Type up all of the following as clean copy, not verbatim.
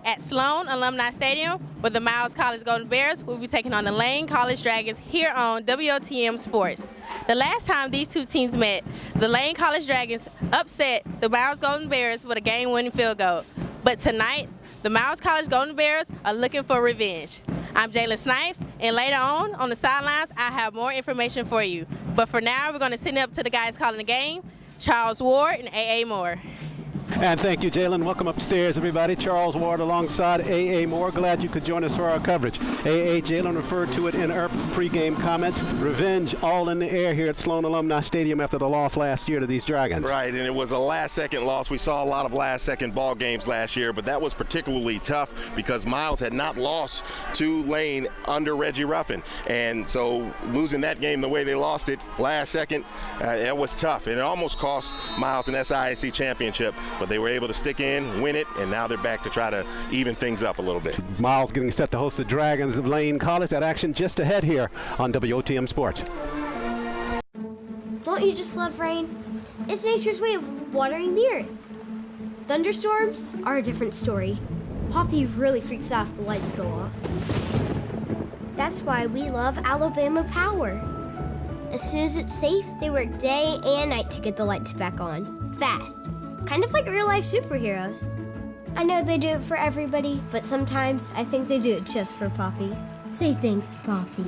at Sloan Alumni Stadium, where the Miles College Golden Bears will be taking on the Lane College Dragons here on WOTM Sports. The last time these two teams met, the Lane College Dragons upset the Miles Golden Bears with a game-winning field goal. But tonight, the Miles College Golden Bears are looking for revenge. I'm Jalen Snipes, and later on the sidelines, I have more information for you. But for now, we're going to send it up to the guys calling the game, Charles Ward and A.A. Moore. And thank you, Jalen. Welcome upstairs, everybody. Charles Ward alongside A.A. Moore. Glad you could join us for our coverage. A.A. Jalen referred to it in our pregame comments. Revenge all in the air here at Sloan Alumni Stadium after the loss last year to these Dragons. Right, and it was a last-second loss. We saw a lot of last-second ball games last year, but that was particularly tough because Miles had not lost to Lane under Reggie Ruffin. And so losing that game the way they lost it last second, it was tough. And it almost cost Miles an SIAC championship. But they were able to stick in, win it, and now they're back to try to even things up a little bit. Miles getting set to host the Dragons of Lane College. That action just ahead here on WOTM Sports. Don't you just love rain? It's nature's way of watering the earth. Thunderstorms are a different story. Poppy really freaks out if the lights go off. That's why we love Alabama Power. As soon as it's safe, they work day and night to get the lights back on, fast. Kind of like real-life superheroes. I know they do it for everybody, but sometimes I think they do it just for Poppy. Say thanks, Poppy.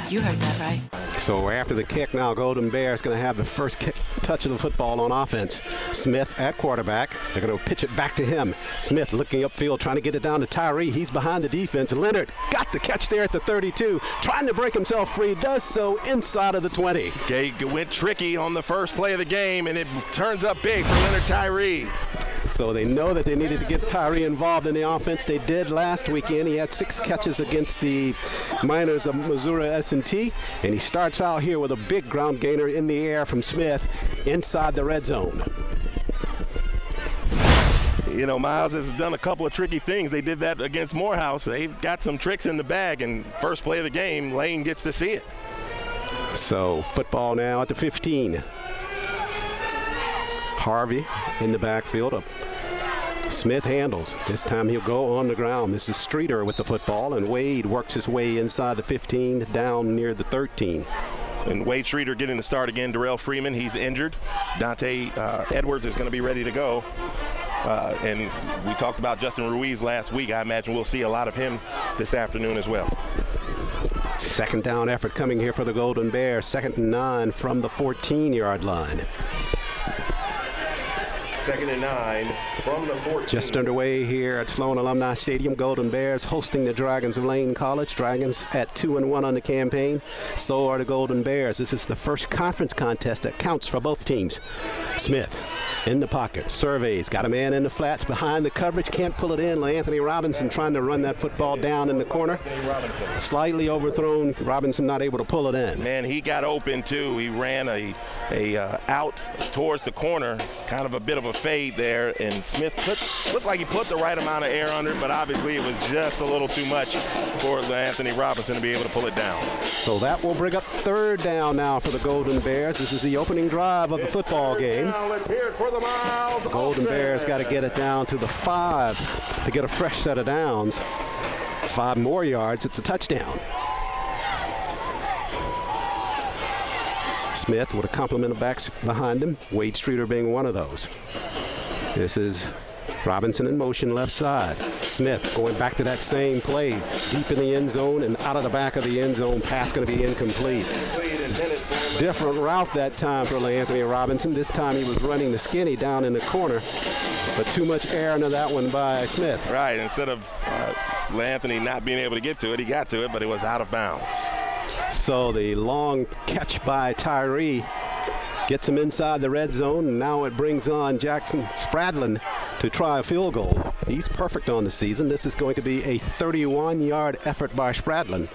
You heard that right. So after the kick now, Golden Bears going to have the first touch of the football on offense. Smith at quarterback. They're going to pitch it back to him. Smith looking upfield, trying to get it down to Tyree. He's behind the defense. Leonard got the catch there at the 32, trying to break himself free. Does so inside of the 20. Gay went tricky on the first play of the game, and it turns up big for Leonard Tyree. So they know that they needed to get Tyree involved in the offense. They did last weekend. He had 6 catches against the Miners of Missouri S&T, and he starts out here with a big ground gainer in the air from Smith inside the red zone. You know, Miles has done a couple of tricky things. They did that against Morehouse. They've got some tricks in the bag, and first play of the game, Lane gets to see it. So football now at the 15. Harvey in the backfield. Smith handles. This time he'll go on the ground. This is Streeter with the football, and Wade works his way inside the 15 down near the 13. And Wade Streeter getting the start again. Darrell Freeman, he's injured. Dante Edwards is going to be ready to go. And we talked about Justin Ruiz last week. I imagine we'll see a lot of him this afternoon as well. Second down effort coming here for the Golden Bears. 2nd and 9 from the 14-yard line. 2nd and 9 from the 14. Just underway here at Sloan Alumni Stadium. Golden Bears hosting the Dragons of Lane College. Dragons at 2-1 on the campaign. So are the Golden Bears. This is the first conference contest that counts for both teams. Smith in the pocket, surveys, got a man in the flats behind the coverage, can't pull it in. LaAnthony Robinson trying to run that football down in the corner. Slightly overthrown, Robinson not able to pull it in. Man, he got open too. He ran a out towards the corner, kind of a bit of a fade there, and Smith looked like he put the right amount of air under it, but obviously it was just a little too much for LaAnthony Robinson to be able to pull it down. So that will bring up 3rd down now for the Golden Bears. This is the opening drive of the football game. Now let's hear it for the Miles. The Golden Bears got to get it down to the 5 to get a fresh set of downs. 5 more yards, it's a touchdown. Smith with a complement of backs behind him, Wade Streeter being one of those. This is Robinson in motion left side. Smith going back to that same play, deep in the end zone and out of the back of the end zone. Pass going to be incomplete. Different route that time for LaAnthony Robinson. This time he was running the skinny down in the corner, but too much air into that one by Smith. Right, instead of LaAnthony not being able to get to it, he got to it, but it was out of bounds. So the long catch by Tyree gets him inside the red zone, and now it brings on Jackson Spradlin to try a field goal. He's perfect on the season. This is going to be a 31-yard effort by Spradlin,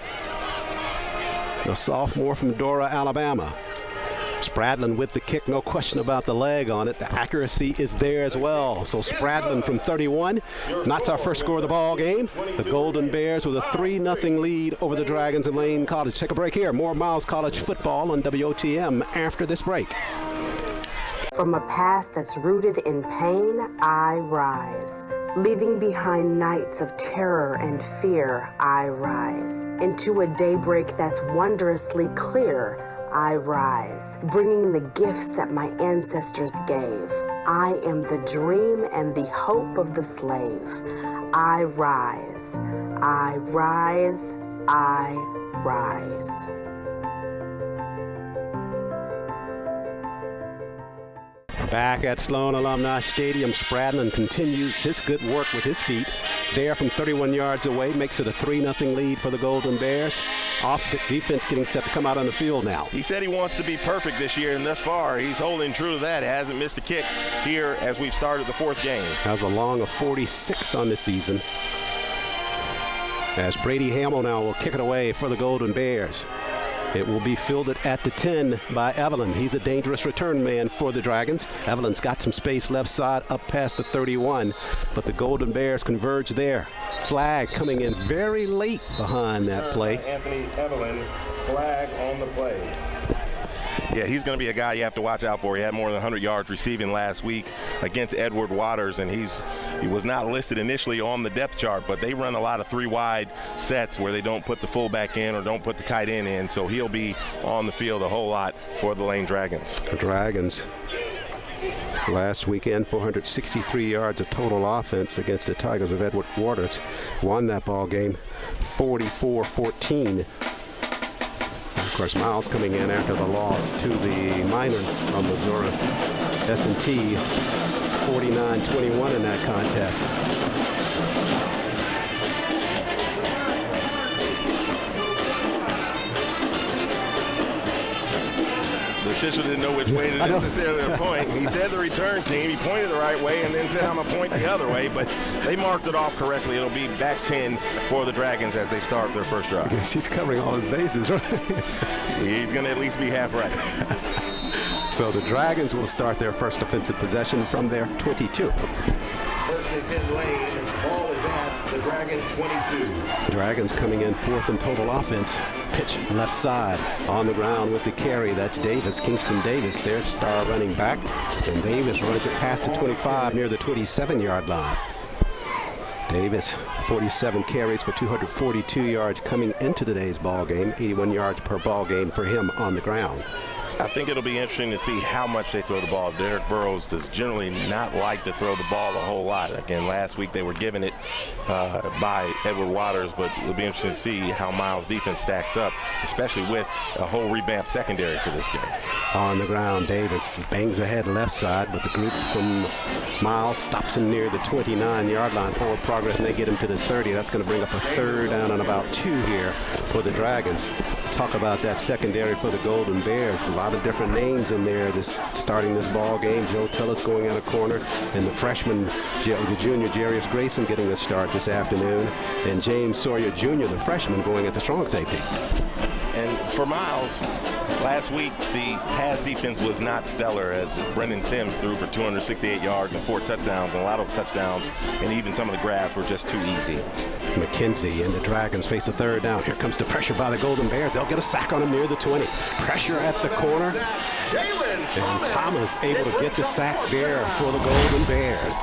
the sophomore from Dora, Alabama. Spradlin with the kick, no question about the leg on it. The accuracy is there as well. So Spradlin from 31, and that's our first score of the ball game. The Golden Bears with a 3-0 lead over the Dragons of Lane College. Take a break here. More Miles College football on WOTM after this break. From a past that's rooted in pain, I rise. Leaving behind nights of terror and fear, I rise. Into a daybreak that's wondrously clear, I rise, bringing the gifts that my ancestors gave. I am the dream and the hope of the slave. I rise, I rise, I rise. Back at Sloan Alumni Stadium, Spradlin continues his good work with his feet. There from 31 yards away, makes it a 3-0 lead for the Golden Bears. Off defense getting set to come out on the field now. He said he wants to be perfect this year, and thus far he's holding true to that. He hasn't missed a kick here as we've started the fourth game. Has a long of 46 on the season. As Brady Hamill now will kick it away for the Golden Bears. It will be fielded at the 10 by Evelyn. He's a dangerous return man for the Dragons. Evelyn's got some space left side up past the 31, but the Golden Bears converge there. Flag coming in very late behind that play. Anthony Evelyn, flag on the play. Yeah, he's going to be a guy you have to watch out for. He had more than 100 yards receiving last week against Edward Waters, and he was not listed initially on the depth chart, but they run a lot of 3-wide sets where they don't put the fullback in or don't put the tight end in, so he'll be on the field a whole lot for the Lane Dragons. The Dragons last weekend, 463 yards of total offense against the Tigers of Edward Waters. Won that ball game 44-14. Of course, Miles coming in after the loss to the Miners from Missouri. S&T 49-21 in that contest. The official didn't know which way to necessarily point. He said the return team. He pointed the right way and then said, I'm going to point the other way, but they marked it off correctly. It'll be back 10 for the Dragons as they start their first drive. Yes, he's covering all his bases, right? He's going to at least be half right. So the Dragons will start their first offensive possession from their 22. First and 10 Lane. Ball is at the Dragon 22. Dragons coming in fourth in total offense. Pitch left side on the ground with the carry. That's Davis, Kingston Davis, their star running back. And Davis runs it past the 25 near the 27-yard line. Davis, 47 carries for 242 yards coming into today's ball game. 81 yards per ball game for him on the ground. I think it'll be interesting to see how much they throw the ball. Derek Burrows does generally not like to throw the ball a whole lot. Again, last week they were given it by Edward Waters, but it'll be interesting to see how Miles' defense stacks up, especially with a whole revamped secondary for this game. On the ground, Davis bangs ahead left side, but the group from Miles stops him near the 29-yard line. Forward progress, and they get him to the 30. That's going to bring up a third down and about 2 here for the Dragons. Talk about that secondary for the Golden Bears. A lot of different names in there starting this ball game. Joe Tillis going out a corner, and the freshman, the junior Jarius Grayson getting a start this afternoon, and James Sawyer Jr., the freshman, going at the strong safety. And for Miles, last week the pass defense was not stellar as Brendan Sims threw for 268 yards and 4 touchdowns, and a lot of those touchdowns and even some of the grabs were just too easy. McKenzie and the Dragons face a third down. Here comes the pressure by the Golden Bears. They'll get a sack on him near the 20. Pressure at the corner. And Thomas able to get the sack there for the Golden Bears.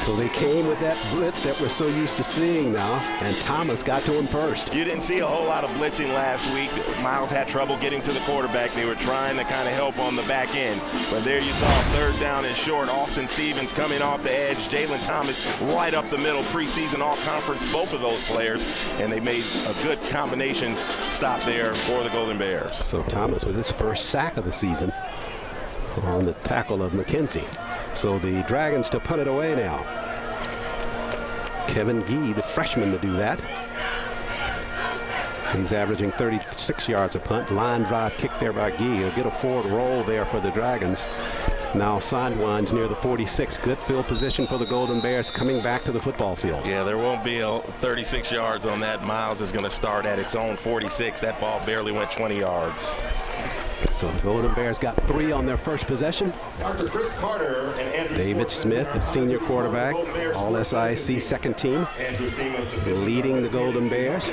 So they came with that blitz that we're so used to seeing now, and Thomas got to him first. You didn't see a whole lot of blitzing last week. Miles had trouble getting to the quarterback. They were trying to kind of help on the back end. But there you saw third down and short. Austin Stevens coming off the edge. Jalen Thomas right up the middle. Preseason all-conference, both of those players. And they made a good combination stop there for the Golden Bears. So Thomas with his first sack of the season on the tackle of McKenzie. So the Dragons to punt it away now. Kevin Gee, the freshman, to do that. He's averaging 36 yards a punt. Line drive kick there by Gee. He'll get a forward roll there for the Dragons. Now sidelines near the 46. Good field position for the Golden Bears coming back to the football field. Yeah, there won't be 36 yards on that. Miles is going to start at its own 46. That ball barely went 20 yards. So the Golden Bears got 3 on their first possession. Dr. Chris Carter and Andrew David Smith, the senior quarterback, all SIAC second team, leading the Golden Bears.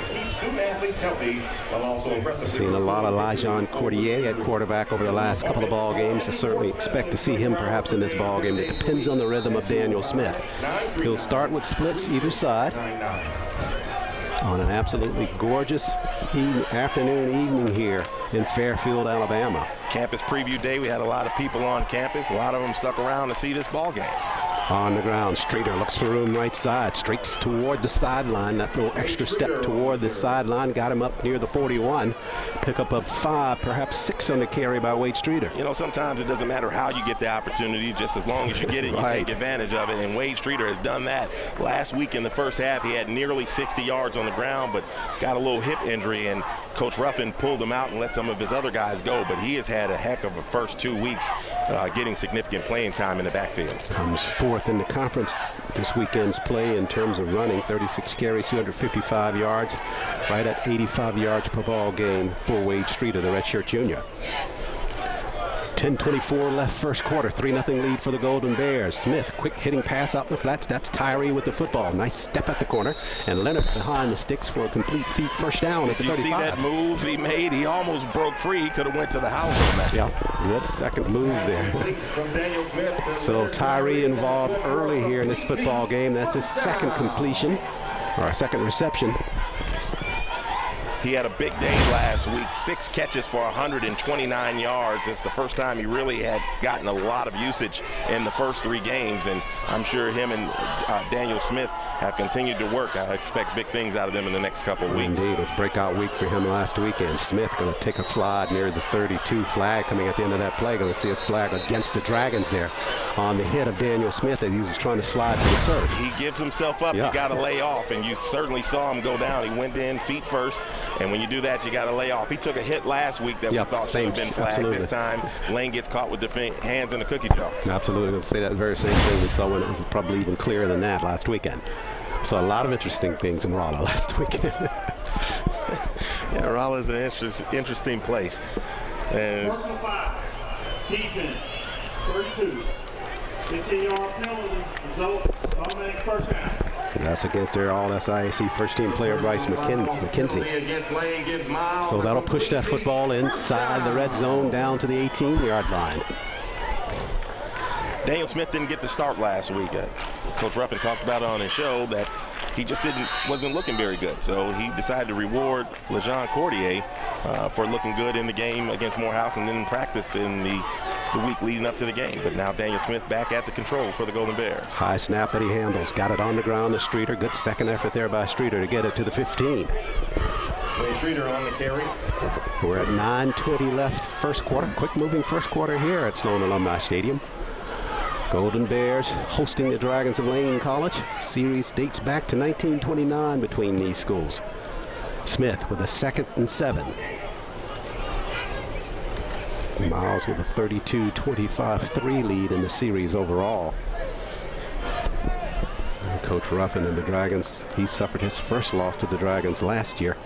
Seen a lot of Lajon Cordier at quarterback over the last couple of ball games. I certainly expect to see him perhaps in this ball game. It depends on the rhythm of Daniel Smith. He'll start with splits either side on an absolutely gorgeous evening here in Fairfield, Alabama. Campus preview day, we had a lot of people on campus. A lot of them stuck around to see this ball game. On the ground, Streeter looks for room right side, streaks toward the sideline. That little extra step toward the sideline got him up near the 41. Pickup of 5, perhaps 6 on the carry by Wade Streeter. You know, sometimes it doesn't matter how you get the opportunity, just as long as you get it, you take advantage of it. And Wade Streeter has done that. Last week in the first half, he had nearly 60 yards on the ground, but got a little hip injury, and Coach Ruffin pulled him out and let some of his other guys go. But he has had a heck of a first 2 weeks getting significant playing time in the backfield. Comes fourth in the conference this weekend's play in terms of running. 36 carries, 255 yards, right at 85 yards per ball game for Wade Streeter, the redshirt junior. 10:24 left first quarter, 3-0 lead for the Golden Bears. Smith, quick hitting pass out in the flats. That's Tyree with the football. Nice step at the corner. And Leonard behind the sticks for a complete feet first down at the 35. Did you see that move he made? He almost broke free. He could have went to the house on that. Yeah, good second move there. So Tyree involved early here in this football game. That's his second completion, or a second reception. He had a big day last week, 6 catches for 129 yards. It's the first time he really had gotten a lot of usage in the first 3 games, and I'm sure him and Daniel Smith have continued to work. I expect big things out of them in the next couple of weeks. Indeed, a breakout week for him last weekend. Smith going to take a slide near the 32 flag coming at the end of that play. Going to see a flag against the Dragons there on the hit of Daniel Smith as he was trying to slide to the turf. He gives himself up. Yeah. You got to lay off, and you certainly saw him go down. He went in feet first. And when you do that, you got to lay off. He took a hit last week that we thought should have been flagged. Absolutely. This time. Lane gets caught with the hands in the cookie jar. Absolutely. I'll say that very same thing we saw when it was probably even clearer than that last weekend. So a lot of interesting things in Rolla last weekend. Yeah, Rolla is an interesting place. And Personal 5, defense, 32, 15-yard penalty, results, automatic first down. That's against their all-SIAC first-team player, Bryce McKenzie. So that'll push that football inside the red zone down to the 18-yard line. Daniel Smith didn't get the start last week. Coach Ruffin talked about it on his show that he just wasn't looking very good. So he decided to reward Lajon Cordier for looking good in the game against Morehouse and then in practice in the week leading up to the game. But now Daniel Smith back at the control for the Golden Bears. High snap that he handles. Got it on the ground to Streeter. Good second effort there by Streeter to get it to the 15. Wade Streeter on the carry. We're at 9:20 left first quarter. Quick moving first quarter here at Sloan Alumni Stadium. Golden Bears hosting the Dragons of Lane College. Series dates back to 1929 between these schools. Smith with a 2nd and 7. Miles with a 32-25-3 lead in the series overall. And Coach Ruffin and the Dragons, he suffered his first loss to the Dragons last year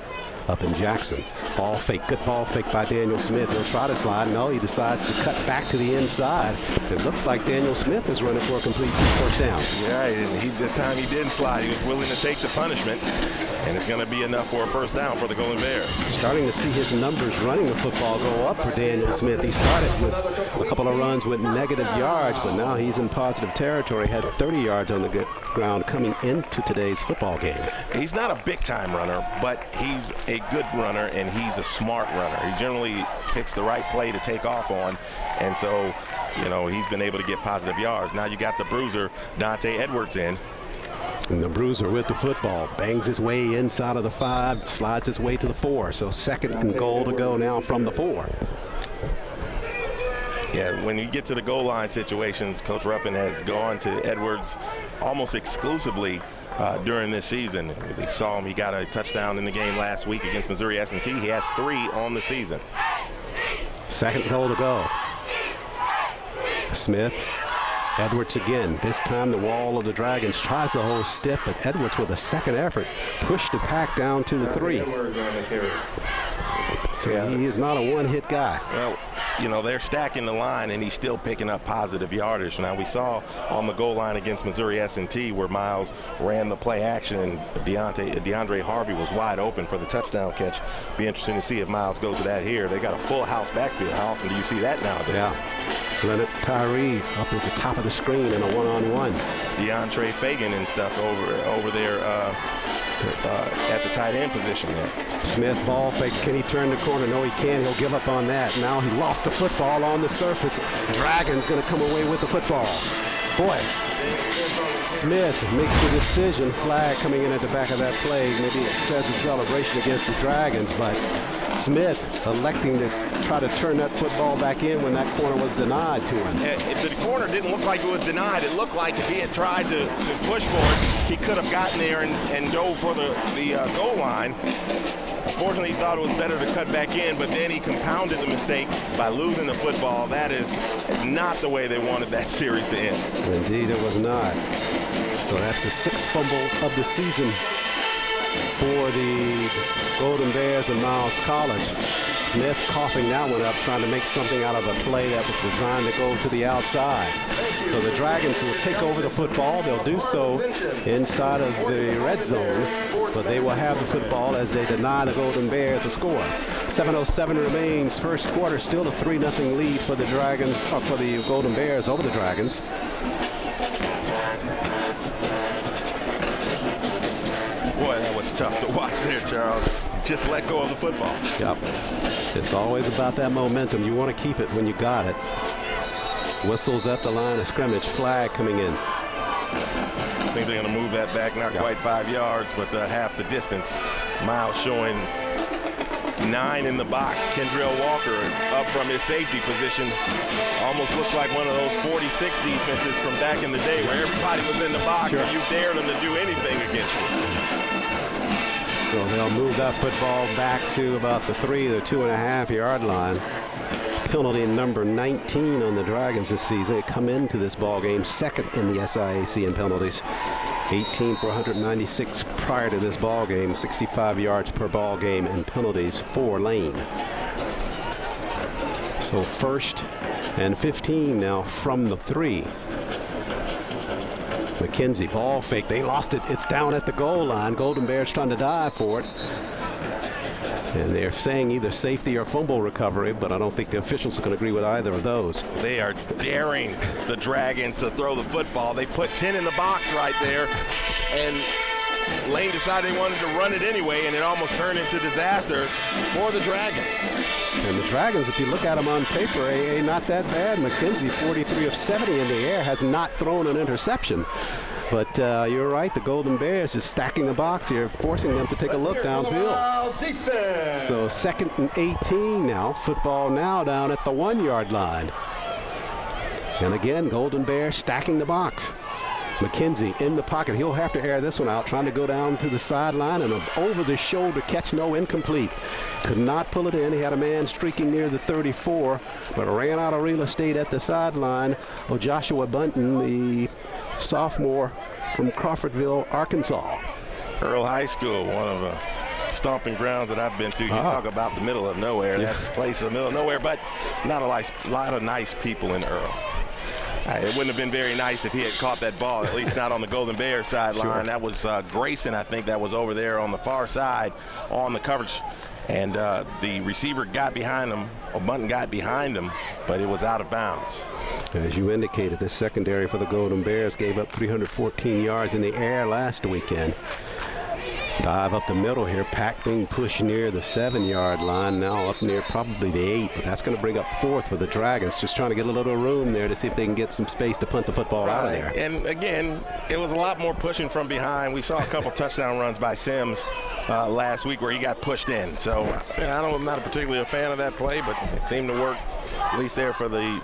up in Jackson. Ball fake, good ball fake by Daniel Smith. He'll try to slide. No, he decides to cut back to the inside. It looks like Daniel Smith is running for a complete first down. Yeah, and the time he didn't slide, he was willing to take the punishment, and it's going to be enough for a first down for the Golden Bears. Starting to see his numbers running the football go up for Daniel Smith. He started with a couple of runs with negative yards, but now he's in positive territory. Had 30 yards on the ground coming into today's football game. He's not a big-time runner, but he's a good runner, and he's a smart runner. He generally picks the right play to take off on, and so, you know, he's been able to get positive yards. Now you got the bruiser, Dante Edwards, in. And the bruiser with the football bangs his way inside of the 5, slides his way to the 4. So 2nd and goal to go now from the 4. Yeah, when you get to the goal line situations, Coach Ruffin has gone to Edwards almost exclusively during this season. We saw him, he got a touchdown in the game last week against Missouri S&T. He has 3 on the season. 2nd goal to go. Smith. Edwards again. This time the wall of the Dragons tries to hold stiff, but Edwards with a second effort pushed the pack down to the 3. So he is not a one-hit guy. Well, you know, they're stacking the line, and he's still picking up positive yardage. Now, we saw on the goal line against Missouri S&T where Miles ran the play action, and DeAndre Harvey was wide open for the touchdown catch. Be interesting to see if Miles goes to that here. They got a full house backfield. How often do you see that nowadays? Yeah. Leonard Tyree up at the top of the screen in a one-on-one. DeAndre Fagan and stuff over there at the tight end position there. Smith ball fake. Can he turn the corner? No, he can't. He'll give up on that. Now he lost the football on the surface. Dragons going to come away with the football. Boy, Smith makes the decision. Flag coming in at the back of that play. Maybe excessive celebration against the Dragons, but Smith electing to try to turn that football back in when that corner was denied to him. If the corner didn't look like it was denied, it looked like if he had tried to push for it, he could have gotten there and dove for the goal line. Unfortunately, he thought it was better to cut back in, but then he compounded the mistake by losing the football. That is not the way they wanted that series to end. Indeed, it was not. So that's the 6th fumble of the season for the Golden Bears and Miles College. Smith coughing that one up, trying to make something out of a play that was designed to go to the outside. So the Dragons will take over the football. They'll do so inside of the red zone, but they will have the football as they deny the Golden Bears a score. 7:07 remains first quarter. Still a 3-0 lead for the Dragons, or for the Golden Bears over the Dragons. Boy, that was tough to watch there, Charles. Just let go of the football. Yep. It's always about that momentum. You want to keep it when you got it. Whistles at the line of scrimmage. Flag coming in. I think they're going to move that back, not quite 5 yards, but half the distance. Miles showing 9 in the box. Kendrell Walker up from his safety position. Almost looks like one of those 46 defenses from back in the day where everybody was in the box and you dared them to do anything against you. So they'll move that football back to about the 2.5 yard line. Penalty number 19 on the Dragons this season. They come into this ball game second in the SIAC in penalties. 18 for 196 prior to this ball game. 65 yards per ball game in penalties for Lane. So 1st and 15 now from the 3. McKenzie, ball fake. They lost it. It's down at the goal line. Golden Bears trying to dive for it. And they're saying either safety or fumble recovery, but I don't think the officials are going to agree with either of those. They are daring the Dragons to throw the football. They put 10 in the box right there, and Lane decided they wanted to run it anyway, and it almost turned into disaster for the Dragons. And the Dragons, if you look at them on paper, not that bad. McKenzie, 43 of 70 in the air, has not thrown an interception. But you're right, the Golden Bears is stacking the box here, forcing them to take a look downfield. So 2nd and 18 now. Football now down at the 1 yard line. And again, Golden Bears stacking the box. McKenzie in the pocket. He'll have to air this one out, trying to go down to the sideline, and an over-the-shoulder catch, no, incomplete. Could not pull it in. He had a man streaking near the 34, but ran out of real estate at the sideline. Oh, Joshua Bunton, the sophomore from Crawfordville, Arkansas. Earl High School, one of the stomping grounds that I've been to. You talk about the middle of nowhere. That's a place in the middle of nowhere, but not a lot of nice people in Earl. It wouldn't have been very nice if he had caught that ball, at least not on the Golden Bears sideline. Sure. That was Grayson, I think, that was over there on the far side on the coverage. And the receiver got behind him, or Bunton got behind him, but it was out of bounds. As you indicated, this secondary for the Golden Bears gave up 314 yards in the air last weekend. Dive up the middle here. Pack being pushed near the 7 yard line, now up near probably the 8, but that's going to bring up 4th for the Dragons, just trying to get a little room there to see if they can get some space to punt the football out of there. And again, it was a lot more pushing from behind. We saw a couple touchdown runs by Sims last week where he got pushed in. So I'm not particularly a fan of that play, but it seemed to work, at least there for the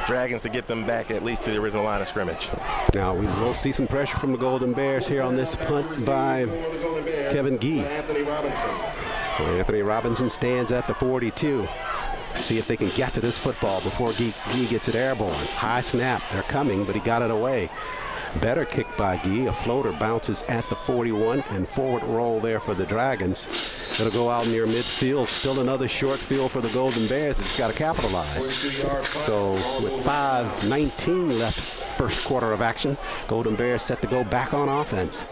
Dragons, to get them back at least to the original line of scrimmage. Now we will see some pressure from the Golden Bears here on this punt by Kevin Gee. Anthony Robinson stands at the 42. See if they can get to this football before Gee gets it airborne. High snap. They're coming, but he got it away. Better kick by Gee. A floater bounces at the 41 and forward roll there for the Dragons. It'll go out near midfield. Still another short field for the Golden Bears. It's got to capitalize. So with 5:19 left, first quarter of action, Golden Bears set to go back on offense.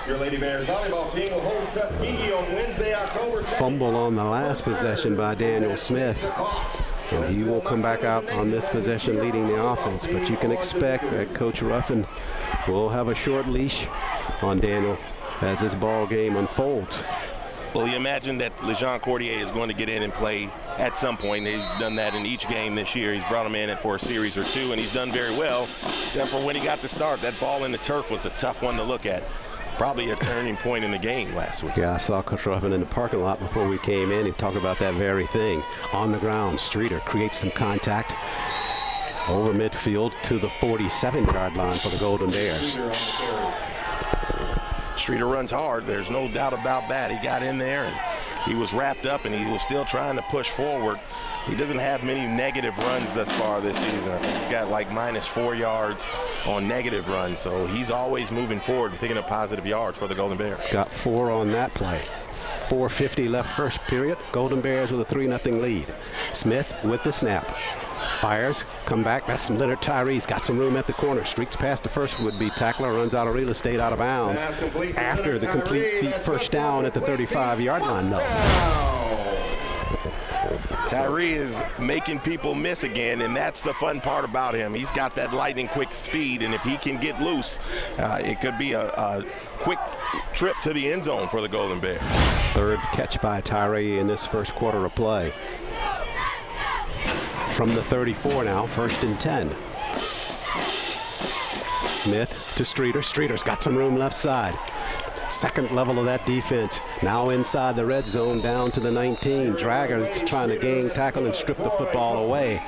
Your Lady Bears volleyball team will host Tuskegee on Wednesday, October 2nd. Fumble on the last possession by Daniel Smith. And he will come back out on this possession leading the offense. But you can expect that Coach Ruffin will have a short leash on Daniel as this ball game unfolds. Well, you imagine that LeJean Cordier is going to get in and play at some point. He's done that in each game this year. He's brought him in for a series or two, and he's done very well, except for when he got the start. That ball in the turf was a tough one to look at. Probably a turning point in the game last week. Yeah, I saw Coach Ruffin in the parking lot before we came in. He talked about that very thing. On the ground, Streeter creates some contact over midfield to the 47-yard line for the Golden Bears. Streeter runs hard. There's no doubt about that. He got in there and he was wrapped up and he was still trying to push forward. He doesn't have many negative runs thus far this season. I think he's got like -4 yards on negative runs. So he's always moving forward and picking up positive yards for the Golden Bears. Got 4 on that play. 4:50 left first period. Golden Bears with a 3-0 lead. Smith with the snap. Fires, come back. That's Leonard Tyree's got some room at the corner. Streaks past the first would-be tackler, runs out of real estate, out of bounds. After the complete feet first down at the 35-yard line, though. Tyree is making people miss again, and that's the fun part about him. He's got that lightning quick speed, and if he can get loose, it could be a quick trip to the end zone for the Golden Bears. Third catch by Tyree in this first quarter of play. From the 34 now, 1st and 10. Smith to Streeter. Streeter's got some room left side. Second level of that defense. Now inside the red zone, down to the 19. Dragons trying to gang tackle and strip the football away.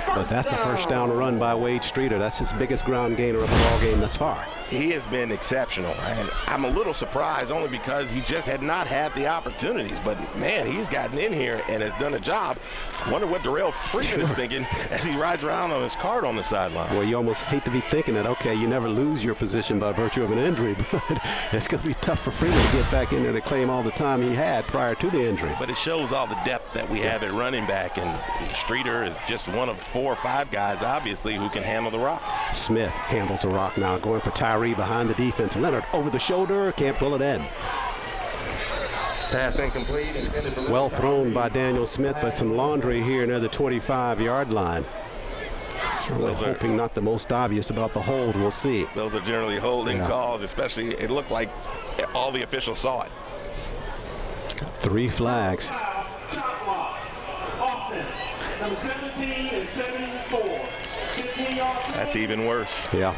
But that's a first down run by Wade Streeter. That's his biggest ground gainer of the ball game thus far. He has been exceptional, and I'm a little surprised only because he just had not had the opportunities. But man, he's gotten in here and has done a job. Wonder what Darrell Freeman is thinking as he rides around on his cart on the sideline. Well, you almost hate to be thinking that, okay, you never lose your position by virtue of an injury, but it's going to be tough for Freeman to get back in there to claim all the time he had prior to the injury. But it shows all the depth that we have at running back, and Streeter is just one of 4 or 5 guys, obviously, who can handle the rock. Smith handles the rock now, going for Tyree behind the defense. Leonard over the shoulder, can't pull it in. Pass incomplete. Well thrown by Daniel Smith, but some laundry here near the 25-yard line. Really hoping not the most obvious about the hold. We'll see. Those are generally holding calls, especially it looked like all the officials saw it. 3 flags. Shot block. Offense. Number 17 and 74. 15-yard. That's even worse. Yeah.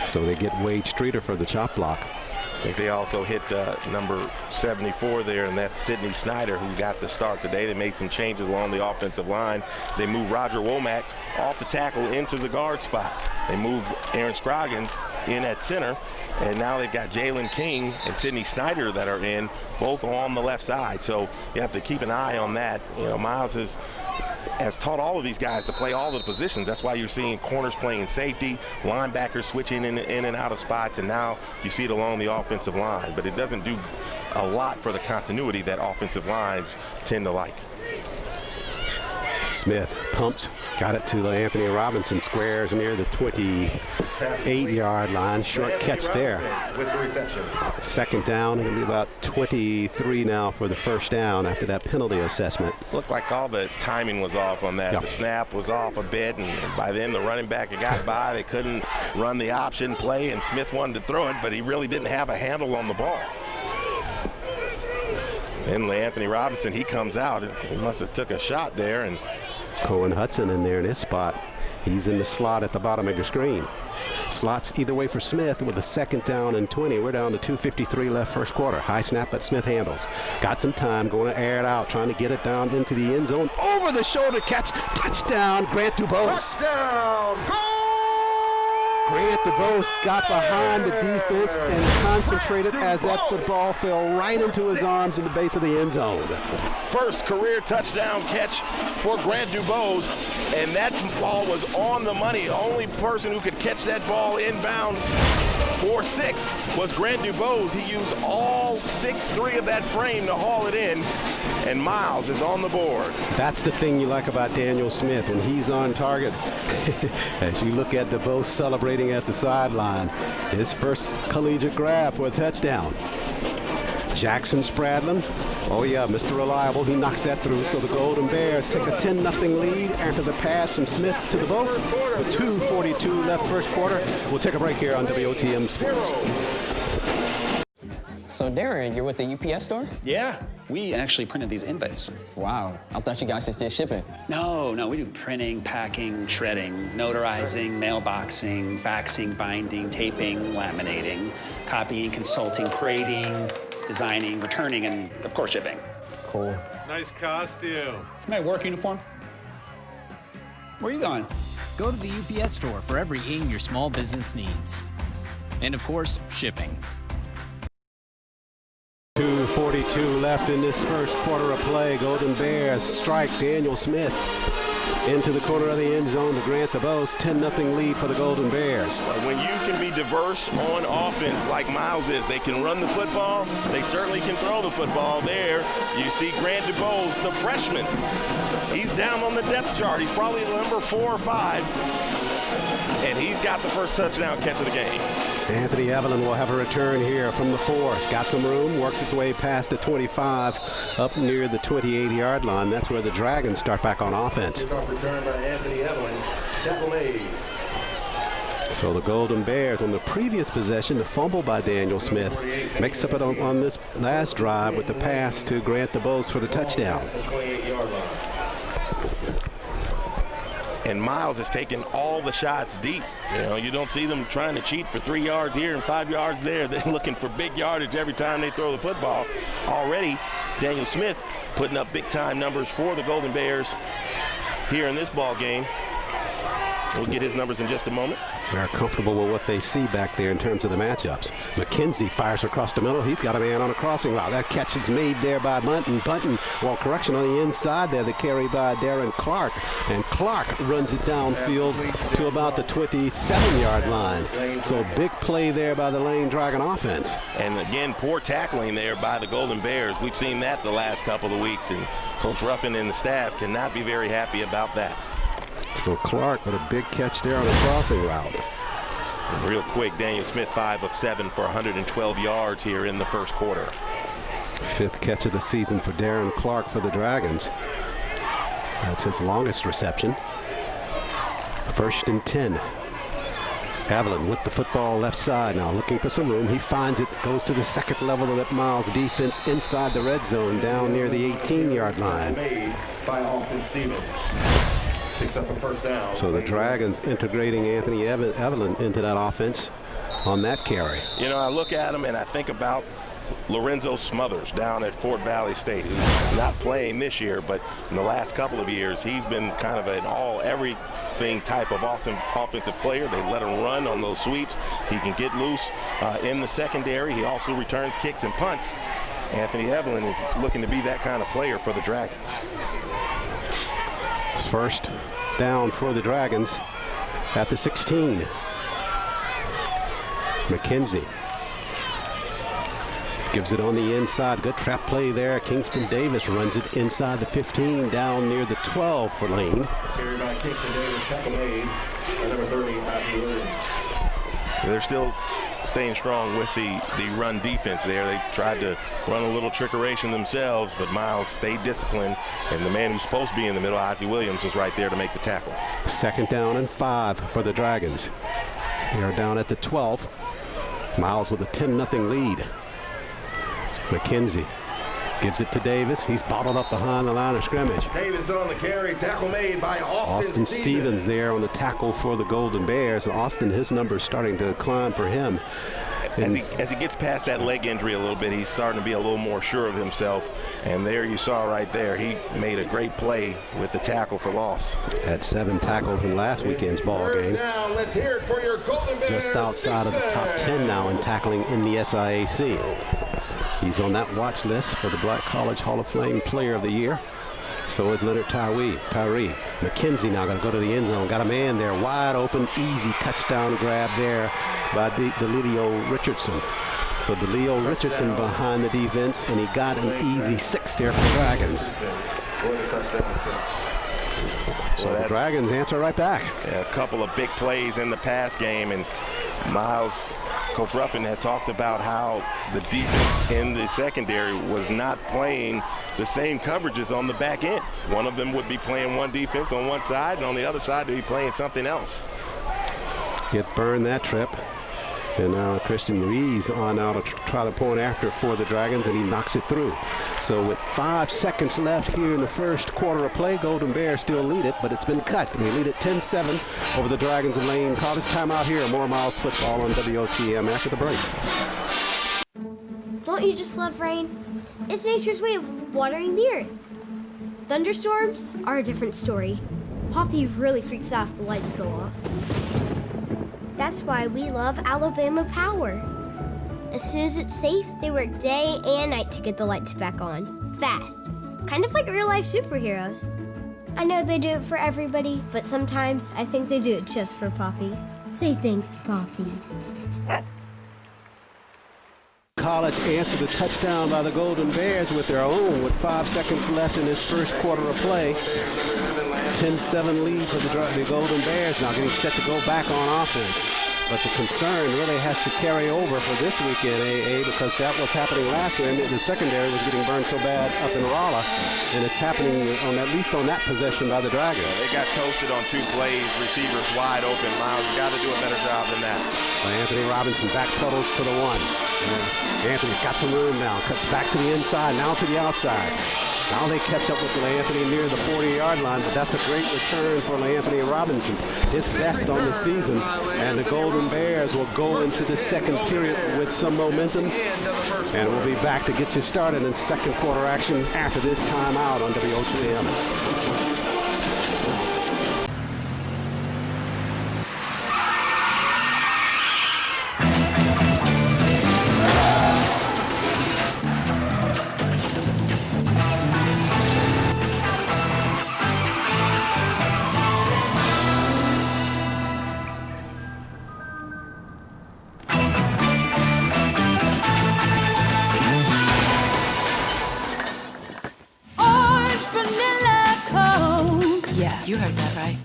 So they get Wade Streeter for the chop block. I think they also hit number 74 there, and that's Sidney Snyder, who got the start today. They made some changes along the offensive line. They moved Roger Womack off the tackle into the guard spot. They moved Aaron Scroggins in at center, and now they've got Jalen King and Sidney Snyder that are in, both on the left side. So you have to keep an eye on that. You know, Miles has taught all of these guys to play all of the positions. That's why you're seeing corners playing safety, linebackers switching in and out of spots, and now you see it along the offensive line. But it doesn't do a lot for the continuity that offensive lines tend to like. Smith pumps, got it to Anthony Robinson, squares near the 28-yard line. Short catch there. With the reception. Second down, it'll be about 23 now for the first down after that penalty assessment. Looked like all the timing was off on that. Yep. The snap was off a bit, and by then the running back had got by. They couldn't run the option play, and Smith wanted to throw it, but he really didn't have a handle on the ball. Then Anthony Robinson, he comes out. He must have took a shot there, and Cohen Hudson in there in his spot. He's in the slot at the bottom of your screen. Slots either way for Smith with a second down and 20. We're down to 2:53 left first quarter. High snap that Smith handles. Got some time, going to air it out, trying to get it down into the end zone. Over the shoulder catch, touchdown, Grant Dubose. touchdown, Grant DeBose got behind the defense and concentrated as that football fell right into his arms in the base of the end zone. First career touchdown catch for Grant DuBose, and that ball was on the money. The only person who could catch that ball inbounds for 6 was Grant DuBose. He used all 6'3" of that frame to haul it in, and Miles is on the board. That's the thing you like about Daniel Smith, when he's on target. As you look at DeBose celebrating at the sideline, his first collegiate grab for a touchdown. Jackson Spradlin, oh yeah, Mr. Reliable, he knocks that through. So the Golden Bears take a 10-0 lead after the pass from Smith to DeBose. With 2:42 left first quarter. We'll take a break here on WOTM Sports. So Darren, you're with the UPS store? Yeah, we actually printed these invites. Wow, I thought you guys just did shipping. No, we do printing, packing, shredding, notarizing, mailboxing, faxing, binding, taping, laminating, copying, consulting, creating, designing, returning, and of course shipping. Cool. Nice costume. It's my work uniform. Where are you going? Go to the UPS store for everything your small business needs. And of course, shipping. 2:42 left in this first quarter of play. Golden Bears strike Daniel Smith into the corner of the end zone to Grant DeBose. 10-0 lead for the Golden Bears. When you can be diverse on offense like Miles is, they can run the football, they certainly can throw the football. There you see Grant DeBose, the freshman. He's down on the depth chart. He's probably number 4 or 5, and he's got the first touchdown catch of the game. Anthony Evelyn will have a return here from the 4. He's got some room, works his way past the 25 up near the 28-yard line. That's where the Dragons start back on offense. Return by Anthony Evelyn. Tackle made. So the Golden Bears on the previous possession, the fumble by Daniel Smith, makes up it on this last drive with the pass to Grant DeBose for the touchdown. 28-yard line. And Miles has taken all the shots deep. You know, you don't see them trying to cheat for 3 yards here and 5 yards there. They're looking for big yardage every time they throw the football. Already, Daniel Smith putting up big-time numbers for the Golden Bears here in this ball game. We'll get his numbers in just a moment. They're comfortable with what they see back there in terms of the matchups. McKenzie fires across the middle. He's got a man on a crossing route. That catch is made there by Bunton. Well, correction on the inside there. The carry by Darren Clark. And Clark runs it downfield to about the 27-yard line. So big play there by the Lane Dragon offense. And again, poor tackling there by the Golden Bears. We've seen that the last couple of weeks, and Coach Ruffin and the staff cannot be very happy about that. So Clark with a big catch there on a crossing route. And real quick, Daniel Smith 5 of 7 for 112 yards here in the first quarter. 5th catch of the season for Darren Clark for the Dragons. That's his longest reception. 1st and 10. Evelyn with the football left side now, looking for some room. He finds it, goes to the second level of that Miles defense inside the red zone down near the 18-yard line. Made by Austin Stevens. Picks up a first down. So the Dragons integrating Anthony Evelyn into that offense on that carry. You know, I look at him and I think about Lorenzo Smothers down at Fort Valley State, who's not playing this year, but in the last couple of years, he's been kind of an all-everything type of offensive player. They let him run on those sweeps. He can get loose in the secondary. He also returns kicks and punts. Anthony Evelyn is looking to be that kind of player for the Dragons. It's first down for the Dragons at the 16. McKenzie gives it on the inside. Good trap play there. Kingston Davis runs it inside the 15 down near the 12 for Lane. Carried by Kingston Davis, tackle made by number 30, Matthew Williams. They're still staying strong with the run defense there. They tried to run a little trickeration themselves, but Miles stayed disciplined, and the man who's supposed to be in the middle, Ozzie Williams, was right there to make the tackle. 2nd down and 5 for the Dragons. They are down at the 12. Miles with a 10-0 lead. McKenzie gives it to Davis. He's bottled up behind the line of scrimmage. Davis on the carry, tackle made by Austin Stevens there on the tackle for the Golden Bears. Austin, his numbers starting to climb for him. As he gets past that leg injury a little bit, he's starting to be a little more sure of himself. And there you saw right there, he made a great play with the tackle for loss. Had 7 tackles in last weekend's ball game. Now let's hear it for your Golden Bears. Just outside of the top 10 now in tackling in the SIAC. He's on that watch list for the Black College Hall of Fame Player of the Year. So is Leonard Tyree. McKenzie now going to go to the end zone. Got a man there, wide open, easy touchdown grab there by DeLeo Richardson. So DeLeo Richardson behind the defense, and he got an easy 6 there for the Dragons. So the Dragons answer right back. Yeah, a couple of big plays in the pass game, and Miles, Coach Ruffin had talked about how the defense in the secondary was not playing the same coverages on the back end. One of them would be playing one defense on one side, and on the other side they'd be playing something else. Get burned that trip. And now Christian Rees on out to try the point after for the Dragons, and he knocks it through. So with 5 seconds left here in the first quarter of play, Golden Bears still lead it, but it's been cut. They lead it 10-7 over the Dragons of Lane College. Timeout here. More Miles football on WOTM after the break. Don't you just love rain? It's nature's way of watering the earth. Thunderstorms are a different story. Poppy really freaks out if the lights go off. That's why we love Alabama Power. As soon as it's safe, they work day and night to get the lights back on. Fast. Kind of like real-life superheroes. I know they do it for everybody, but sometimes I think they do it just for Poppy. Say thanks, Poppy. College answered a touchdown by the Golden Bears with their own with 5 seconds left in this first quarter of play. 10-7 lead for the Golden Bears now getting set to go back on offense. But the concern really has to carry over for this weekend, AA, because that was happening last year, and the secondary was getting burned so bad up in Rolla, and it's happening on at least on that possession by the Dragons. They got toasted on 2 plays, receivers wide open. Miles, you got to do a better job than that. Anthony Robinson back pedals to the 1. Anthony's got some room now, cuts back to the inside, now to the outside. Now they catch up with LeAnthony near the 40-yard line, but that's a great return for LeAnthony Robinson, his best on the season. And the Golden Bears will go into the second period with some momentum. And we'll be back to get you started in second quarter action after this timeout on WOTM. You heard that right.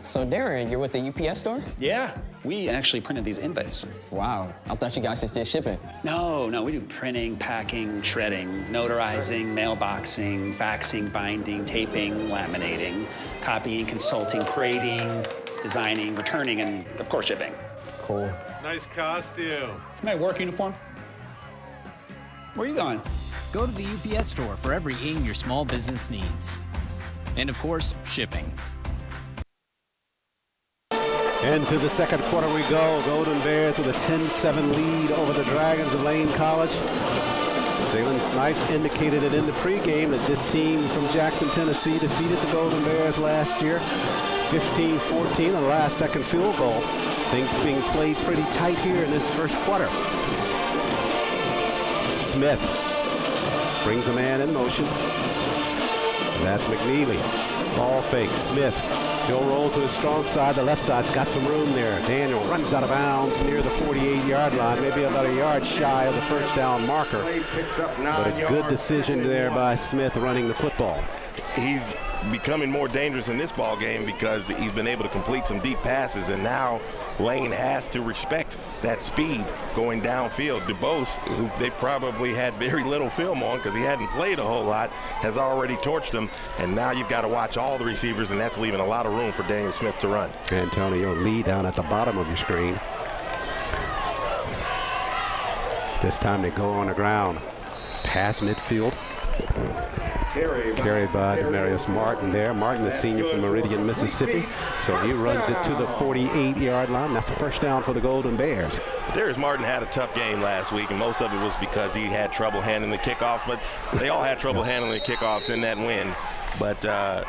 So Darren, you're with the UPS store? Yeah, we actually printed these invites. Wow, I thought you guys just did shipping. No, we do printing, packing, shredding, notarizing, mailboxing, faxing, binding, taping, laminating, copying, consulting, creating, designing, returning, and of course shipping. Cool. Nice costume. It's my work uniform. Where are you going? Go to the UPS store for everything your small business needs. And of course, shipping. Into the second quarter we go. Golden Bears with a 10-7 lead over the Dragons of Lane College. Jalen Snipes indicated it in the pregame that this team from Jackson, Tennessee defeated the Golden Bears last year. 15-14 on the last second field goal. Things being played pretty tight here in this first quarter. Smith brings a man in motion. That's McNeely. Ball fake. Smith. He'll roll to his strong side. The left side's got some room there. Daniel runs out of bounds near the 48-yard line, maybe about a yard shy of the first down marker. But a good decision there by Smith running the football. He's becoming more dangerous in this ball game because he's been able to complete some deep passes, and now Lane has to respect that speed going downfield. DuBose, who they probably had very little film on because he hadn't played a whole lot, has already torched him, and now you've got to watch all the receivers, and that's leaving a lot of room for Daniel Smith to run. Antonio Lee down at the bottom of your screen. This time they go on the ground. Pass midfield. Carried by Demarius Martin there. Martin, a senior from Meridian, Mississippi. So he runs it to the 48-yard line. That's a first down for the Golden Bears. Darius Martin had a tough game last week, and most of it was because he had trouble handling the kickoff. But they all had trouble handling the kickoffs in that win. But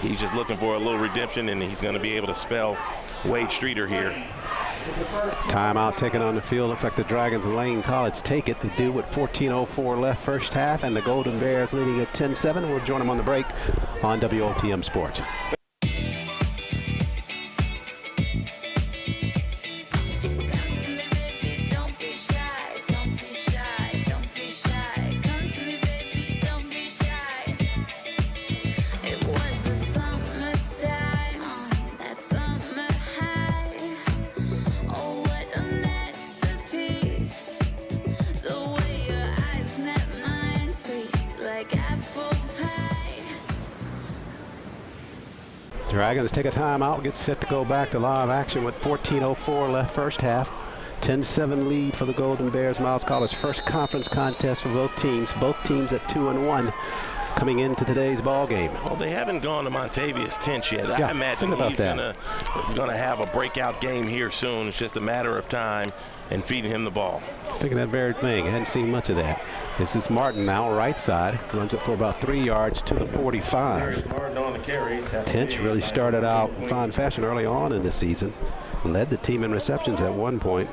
he's just looking for a little redemption, and he's going to be able to spell Wade Streeter here. Timeout taken on the field. Looks like the Dragons of Lane College take it. They do with 14:04 left first half, and the Golden Bears leading at 10-7. We'll join them on the break on WOTM Sports. Dragons take a timeout, get set to go back to live action with 14:04 left first half. 10-7 lead for the Golden Bears. Miles College first conference contest for both teams at 2-1 coming into today's ball game. Well, they haven't gone to Montavious Tench yet. Yeah, I imagine he's gonna have a breakout game here soon. It's just a matter of time and feeding him the ball. Thinking that very thing. I hadn't seen much of that. This is Martin now, right side. Runs it for about 3 yards to the 45. Tench really started out in fine fashion early on in the season. Led the team in receptions at one point.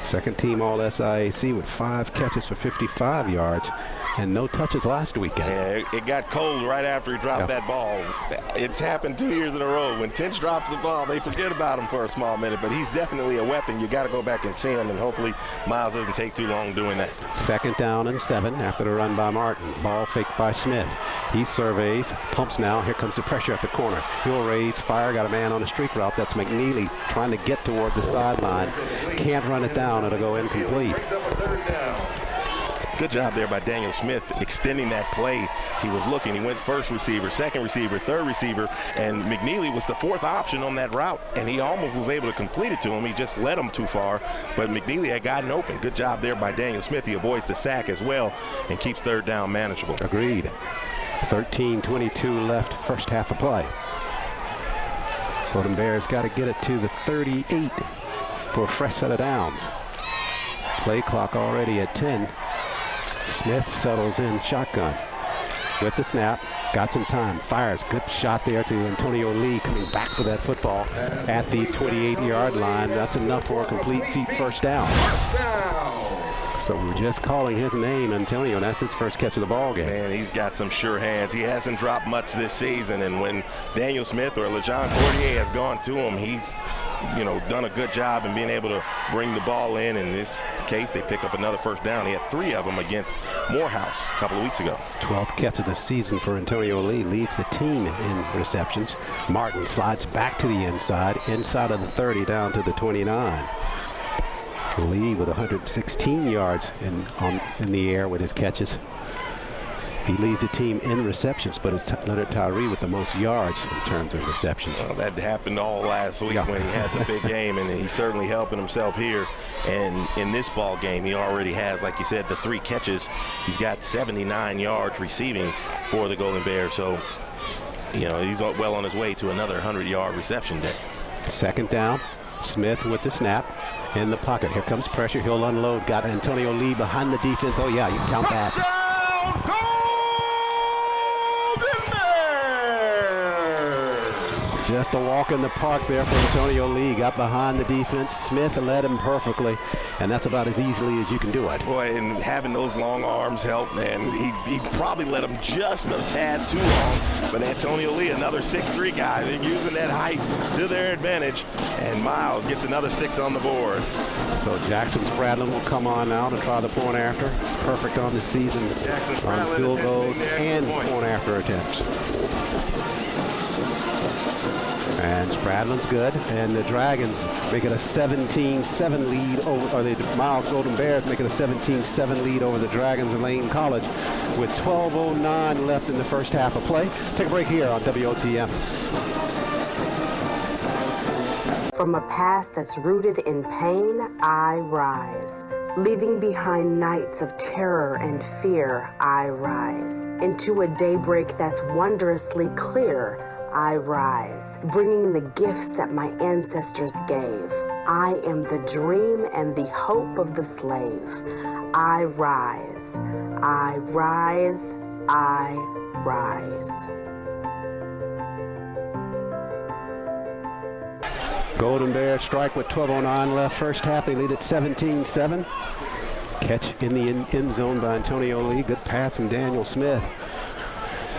Second team All-SIAC with 5 catches for 55 yards and no touches last weekend. Yeah, it got cold right after he dropped that ball. It's happened 2 years in a row. When Tench drops the ball, they forget about him for a small minute, but he's definitely a weapon. You got to go back and see him, and hopefully Miles doesn't take too long doing that. Second down and 7 after the run by Martin. Ball faked by Smith. He surveys, pumps now. Here comes the pressure at the corner. He'll raise, fire, got a man on a streak route. That's McNeely trying to get toward the sideline. Can't run it down. It'll go incomplete. Good job there by Daniel Smith extending that play. He was looking. He went first receiver, second receiver, third receiver, and McNeely was the fourth option on that route, and he almost was able to complete it to him. He just led him too far, but McNeely had gotten open. Good job there by Daniel Smith. He avoids the sack as well and keeps third down manageable. Agreed. 13:22 left first half of play. Golden Bears got to get it to the 38 for a fresh set of downs. Play clock already at 10. Smith settles in shotgun with the snap, got some time, fires, good shot there to Antonio Lee coming back for that football at the 28-yard line. That's enough for a complete first down. So we're just calling his name, Antonio, and that's his first catch of the ball game. Man, he's got some sure hands. He hasn't dropped much this season, and when Daniel Smith or LeJean Cordier has gone to him, he's done a good job in being able to bring the ball in. In this case, they pick up another first down. He had 3 of them against Morehouse a couple of weeks ago. 12th catch of the season for Antonio Lee, leads the team in receptions. Martin slides back to the inside of the 30 down to the 29. Lee with 116 yards in the air with his catches. He leads the team in receptions, but it's Leonard Tyree with the most yards in terms of receptions. Well, that happened all last week when he had the big game, and he's certainly helping himself here. And in this ball game, he already has, like you said, the 3 catches. He's got 79 yards receiving for the Golden Bears. So, he's well on his way to another 100-yard reception day. Second down. Smith with the snap in the pocket. Here comes pressure. He'll unload. Got Antonio Lee behind the defense. Oh, yeah, you can count that. Just a walk in the park there for Antonio Lee. Got behind the defense. Smith led him perfectly, and that's about as easily as you can do it. Boy, and having those long arms helped, man. He probably let him just a tad too long, but Antonio Lee, another 6'3" guy, they're using that height to their advantage, and Miles gets another 6 on the board. So Jackson Spradlin will come on now to try the point after. It's perfect on the season on field goals and point after attempts. And Spradlin's good, and the Dragons make it a 17-7 lead or the Miles Golden Bears make it a 17-7 lead over the Dragons of Lane College with 12:09 left in the first half of play. Take a break here on WOTM. From a past that's rooted in pain, I rise. Leaving behind nights of terror and fear, I rise. Into a daybreak that's wondrously clear, I rise, bringing the gifts that my ancestors gave. I am the dream and the hope of the slave. I rise, I rise, I rise. Golden Bears strike with 12:09 left. First half, they lead at 17-7. Catch in the end zone by Antonio Lee. Good pass from Daniel Smith.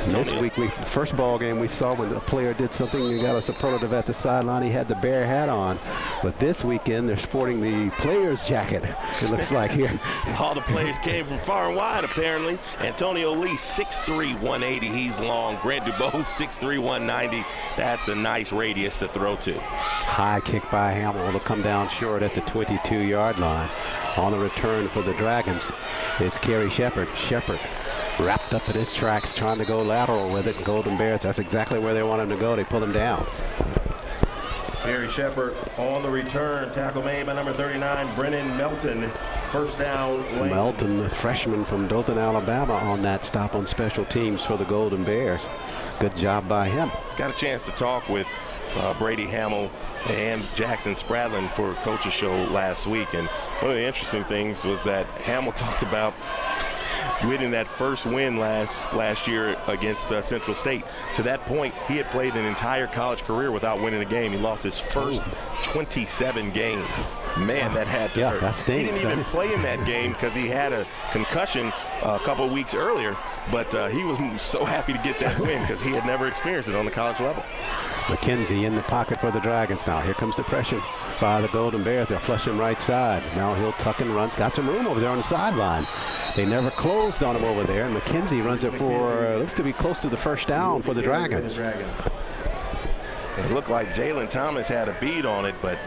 This week, first ball game we saw when the player did something, he got a superlative at the sideline. He had the bear hat on. But this weekend, they're sporting the player's jacket, it looks like here. All the players came from far and wide, apparently. Antonio Lee, 6'3", 180. He's long. Grant Dubose, 6'3", 190. That's a nice radius to throw to. High kick by Hamill will come down short at the 22-yard line. On the return for the Dragons is Kerry Shepard. Shepard wrapped up in his tracks, trying to go lateral with it. And Golden Bears, that's exactly where they want him to go. They pull him down. Kerry Shepard on the return. Tackle made by number 39, Brennan Melton. First down, Lane. Melton, the freshman from Dothan, Alabama, on that stop on special teams for the Golden Bears. Good job by him. Got a chance to talk with Brady Hamill and Jackson Spradlin for Coach's Show last week. And one of the interesting things was that Hamill talked about winning that first win last year against Central State. To that point, he had played an entire college career without winning a game. He lost his first 27 games. Man, that had to hurt. That stinks. He didn't even play in that game because he had a concussion a couple weeks earlier, but he was so happy to get that win because he had never experienced it on the college level. McKenzie in the pocket for the Dragons now. Here comes the pressure by the Golden Bears. They'll flush him right side. Now he'll tuck and runs. Got some room over there on the sideline. They never closed on him over there. And McKenzie runs it for, looks to be close to the first down for the Dragons. It looked like Jalen Thomas had a bead on it, but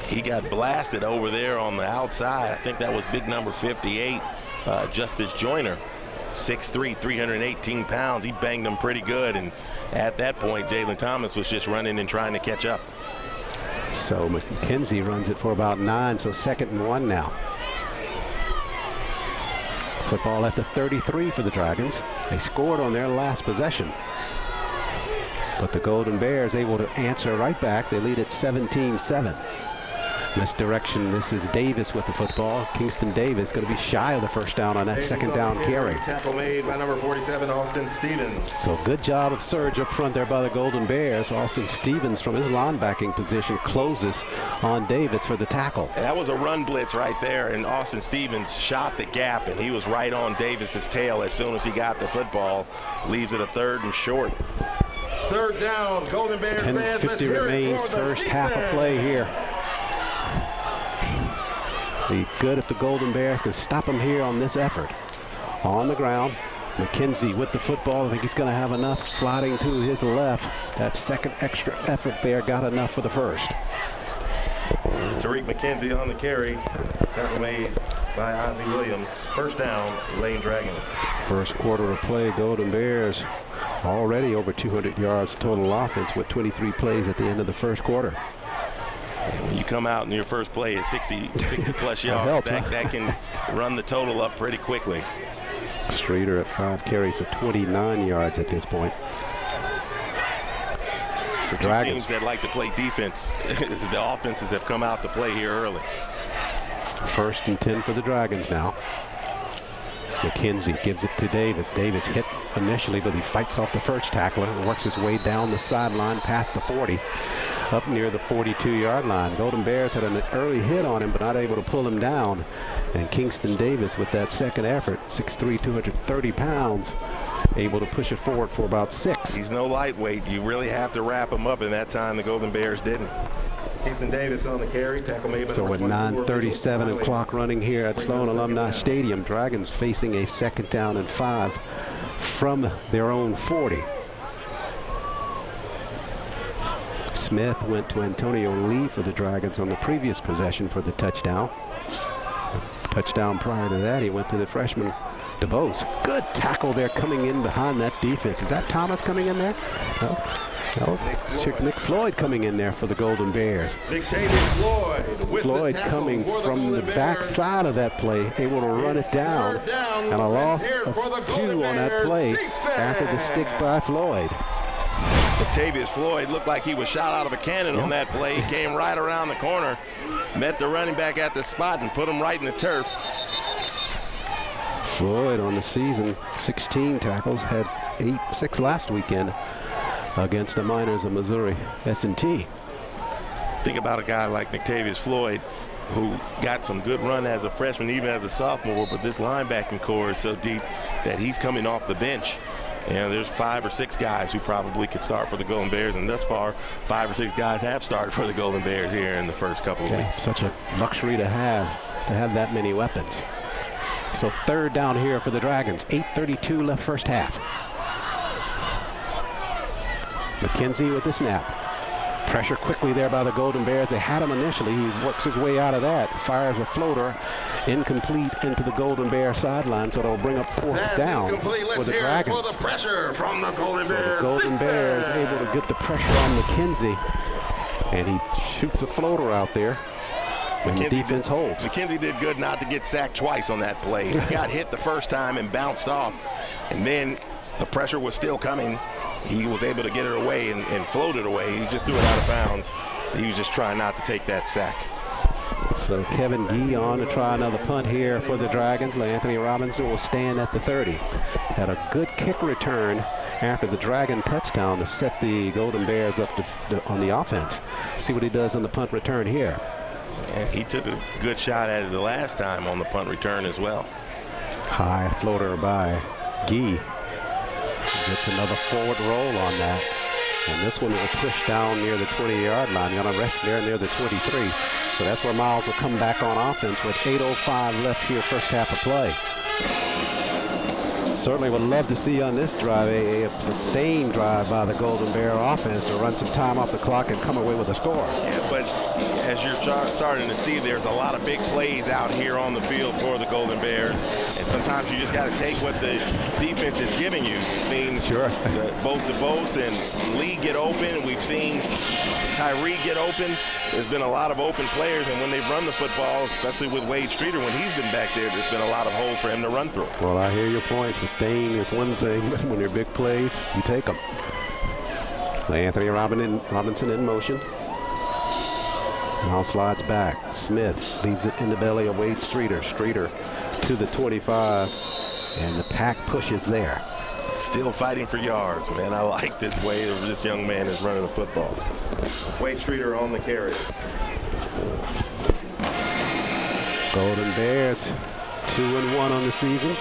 he got blasted over there on the outside. I think that was big number 58, Justice Joyner. 6'3", 318 pounds. He banged him pretty good, and at that point, Jalen Thomas was just running and trying to catch up. So McKenzie runs it for about 9, so 2nd and 1 now. Football at the 33 for the Dragons. They scored on their last possession, but the Golden Bears able to answer right back. They lead at 17-7. Misdirection. This is Davis with the football. Kingston Davis going to be shy of the first down on that second down carry. Tackle made by number 47, Austin Stevens. So good job of surge up front there by the Golden Bears. Austin Stevens from his linebacking position closes on Davis for the tackle. And that was a run blitz right there, and Austin Stevens shot the gap, and he was right on Davis's tail as soon as he got the football. Leaves it a 3rd and short. It's 3rd down. Golden Bears. 10:50 remains. First half of play here. Be good if the Golden Bears can stop him here on this effort. On the ground, McKenzie with the football. I think he's going to have enough sliding to his left. That second extra effort there got enough for the first. Tariq McKenzie on the carry. Tackle made by Ozzie Williams. First down, Lane Dragons. First quarter of play, Golden Bears already over 200 yards total offense with 23 plays at the end of the first quarter. When you come out in your first play at 60 plus yards, that can run the total up pretty quickly. Streeter at 5 carries for 29 yards at this point. The Dragons, teams that like to play defense, the offenses have come out to play here early. 1st and 10 for the Dragons now. McKenzie gives it to Davis. Davis hit initially, but he fights off the first tackler and works his way down the sideline past the 40, up near the 42-yard line. Golden Bears had an early hit on him, but not able to pull him down. And Kingston Davis, with that second effort, 6'3", 230 pounds, able to push it forward for about 6. He's no lightweight. You really have to wrap him up, and that time the Golden Bears didn't. Kingston Davis on the carry. Tackle made by so with 9:37 and clock running here at Sloan Alumni Stadium, Dragons facing a 2nd down and 5 from their own 40. Smith went to Antonio Lee for the Dragons on the previous possession for the touchdown. The touchdown prior to that, he went to the freshman DeVos. Good tackle there coming in behind that defense. Is that Thomas coming in there? No. Nick Floyd coming in there for the Golden Bears. McTavish Floyd with Floyd the tackle coming for the from the Golden Bears. backside of that play, able to run it down, and a loss of 2 on that play after the stick by Floyd. Octavius Floyd looked like he was shot out of a cannon on that play. He came right around the corner, met the running back at the spot, and put him right in the turf. Floyd on the season, 16 tackles, had 6 last weekend against the Miners of Missouri S&T. Think about a guy like McTavish Floyd, who got some good run as a freshman, even as a sophomore, but this linebacking core is so deep that he's coming off the bench. And there's 5 or 6 guys who probably could start for the Golden Bears, and thus far, 5 or 6 guys have started for the Golden Bears here in the first couple of weeks. Such a luxury to have that many weapons. So 3rd down here for the Dragons. 8:32 left first half. McKenzie with the snap. Pressure quickly there by the Golden Bears. They had him initially. He works his way out of that. Fires a floater. Incomplete into the Golden Bear sideline, so it'll bring up 4th down for the Dragons. For the pressure from the Golden So Bears. the Golden Bears able to get the pressure on McKenzie, and he shoots a floater out there, and the defense holds. McKenzie did good not to get sacked twice on that play. He got hit the first time and bounced off, and then the pressure was still coming. He was able to get it away and float it away. He just threw it out of bounds. He was just trying not to take that sack. So Kevin Gee on to try another punt here for the Dragons. Anthony Robinson will stand at the 30. Had a good kick return after the Dragon touchdown to set the Golden Bears up on the offense. See what he does on the punt return here. And he took a good shot at it the last time on the punt return as well. High floater by Gee. Gets another forward roll on that. And this one will push down near the 20-yard line. Going to rest there near the 23. So that's where Miles will come back on offense with 8:05 left here, first half of play. Certainly would love to see on this drive a sustained drive by the Golden Bear offense to run some time off the clock and come away with a score. Yeah, but as you're starting to see, there's a lot of big plays out here on the field for the Golden Bears, and sometimes you just got to take what the defense is giving you. We've seen both DeVos and Lee get open. We've seen Tyree get open. There's been a lot of open players, and when they've run the football, especially with Wade Streeter, when he's been back there, there's been a lot of holes for him to run through. Well, I hear your point. Sustain is one thing, but when they're big plays, you take them. Anthony Robinson in motion. Now slides back. Smith leaves it in the belly of Wade Streeter. Streeter to the 25, and the pack pushes there. Still fighting for yards, man. I like this way this young man is running the football. Wade Streeter on the carry. Golden Bears 2-1 on the season.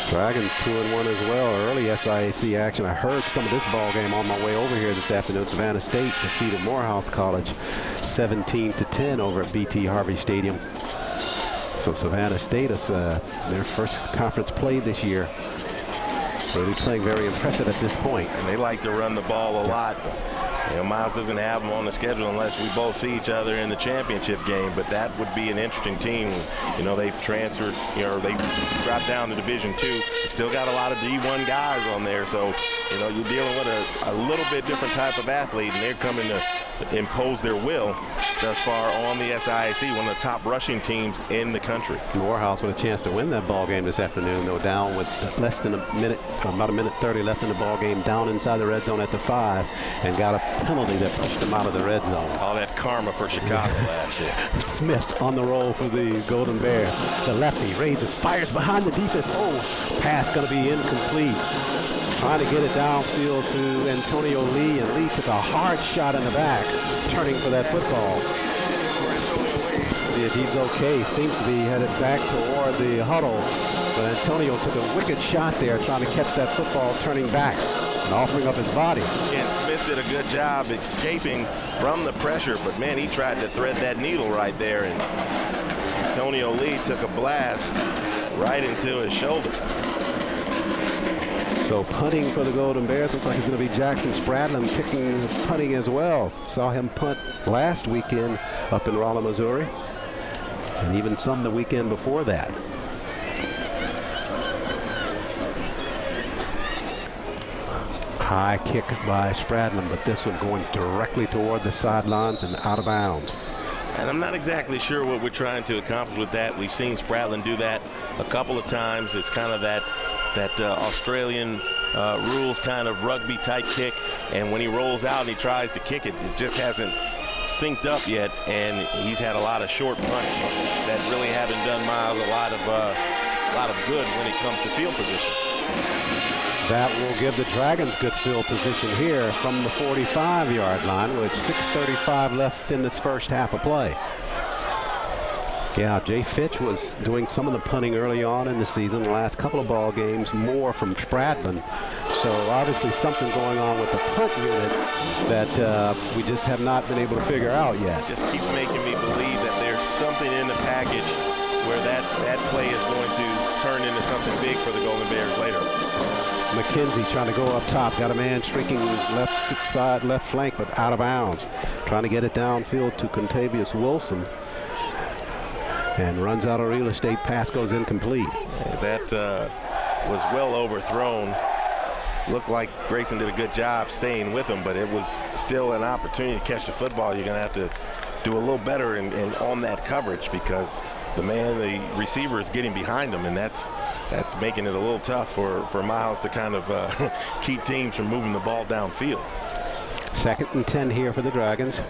Dragons 2-1 as well. Early SIAC action. I heard some of this ball game on my way over here this afternoon. Savannah State defeated Morehouse College 17-10 over at BT Harvey Stadium. So Savannah State is their first conference play this year. Really playing very impressive at this point. And they like to run the ball a lot. You know, Miles doesn't have them on the schedule unless we both see each other in the championship game, but that would be an interesting team. You know, they've transferred, you know, they dropped down to Division II. Still got a lot of D1 guys on there, so, you know, you're dealing with a little bit different type of athlete, and they're coming to impose their will thus far on the SIAC, one of the top rushing teams in the country. Morehouse with a chance to win that ball game this afternoon, though down with less than a minute, about a minute 30 left in the ball game, down inside the red zone at the 5, and got a penalty that pushed them out of the red zone. All that karma for Chicago last year. Smith on the roll for the Golden Bears. The lefty raises, fires behind the defense. Oh, pass going to be incomplete. Trying to get it downfield to Antonio Lee, and Lee took a hard shot in the back, turning for that football. See if he's okay. Seems to be headed back toward the huddle. But Antonio took a wicked shot there, trying to catch that football, turning back and offering up his body. And Smith did a good job escaping from the pressure, but man, he tried to thread that needle right there, and Antonio Lee took a blast right into his shoulder. So punting for the Golden Bears, looks like it's going to be Jackson Spradlin punting as well. Saw him punt last weekend up in Rolla, Missouri, and even some the weekend before that. High kick by Spradlin, but this one going directly toward the sidelines and out of bounds. And I'm not exactly sure what we're trying to accomplish with that. We've seen Spradlin do that a couple of times. It's kind of that Australian rules kind of rugby type kick, and when he rolls out and he tries to kick it, it just hasn't synced up yet, and he's had a lot of short punts that really haven't done Miles a lot of good when it comes to field position. That will give the Dragons good field position here from the 45-yard line with 6:35 left in this first half of play. Yeah, Jay Fitch was doing some of the punting early on in the season, the last couple of ball games, more from Spradlin. So obviously something going on with the punt unit that we just have not been able to figure out yet. It just keeps making me believe that there's something in the package where that play is going to turn into something big for the Golden Bears later. McKenzie trying to go up top, got a man streaking left side, left flank, but out of bounds. Trying to get it downfield to Contavious Wilson. And runs out of real estate, pass goes incomplete. That was well overthrown. Looked like Grayson did a good job staying with him, but it was still an opportunity to catch the football. You're going to have to do a little better on that coverage, because the receiver is getting behind him, and that's making it a little tough for Miles to kind of keep teams from moving the ball downfield. 2nd and 10 here for the Dragons.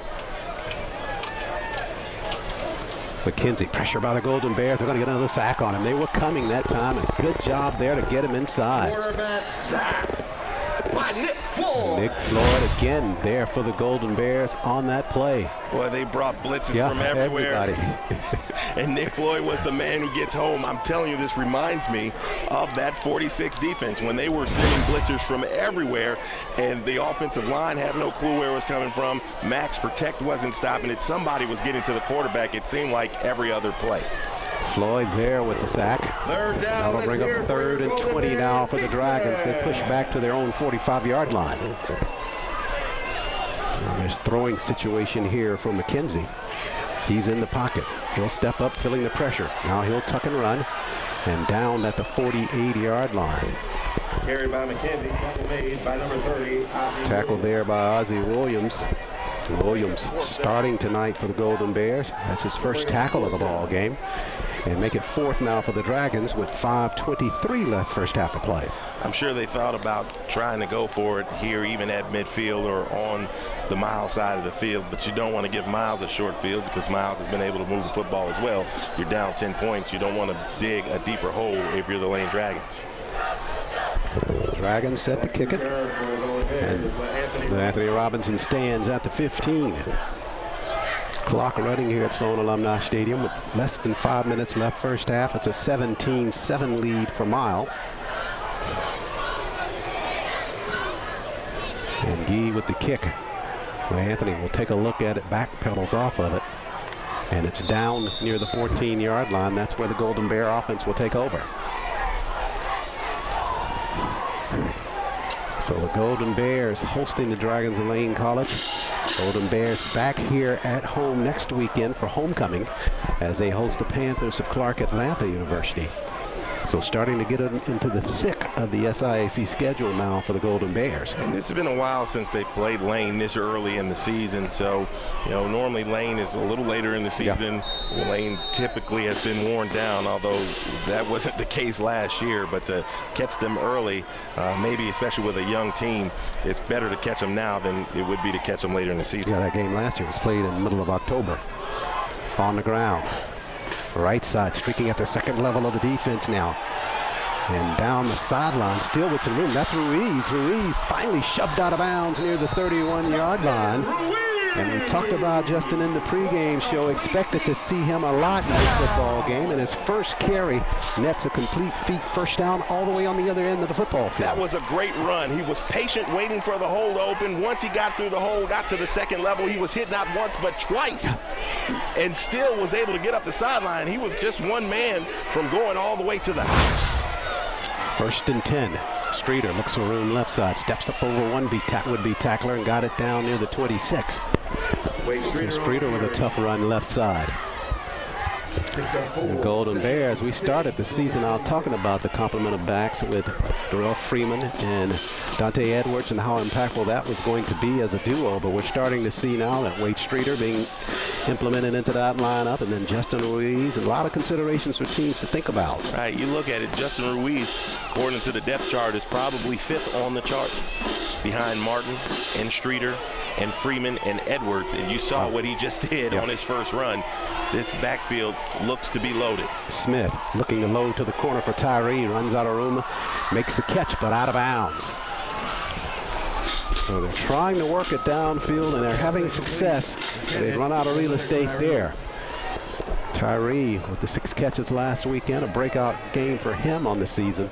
McKenzie, pressure by the Golden Bears. They're going to get another sack on him. They were coming that time. A good job there to get him inside. Quarterback sack by Nick Floyd. Nick Floyd again there for the Golden Bears on that play. Boy, they brought blitzes from everywhere. And Nick Floyd was the man who gets home. I'm telling you, this reminds me of that 46 defense when they were sending blitzers from everywhere, and the offensive line had no clue where it was coming from. Max Protect wasn't stopping it. Somebody was getting to the quarterback. It seemed like every other play. Floyd there with the sack. Third down. That'll bring up 3rd and 20 now for the Dragons. They push back to their own 45-yard line. Now there's throwing situation here for McKenzie. He's in the pocket. He'll step up, filling the pressure. Now he'll tuck and run, and down at the 48-yard line. Carried by McKenzie. Tackle made by number 30. Tackle there by Ozzie Williams. Williams starting tonight for the Golden Bears. That's his first tackle of the ball game. And make it 4th now for the Dragons with 5:23 left first half of play. I'm sure they thought about trying to go for it here, even at midfield or on the Miles side of the field, but you don't want to give Miles a short field, because Miles has been able to move the football as well. You're down 10 points. You don't want to dig a deeper hole if you're the Lane Dragons. The Dragons set to kick it. And Anthony Robinson stands at the 15. Clock running here at Sloan Alumni Stadium with less than 5 minutes left first half. It's a 17-7 lead for Miles. And Gee with the kick. Well, Anthony will take a look at it, backpedals off of it. And it's down near the 14-yard line. That's where the Golden Bear offense will take over. So the Golden Bears hosting the Dragons of Lane College. Golden Bears back here at home next weekend for homecoming as they host the Panthers of Clark Atlanta University. So starting to get into the thick of the SIAC schedule now for the Golden Bears. And it's been a while since they played Lane this early in the season. So, normally Lane is a little later in the season. Yeah. Lane typically has been worn down, although that wasn't the case last year. But to catch them early, maybe especially with a young team, it's better to catch them now than it would be to catch them later in the season. Yeah, that game last year was played in the middle of October. On the ground. Right side, streaking at the second level of the defense now. And down the sideline, still with some room. That's Ruiz. Ruiz finally shoved out of bounds near the 31-yard line. And we talked about Justin in the pregame show, expected to see him a lot in this football game. And his first carry nets a complete feet first down all the way on the other end of the football field. That was a great run. He was patient, waiting for the hole to open. Once he got through the hole, got to the second level, he was hit not once but twice. And still was able to get up the sideline. He was just one man from going all the way to the house. 1st and 10. Streeter looks for room left side, steps up over one would-be tackler and got it down near the 26. So Streeter with a tough run left side. The Golden Bears, we started the season out talking about the complement of backs with Darrell Freeman and Dante Edwards and how impactful that was going to be as a duo, but we're starting to see now that Wade Streeter being implemented into that lineup, and then Justin Ruiz, and a lot of considerations for teams to think about. Right, you look at it, Justin Ruiz, according to the depth chart, is probably 5th on the chart behind Martin and Streeter and Freeman and Edwards, and you saw what he just did on his first run. This backfield looks to be loaded. Smith looking to load to the corner for Tyree, runs out of room, makes the catch, but out of bounds. So they're trying to work it downfield, and they're having success. They run out of real estate there. Tyree with the 6 catches last weekend, a breakout game for him on the season,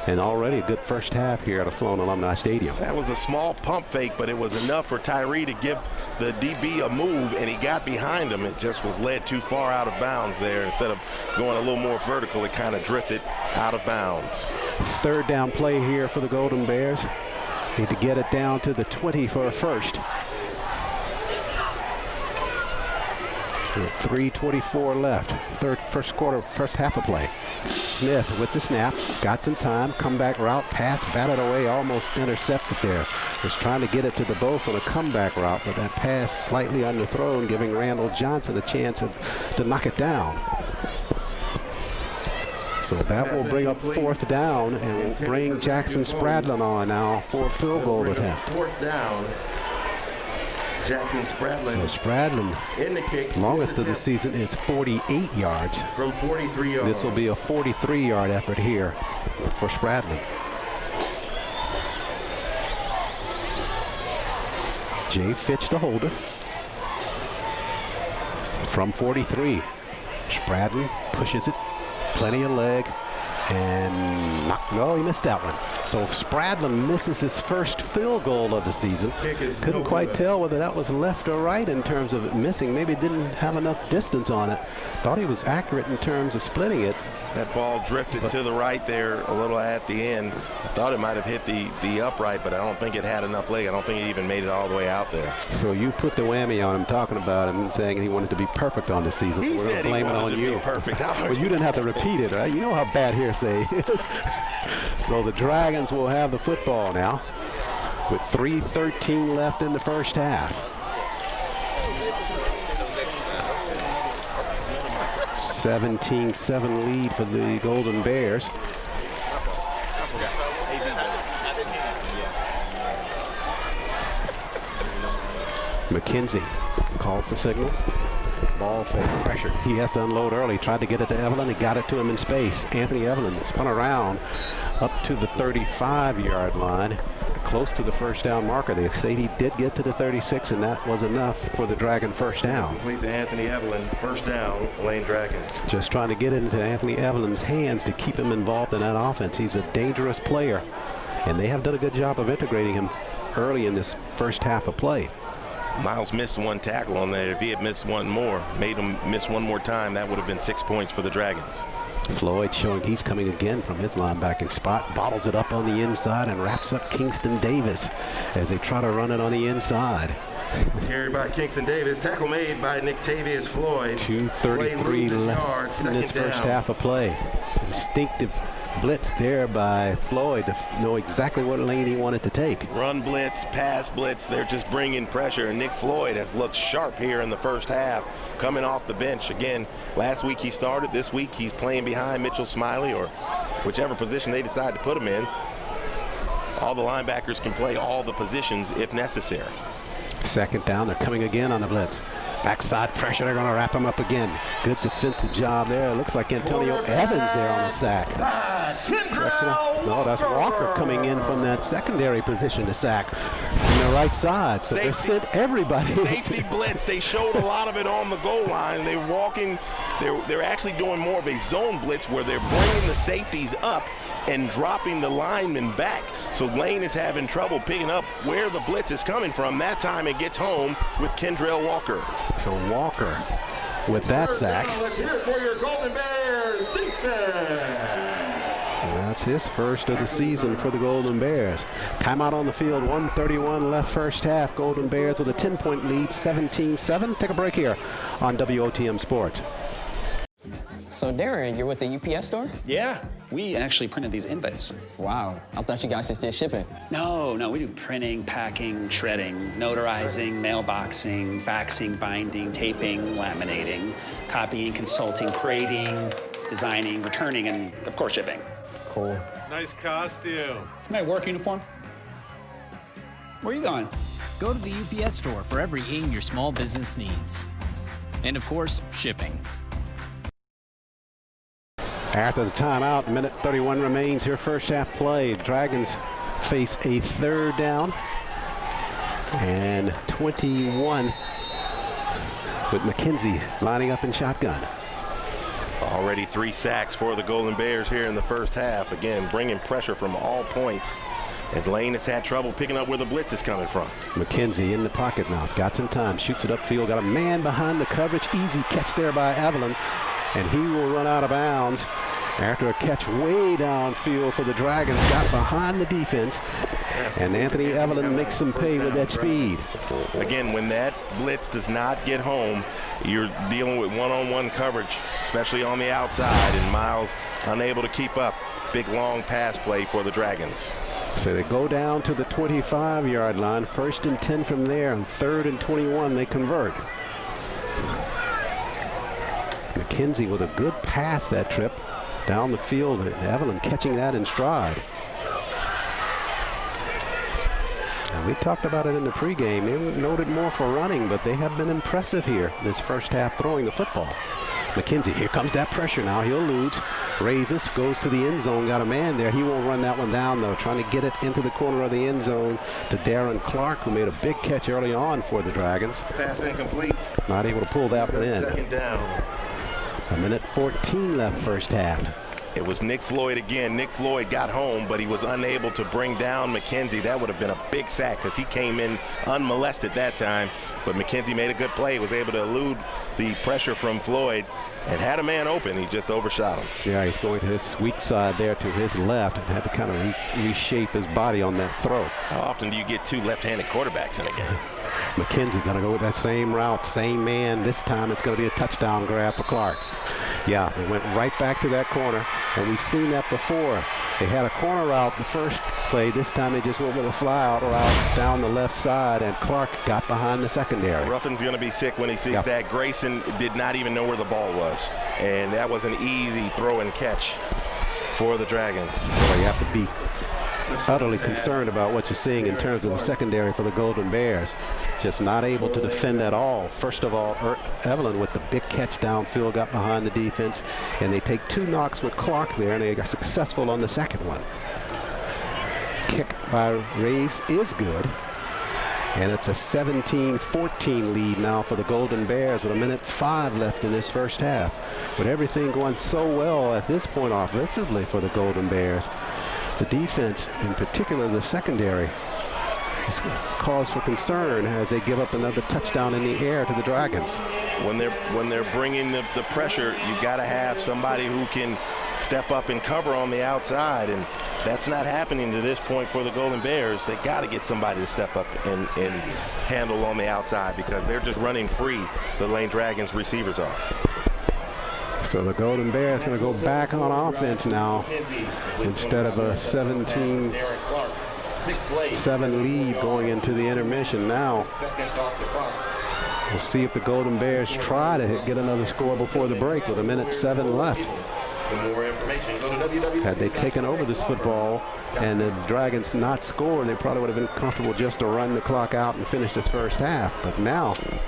and already a good first half here at Sloan Alumni Stadium. That was a small pump fake, but it was enough for Tyree to give the DB a move, and he got behind him. It just was led too far out of bounds there. Instead of going a little more vertical, it kind of drifted out of bounds. 3rd down play here for the Golden Bears. Need to get it down to the 20 for a first. 3:24 left. First half of play. Smith with the snap, got some time, comeback route, pass, batted away, almost intercepted there. Was trying to get it to the Bolts on a comeback route, but that pass slightly underthrown, giving Randall Johnson a chance to knock it down. So that will bring up 4th down, and will bring Jackson Spradlin on now for a field goal attempt. 4th down. Jackson Spradlin. So Spradlin, in the kick, longest of the season is 48 yards. From 43 yards. This will be a 43-yard effort here for Spradlin. Jay Fitch, the holder. From 43. Spradlin pushes it. Plenty of leg. And no, he missed that one. So Spradlin misses his first field goal of the season. Couldn't quite tell whether that was left or right in terms of it missing. Maybe didn't have enough distance on it. Thought he was accurate in terms of splitting it. That ball drifted to the right there a little at the end. I thought it might have hit the upright, but I don't think it had enough leg. I don't think it even made it all the way out there. So you put the whammy on him, talking about him, saying he wanted to be perfect on the season. He so we're said blame he it wanted on to you. be perfect. Well, you didn't have to repeat it, right? You know how bad hearsay is. So the Dragons will have the football now with 3:13 left in the first half. 17-7 lead for the Golden Bears. McKenzie calls the signals. Ball fake pressure. He has to unload early. Tried to get it to Evelyn. He got it to him in space. Anthony Evelyn spun around up to the 35-yard line, close to the first down marker. They say he did get to the 36, and that was enough for the Dragon first down. Complete to Anthony Evelyn, first down, Lane Dragons. Just trying to get it into Anthony Evelyn's hands to keep him involved in that offense. He's a dangerous player, and they have done a good job of integrating him early in this first half of play. Miles missed one tackle on that. If he had missed one more, made him miss one more time, that would have been 6 points for the Dragons. Floyd showing he's coming again from his linebacking spot, bottles it up on the inside and wraps up Kingston Davis as they try to run it on the inside. Carried by Kingston Davis, tackle made by Nictavius Floyd. 2:33 left in this first half of play. Instinctive blitz there by Floyd to know exactly what lane he wanted to take. Run blitz, pass blitz, they're just bringing pressure, and Nick Floyd has looked sharp here in the first half, coming off the bench. Again, last week he started, this week he's playing behind Mitchell Smiley, or whichever position they decide to put him in. All the linebackers can play all the positions if necessary. Second down, they're coming again on the blitz. Backside pressure, they're going to wrap him up again. Good defensive job there. It looks like Antonio Evans there on the sack. No, that's Walker coming in from that secondary position to sack on the right side. So they sent everybody. Safety blitz. They showed a lot of it on the goal line. They're walking. They're actually doing more of a zone blitz where they're bringing the safeties up and dropping the linemen back. So Lane is having trouble picking up where the blitz is coming from. That time it gets home with Kendrell Walker. So Walker with that sack. Let's hear it for your Golden Bears defense. That's his first of the season for the Golden Bears. Timeout on the field, 1:31 left first half. Golden Bears with a 10-point lead, 17-7. Take a break here on WOTM Sports. So Darren, you're with the UPS store? Yeah, we actually printed these invites. Wow, I thought you guys just did shipping. No, we do printing, packing, shredding, notarizing, mailboxing, faxing, binding, taping, laminating, copying, consulting, creating, designing, returning, and of course shipping. Cool. Nice costume. It's my work uniform. Where are you going? Go to the UPS store for everything your small business needs. And of course, shipping. After the timeout, minute 31 remains here, first half play. Dragons face a third down and 21 with McKenzie lining up in shotgun. Already 3 sacks for the Golden Bears here in the first half. Again, bringing pressure from all points. And Lane has had trouble picking up where the blitz is coming from. McKenzie in the pocket now. It's got some time. Shoots it upfield. Got a man behind the coverage. Easy catch there by Evelyn. And he will run out of bounds after a catch way downfield for the Dragons. Got behind the defense. And Anthony Evelyn makes some pay with that speed. Again, when that blitz does not get home, you're dealing with one-on-one coverage, especially on the outside, and Miles unable to keep up. Big long pass play for the Dragons. So they go down to the 25-yard line. 1st and 10 from there. On 3rd and 21, they convert. McKenzie with a good pass that trip down the field. And Evelyn catching that in stride. And we talked about it in the pregame. They noted more for running, but they have been impressive here this first half throwing the football. McKenzie, here comes that pressure now. He'll lose, raises, goes to the end zone. Got a man there. He won't run that one down, though. Trying to get it into the corner of the end zone to Darren Clark, who made a big catch early on for the Dragons. Pass incomplete. Not able to pull that one in. 2nd down. A minute 14 left first half. It was Nick Floyd again. Nick Floyd got home, but he was unable to bring down McKenzie. That would have been a big sack because he came in unmolested that time. But McKenzie made a good play, was able to elude the pressure from Floyd and had a man open. He just overshot him. Yeah, he's going to his weak side there to his left and had to kind of reshape his body on that throw. How often do you get 2 left-handed quarterbacks in a game? McKenzie going to go with that same route, same man. This time it's going to be a touchdown grab for Clark. Yeah, they went right back to that corner, and we've seen that before. They had a corner route the first play. This time they just went with a fly-out route down the left side, and Clark got behind the secondary. Ruffin's going to be sick when he sees that. Grayson did not even know where the ball was, and that was an easy throw and catch for the Dragons. Boy, you have to be utterly concerned about what you're seeing in terms of the secondary for the Golden Bears. Just not able to defend at all. First of all, Evelyn with the big catch downfield got behind the defense, and they take 2 knocks with Clark there, and they are successful on the second one. Kick by Reyes is good, and it's a 17-14 lead now for the Golden Bears with 1:05 left in this first half. With everything going so well at this point offensively for the Golden Bears, the defense, in particular the secondary, is cause for concern as they give up another touchdown in the air to the Dragons. When they're bringing the pressure, you got to have somebody who can step up and cover on the outside, and that's not happening to this point for the Golden Bears. They got to get somebody to step up and handle on the outside because they're just running free. The Lane Dragons receivers are. So the Golden Bears going to go back on offense now instead of a 17-7 lead going into the intermission. Now we'll see if the Golden Bears try to get another score before the break with 1:07 left. Had they taken over this football and the Dragons not scored, they probably would have been comfortable just to run the clock out and finish this first half. But now the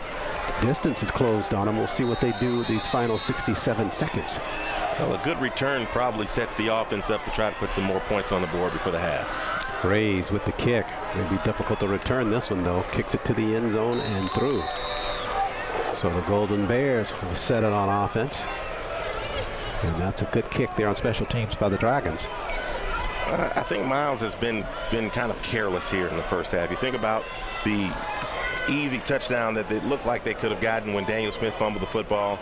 distance is closed on them. We'll see what they do with these final 67 seconds. Well, a good return probably sets the offense up to try to put some more points on the board before the half. Reyes with the kick. It'll be difficult to return this one, though. Kicks it to the end zone and through. So the Golden Bears will set it on offense. And that's a good kick there on special teams by the Dragons. I think Miles has been kind of careless here in the first half. You think about the easy touchdown that it looked like they could have gotten when Daniel Smith fumbled the football.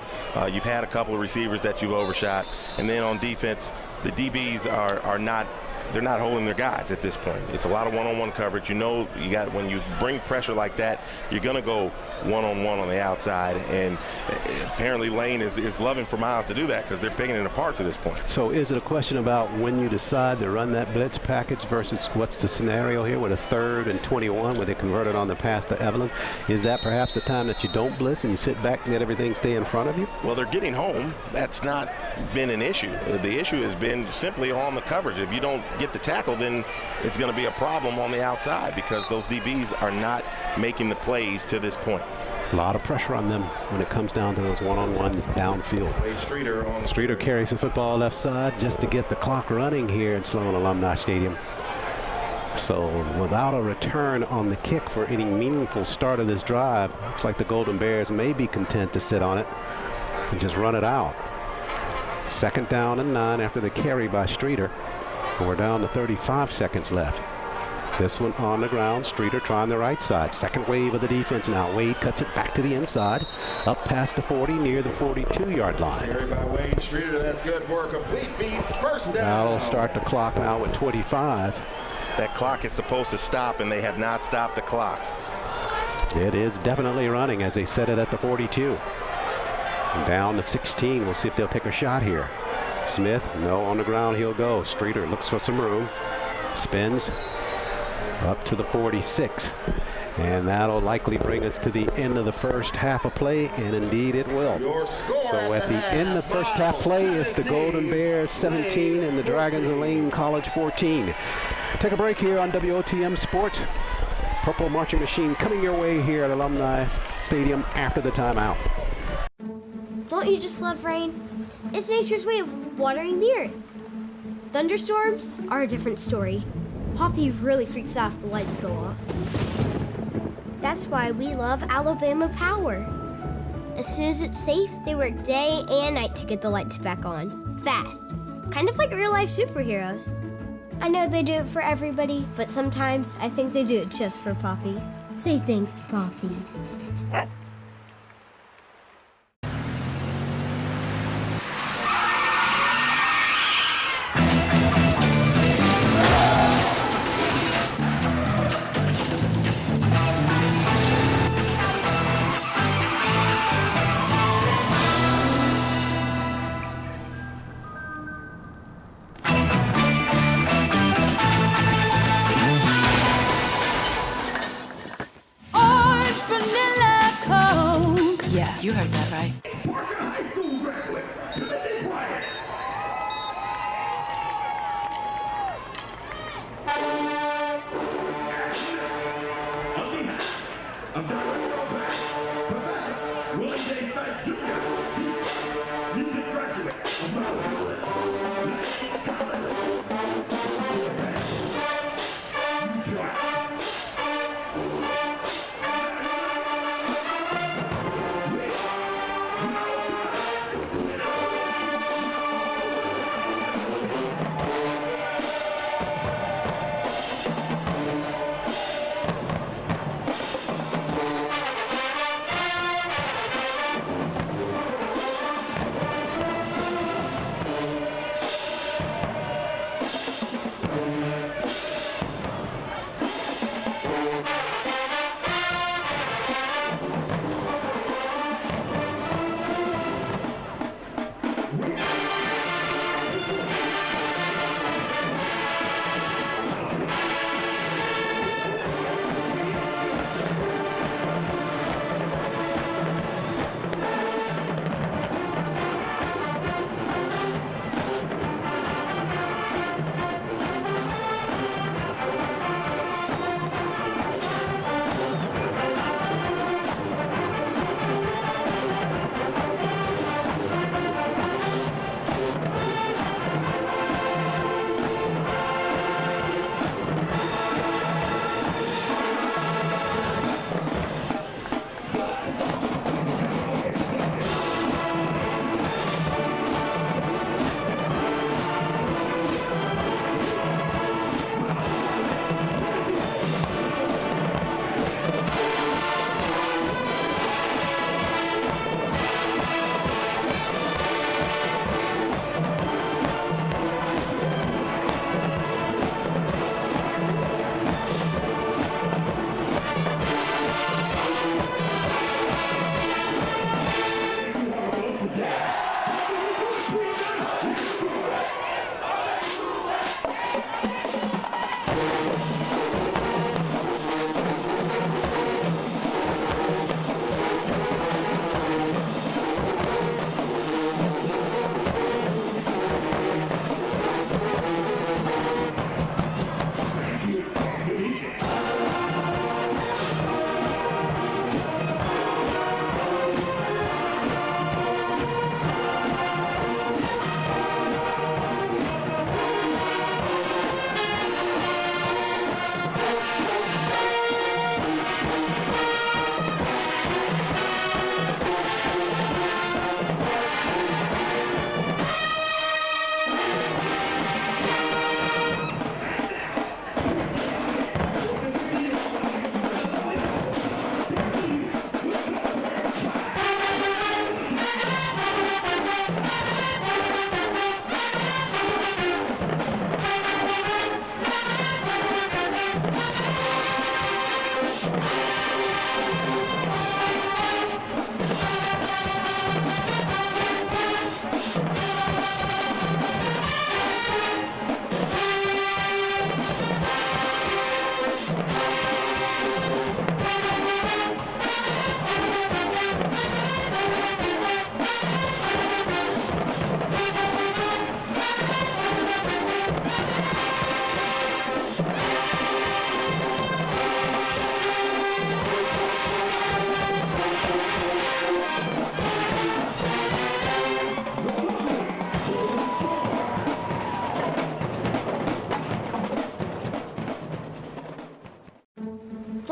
You've had a couple of receivers that you've overshot. And then on defense, the DBs are not they're not holding their guys at this point. It's a lot of one-on-one coverage. You know, when you bring pressure like that, you're going to go one-on-one on the outside, and apparently Lane is loving for Miles to do that because they're picking it apart to this point. So is it a question about when you decide to run that blitz package versus what's the scenario here with a 3rd and 21 where they converted on the pass to Evelyn? Is that perhaps the time that you don't blitz and you sit back and let everything stay in front of you? Well, they're getting home. That's not been an issue. The issue has been simply on the coverage. If you don't get the tackle, then it's going to be a problem on the outside because those DBs are not making the plays to this point. A lot of pressure on them when it comes down to those one-on-ones downfield. Wade Streeter on Streeter carries the football left side just to get the clock running here in Sloan Alumni Stadium. So without a return on the kick for any meaningful start of this drive, looks like the Golden Bears may be content to sit on it and just run it out. 2nd down and 9 after the carry by Streeter. And we're down to 35 seconds left. This one on the ground. Streeter trying the right side. Second wave of the defense now. Wade cuts it back to the inside. Up past the 40 near the 42-yard line. Carry by Wade Streeter. That's good for a complete feed. First down. That'll start the clock now with 25. That clock is supposed to stop, and they have not stopped the clock. It is definitely running as they set it at the 42. And down to 16. We'll see if they'll take a shot here. Smith, no, on the ground he'll go. Streeter looks for some room. Spins up to the 46. And that'll likely bring us to the end of the first half of play, and indeed it will. So at the end of first half play, it's the Golden Bears 17 and the Dragons of Lane College 14. Take a break here on WOTM Sports. Purple Marching Machine coming your way here at Alumni Stadium after the timeout. Don't you just love rain? It's nature's way of watering the earth. Thunderstorms are a different story. Poppy really freaks out if the lights go off. That's why we love Alabama Power. As soon as it's safe, they work day and night to get the lights back on. Fast. Kind of like real-life superheroes. I know they do it for everybody, but sometimes I think they do it just for Poppy. Say thanks, Poppy. Yeah, you heard that right.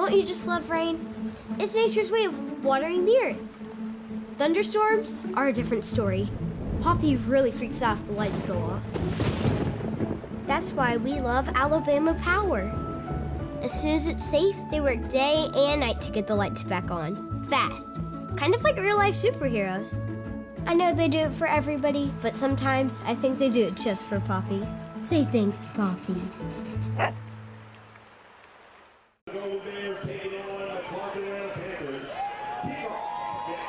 Don't you just love rain? It's nature's way of watering the earth. Thunderstorms are a different story. Poppy really freaks out if the lights go off. That's why we love Alabama Power. As soon as it's safe, they work day and night to get the lights back on. Fast. Kind of like real-life superheroes. I know they do it for everybody, but sometimes I think they do it just for Poppy. Say thanks, Poppy.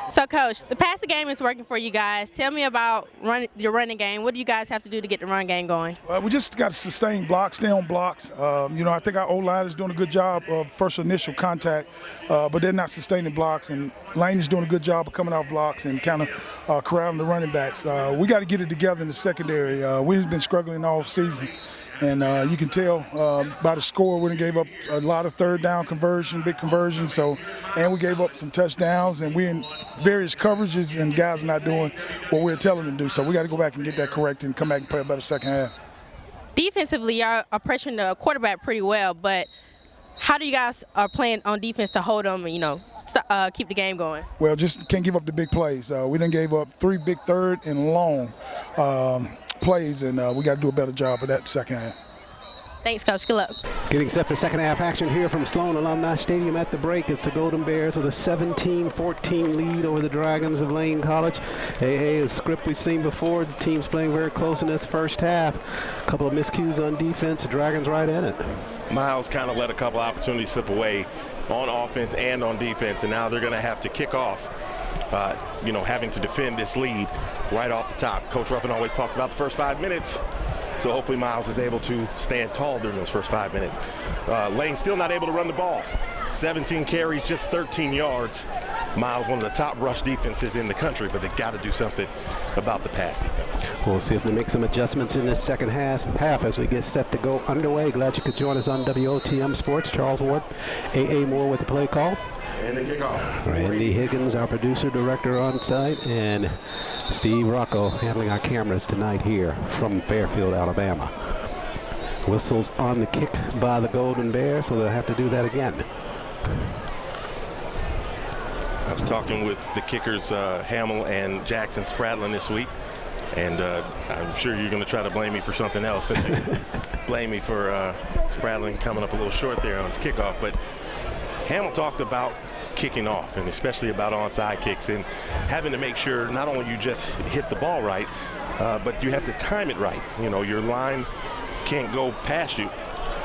So, Coach, the passing game is working for you guys. Tell me about your running game. What do you guys have to do to get the run game going? We just got to sustain blocks, stay on blocks. I think our O-line is doing a good job of first initial contact, but they're not sustaining blocks. And Lane is doing a good job of coming off blocks and kind of corralling the running backs. We got to get it together in the secondary. We've been struggling all season. And you can tell by the score, we gave up a lot of third down conversion, big conversions. And we gave up some touchdowns, and we're in various coverages, and guys are not doing what we're telling them to do. So we got to go back and get that correct and come back and play a better second half. Defensively, y'all are pressuring the quarterback pretty well, but how do you guys are playing on defense to hold them and, keep the game going? Well, just can't give up the big plays. We done gave up 3 big third and long plays, and we got to do a better job of that second half. Thanks, Coach. Good luck. Getting set for second half action here from Sloan Alumni Stadium at the break. It's the Golden Bears with a 17-14 lead over the Dragons of Lane College. A script we've seen before. The team's playing very close in this first half. A couple of miscues on defense. The Dragons right in it. Miles kind of let a couple opportunities slip away on offense and on defense, and now they're going to have to kick off. Having to defend this lead right off the top. Coach Ruffin always talks about the first 5 minutes, so hopefully Miles is able to stand tall during those first 5 minutes. Lane still not able to run the ball. 17 carries, just 13 yards. Miles, one of the top rush defenses in the country, but they've got to do something about the pass defense. We'll see if they make some adjustments in this second half as we get set to go underway. Glad you could join us on WOTM Sports. Charles Ward, A.A. Moore with the play call. And the kickoff. Randy Higgins, our producer, director on site, and Steve Rocco handling our cameras tonight here from Fairfield, Alabama. Whistles on the kick by the Golden Bears, so they'll have to do that again. I was talking with the kickers, Hamill and Jackson Spradlin this week, and I'm sure you're going to try to blame me for something else. Blame me for Spradlin coming up a little short there on his kickoff, but Hamill talked about kicking off, and especially about onside kicks, and having to make sure not only you just hit the ball right, but you have to time it right. Your line can't go past you,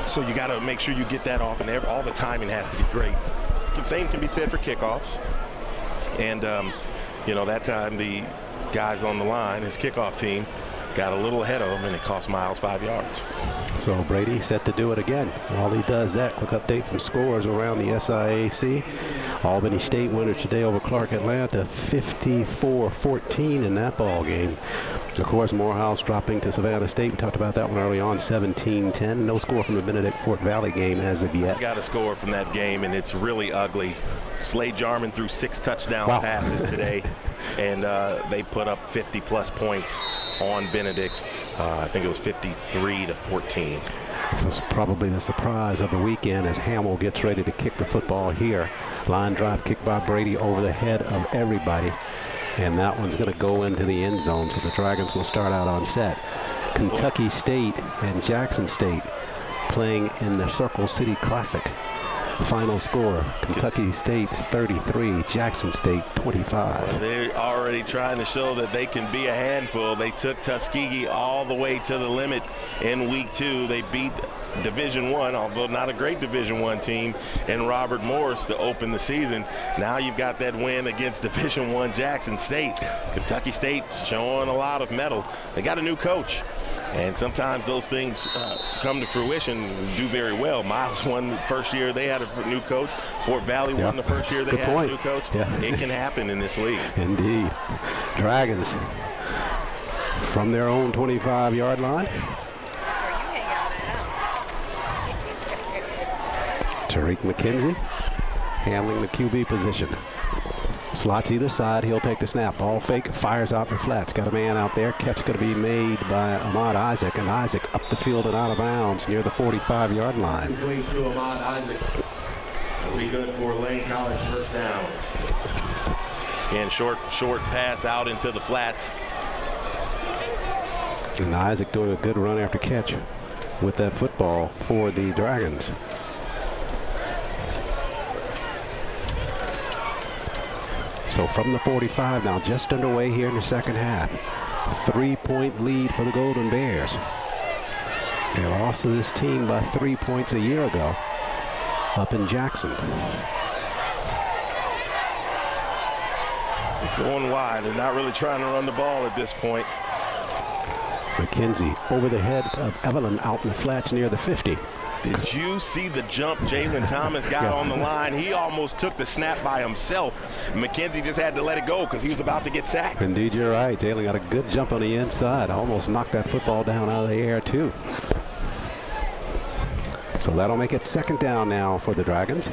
so you got to make sure you get that off, and all the timing has to be great. The same can be said for kickoffs, and that time the guys on the line, his kickoff team, got a little ahead of him, and it cost Miles 5 yards. So Brady set to do it again. While he does that, quick update from scores around the SIAC. Albany State winners today over Clark Atlanta, 54-14 in that ball game. Of course, Morehouse dropping to Savannah State. We talked about that one early on, 17-10. No score from the Benedict-Fort Valley game as of yet. Got a score from that game, and it's really ugly. Slade Jarman threw 6 touchdown passes today, and they put up 50-plus points on Benedict. I think it was 53-14. It was probably the surprise of the weekend as Hamill gets ready to kick the football here. Line drive kick by Brady over the head of everybody. And that one's going to go into the end zone, so the Dragons will start out on set. Kentucky State and Jackson State playing in the Circle City Classic. Final score, Kentucky State 33, Jackson State 25. Well, they're already trying to show that they can be a handful. They took Tuskegee all the way to the limit in week 2. They beat Division I, although not a great Division I team, and Robert Morris to open the season. Now you've got that win against Division I Jackson State. Kentucky State showing a lot of mettle. They got a new coach. And sometimes those things come to fruition and do very well. Miles won the first year they had a new coach. Fort Valley won the first year they had a new coach. It can happen in this league. Indeed. Dragons from their own 25-yard line. Tariq McKenzie handling the QB position. Slots either side, he'll take the snap. Ball fake, fires out the flats. Got a man out there. Catch going to be made by Ahmad Isaac, and Isaac up the field and out of bounds near the 45-yard line. Will be good for Lane College first down. And short pass out into the flats. And Isaac doing a good run after catch with that football for the Dragons. So from the 45 now, just underway here in the second half. 3-point lead for the Golden Bears. They lost to this team by 3 points a year ago up in Jackson. Going wide. They're not really trying to run the ball at this point. McKenzie over the head of Evelyn out in the flats near the 50. Did you see the jump Jalen Thomas got on the line? He almost took the snap by himself. McKenzie just had to let it go because he was about to get sacked. Indeed, you're right. Jalen got a good jump on the inside. Almost knocked that football down out of the air, too. So that'll make it second down now for the Dragons.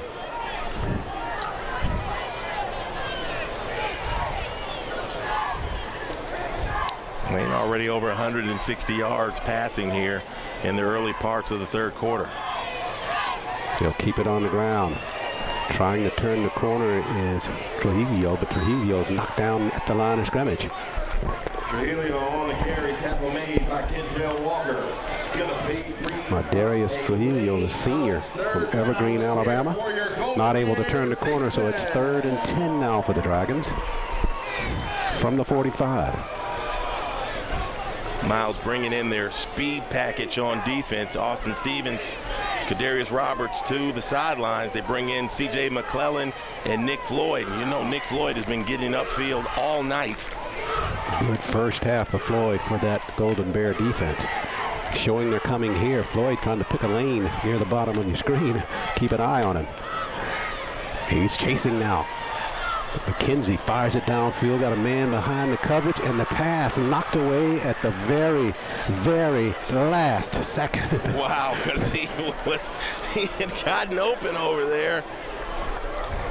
Lane already over 160 yards passing here in the early parts of the third quarter. They'll keep it on the ground. Trying to turn the corner is Trujillo, but Trujillo is knocked down at the line of scrimmage. Trujillo on the carry, tackle made by Kentrell Walker. It's going to be Darius Trujillo, the senior from Evergreen, Alabama, not able to turn the corner, so it's 3rd and 10 now for the Dragons from the 45. Miles bringing in their speed package on defense. Austin Stevens, Kadarius Roberts to the sidelines. They bring in C.J. McClellan and Nick Floyd. You know, Nick Floyd has been getting upfield all night. Good first half for Floyd for that Golden Bear defense. Showing they're coming here. Floyd trying to pick a lane near the bottom of your screen. Keep an eye on him. He's chasing now. McKenzie fires it downfield, got a man behind the coverage, and the pass knocked away at the very, very last second. Wow, because he had gotten open over there.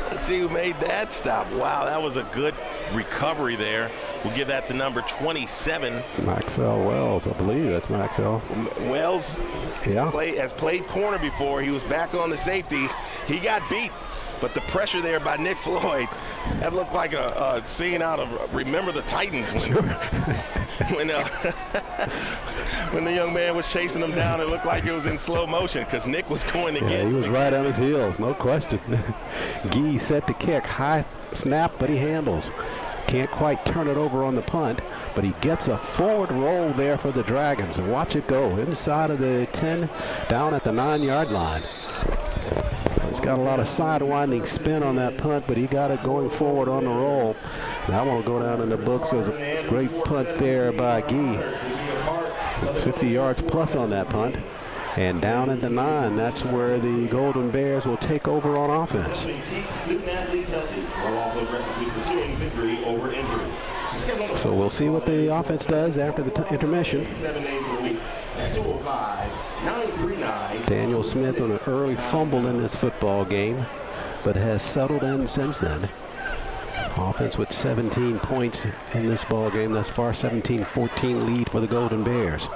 Let's see who made that stop. Wow, that was a good recovery there. We'll give that to number 27. Maxwell Wells, I believe that's Maxwell. Wells has played corner before. He was back on the safety. He got beat. But the pressure there by Nick Floyd, that looked like a scene out of Remember the Titans. When the young man was chasing him down, it looked like it was in slow motion because Nick was going to get. He was right on his heels, no question. Gee set to kick, high snap, but he handles. Can't quite turn it over on the punt, but he gets a forward roll there for the Dragons. And watch it go inside of the 10, down at the 9-yard line. He's got a lot of sidewinding spin on that punt, but he got it going forward on the roll. That one will go down in the books as a great punt there by Gee. 50 yards plus on that punt. And down at the 9, that's where the Golden Bears will take over on offense. So we'll see what the offense does after the intermission. Daniel Smith on an early fumble in this football game, but has settled in since then. Offense with 17 points in this ball game thus far, 17-14 lead for the Golden Bears.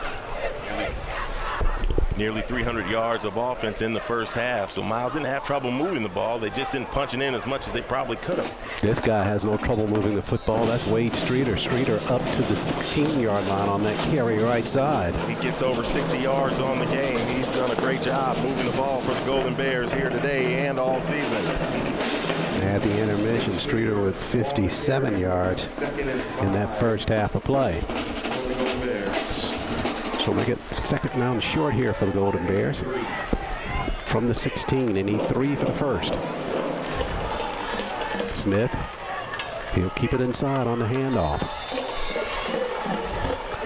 Nearly 300 yards of offense in the first half, so Miles didn't have trouble moving the ball. They just didn't punch it in as much as they probably could have. This guy has no trouble moving the football. That's Wade Streeter. Streeter up to the 16-yard line on that carry right side. He gets over 60 yards on the game. He's done a great job moving the ball for the Golden Bears here today and all season. At the intermission, Streeter with 57 yards in that first half of play. So make it second down short here for the Golden Bears. From the 16, they need 3 for the first. Smith, he'll keep it inside on the handoff.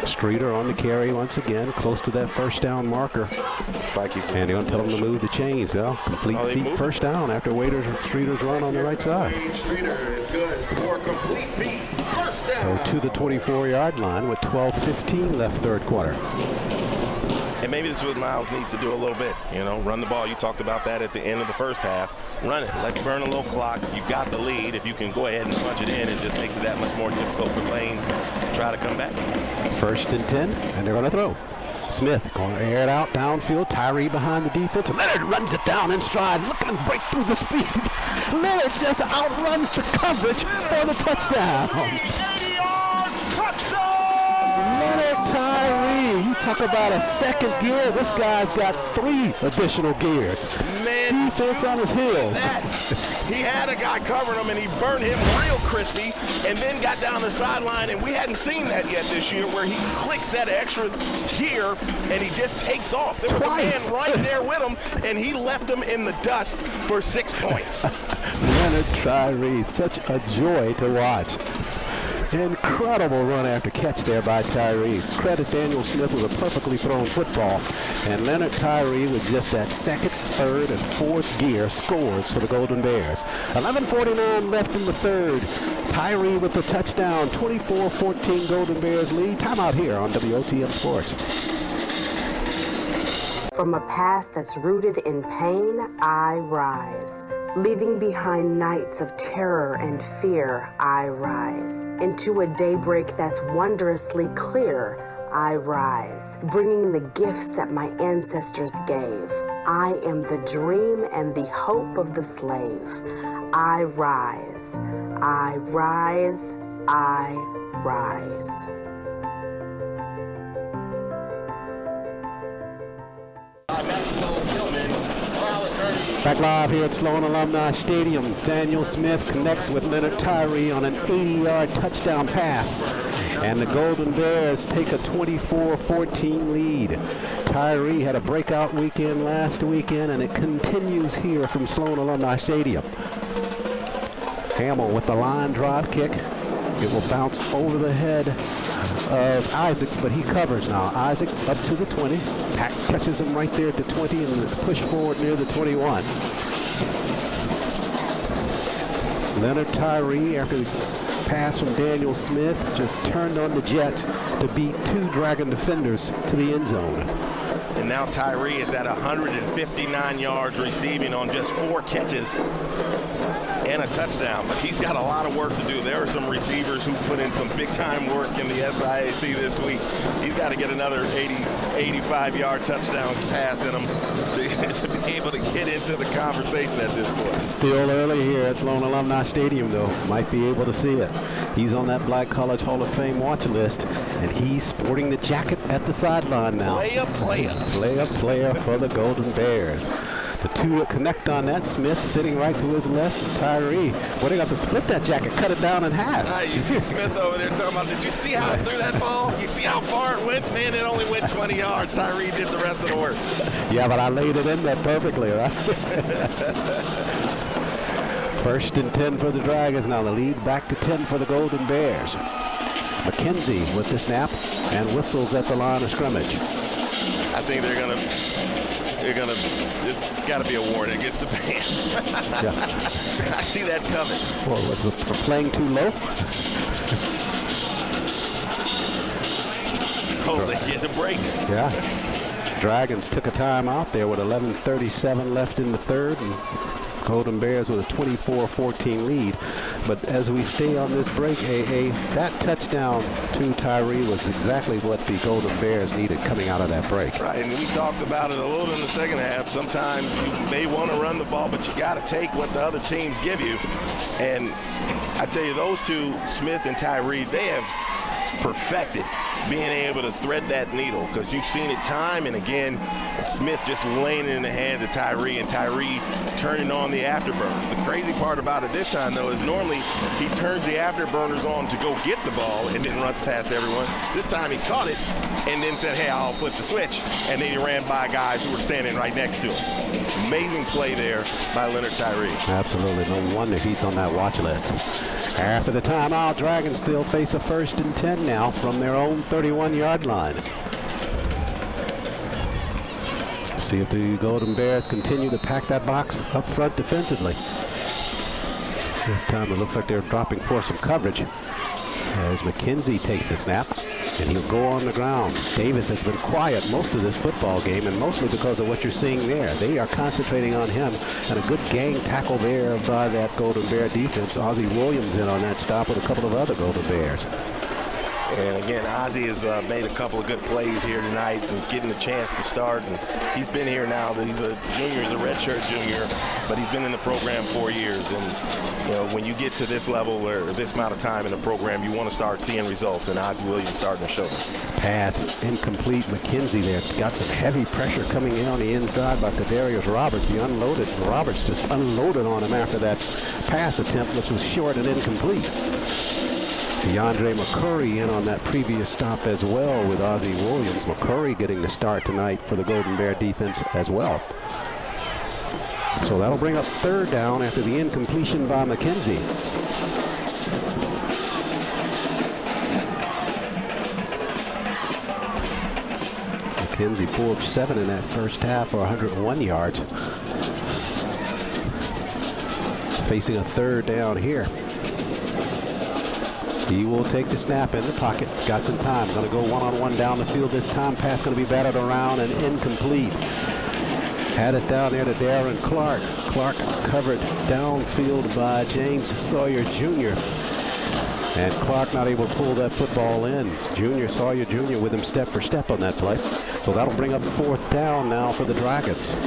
Streeter on the carry once again, close to that first down marker. Looks like he's and they're going to tell him to move the chains. They'll complete feet first down after Streeter's run on the right side. Streeter is good for complete feet. First down. So to the 24-yard line with 12:15 left third quarter. And maybe this is what Miles needs to do a little bit. You know, run the ball. You talked about that at the end of the first half. Run it. Let's burn a little clock. You've got the lead. If you can go ahead and punch it in, it just makes it that much more difficult for Lane to try to come back. 1st and 10, and they're going to throw. Smith going to air it out downfield. Tyree behind the defense. Leonard runs it down in stride, looking to break through the speed. Leonard just outruns the coverage for the touchdown. 80-yard touchdown! Leonard Tyree, you talk about a second gear. This guy's got 3 additional gears. Man, defense on his heels. He had a guy covering him, and he burned him real crispy, and then got down the sideline, and we hadn't seen that yet this year, where he clicks that extra gear, and he just takes off. There was a man right there with him, and he left him in the dust for 6 points. Leonard Tyree, such a joy to watch. Incredible run after catch there by Tyree. Credit Daniel Smith with a perfectly thrown football. And Leonard Tyree with just that second, third, and fourth gear scores for the Golden Bears. 11:49 left in the third. Tyree with the touchdown. 24-14 Golden Bears lead. Timeout here on WOTM Sports. From a past that's rooted in pain, I rise. Leaving behind nights of terror and fear, I rise. Into a daybreak that's wondrously clear, I rise. Bringing the gifts that my ancestors gave. I am the dream and the hope of the slave. I rise. I rise. I rise. Back live here at Sloan Alumni Stadium. Daniel Smith connects with Leonard Tyree on an 80-yard touchdown pass. And the Golden Bears take a 24-14 lead. Tyree had a breakout weekend last weekend, and it continues here from Sloan Alumni Stadium. Hamill with the line drive kick. It will bounce over the head of Isaacs, but he covers now. Isaac up to the 20. Pack catches him right there at the 20, and it's pushed forward near the 21. Leonard Tyree, after the pass from Daniel Smith, just turned on the Jets to beat 2 Dragon defenders to the end zone. And now Tyree is at 159 yards receiving on just 4 catches and a touchdown, but he's got a lot of work to do. There are some receivers who put in some big-time work in the SIAC this week. He's got to get another 85-yard touchdown pass in him to be able to get into the conversation at this point. Still early here at Sloan Alumni Stadium, though. Might be able to see it. He's on that Black College Hall of Fame watch list, and he's sporting the jacket at the sideline now. Player for the Golden Bears. The 2 that connect on that, Smith sitting right to his left, and Tyree. Well, they got to split that jacket, cut it down in half. You see Smith over there talking about, did you see how I threw that ball? You see how far it went? Man, it only went 20 yards. Tyree did the rest of the work. Yeah, but I laid it in there perfectly, right? 1st and 10 for the Dragons. Now the lead back to 10 for the Golden Bears. McKenzie with the snap and whistles at the line of scrimmage. I think they're gonna, it's got to be a warning against the band. Yeah. I see that coming. Well, was it for playing too low? Oh, they get a break. Yeah. Dragons took a timeout there with 11:37 left in the third, and Golden Bears with a 24-14 lead. But as we stay on this break, that touchdown to Tyree was exactly what the Golden Bears needed coming out of that break. Right, and we talked about it a little in the second half. Sometimes you may want to run the ball, but you got to take what the other teams give you. And I tell you, those 2, Smith and Tyree, they have perfected being able to thread that needle, because you've seen it time and again. Smith just laying it in the hands of Tyree, and Tyree turning on the afterburners. The crazy part about it this time, though, is normally he turns the afterburners on to go get the ball and then runs past everyone. This time he caught it and then said, hey, I'll flip the switch, and then he ran by guys who were standing right next to him. Amazing play there by Leonard Tyree. Absolutely. No wonder he's on that watch list. After the timeout, Dragons still face a 1st and 10 now from their own 31-yard line. See if the Golden Bears continue to pack that box up front defensively. This time it looks like they're dropping for some coverage as McKenzie takes the snap, and he'll go on the ground. Davis has been quiet most of this football game, and mostly because of what you're seeing there. They are concentrating on him, and a good gang tackle there by that Golden Bear defense. Ozzie Williams in on that stop with a couple of other Golden Bears. And again, Ozzie has made a couple of good plays here tonight and getting a chance to start. And he's been here now. He's a junior, he's a redshirt junior, but he's been in the program 4 years. And you know, when you get to this level or this amount of time in the program, you want to start seeing results. And Ozzie Williams starting to show them. Pass incomplete. McKenzie there got some heavy pressure coming in on the inside by Kadarius Roberts. He unloaded. Roberts just unloaded on him after that pass attempt, which was short and incomplete. DeAndre McCurry in on that previous stop as well with Ozzie Williams. McCurry getting the start tonight for the Golden Bear defense as well. So that'll bring up third down after the incompletion by McKenzie. McKenzie 4 of 7 in that first half for 101 yards. Facing a third down here. He will take the snap in the pocket. Got some time. Going to go one-on-one down the field this time. Pass going to be batted around and incomplete. Had it down there to Darren Clark. Clark covered downfield by James Sawyer Jr. And Clark not able to pull that football in. Sawyer Jr. with him step for step on that play. So that'll bring up fourth down now for the Dragons.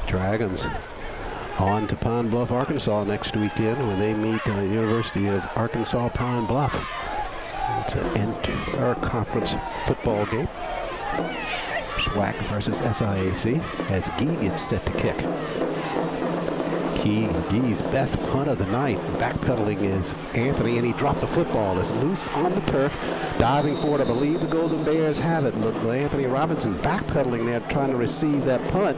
Dragons on to Pine Bluff, Arkansas next weekend when they meet the University of Arkansas Pine Bluff. It's an inter-conference football game. SWAC versus SIAC as Gee gets set to kick. Gee's best punt of the night. Backpedaling is Anthony, and he dropped the football. It's loose on the turf. Diving for it, I believe the Golden Bears have it. Look, Anthony Robinson backpedaling there trying to receive that punt.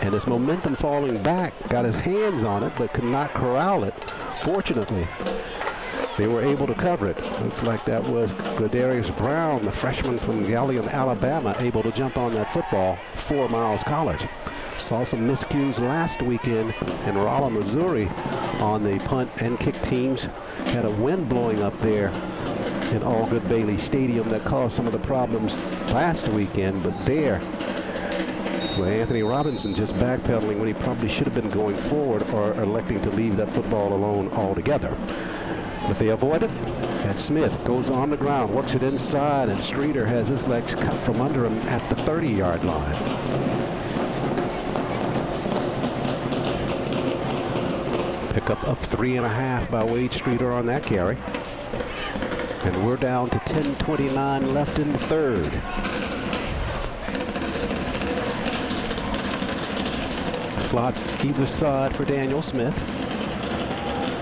And his momentum falling back, got his hands on it, but could not corral it. Fortunately, they were able to cover it. Looks like that was Gladarius Brown, the freshman from Galion, Alabama, able to jump on that football for Miles College. Saw some miscues last weekend in Rolla, Missouri on the punt and kick teams. Had a wind blowing up there in Allgood Bailey Stadium that caused some of the problems last weekend, but there, well, Anthony Robinson just backpedaling when he probably should have been going forward or electing to leave that football alone altogether. But they avoid it, and Smith goes on the ground, works it inside, and Streeter has his legs cut from under him at the 30-yard line. Pickup of 3.5 by Wade Streeter on that carry. And we're down to 10:29 left in the third. Slots either side for Daniel Smith.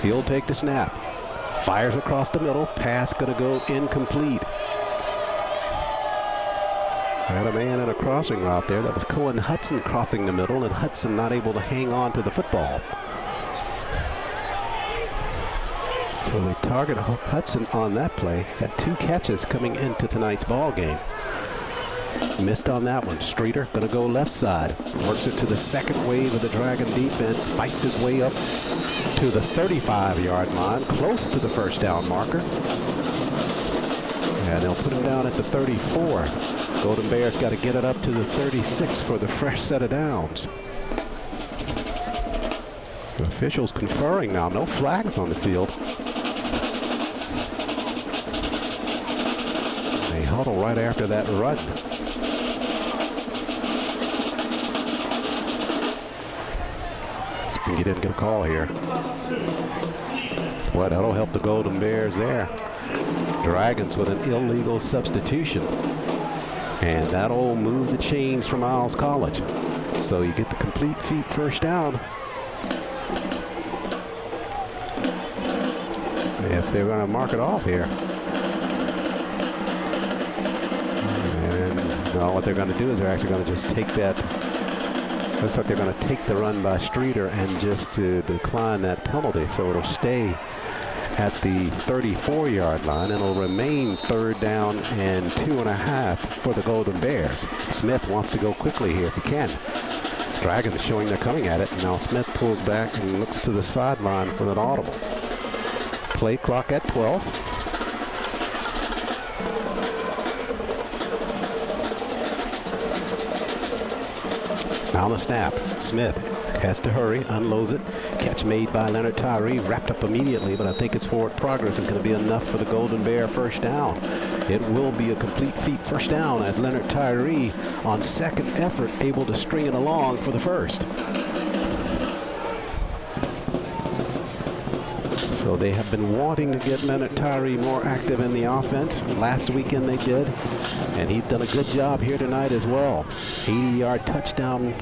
He'll take the snap. Fires across the middle. Pass going to go incomplete. Had a man in a crossing route there. That was Cohen Hudson crossing the middle, and Hudson not able to hang on to the football. So they target Hudson on that play. Had 2 catches coming into tonight's ball game. Missed on that one. Streeter going to go left side. Works it to the second wave of the Dragon defense. Fights his way up to the 35-yard line, close to the first down marker. And they'll put him down at the 34. Golden Bears got to get it up to the 36 for the fresh set of downs. The officials conferring now. No flags on the field. They huddle right after that run. He didn't get a call here. Well, that'll help the Golden Bears there. Dragons with an illegal substitution. And that'll move the chains for Miles College. So you get the complete feet first down. If they're going to mark it off here. And no, what they're going to do is they're actually going to just take that. Looks like they're going to take the run by Streeter and just to decline that penalty. So it'll stay at the 34-yard line, and it'll remain third down and 2.5 for the Golden Bears. Smith wants to go quickly here if he can. Dragons showing they're coming at it. Now Smith pulls back and looks to the sideline for an audible. Play clock at 12. Now the snap. Smith has to hurry, unloads it. Catch made by Leonard Tyree, wrapped up immediately, but I think its forward progress is going to be enough for the Golden Bear first down. It will be a complete feat first down as Leonard Tyree on second effort able to string it along for the first. So they have been wanting to get Leonard Tyree more active in the offense. Last weekend they did, and he's done a good job here tonight as well. 80-yard touchdown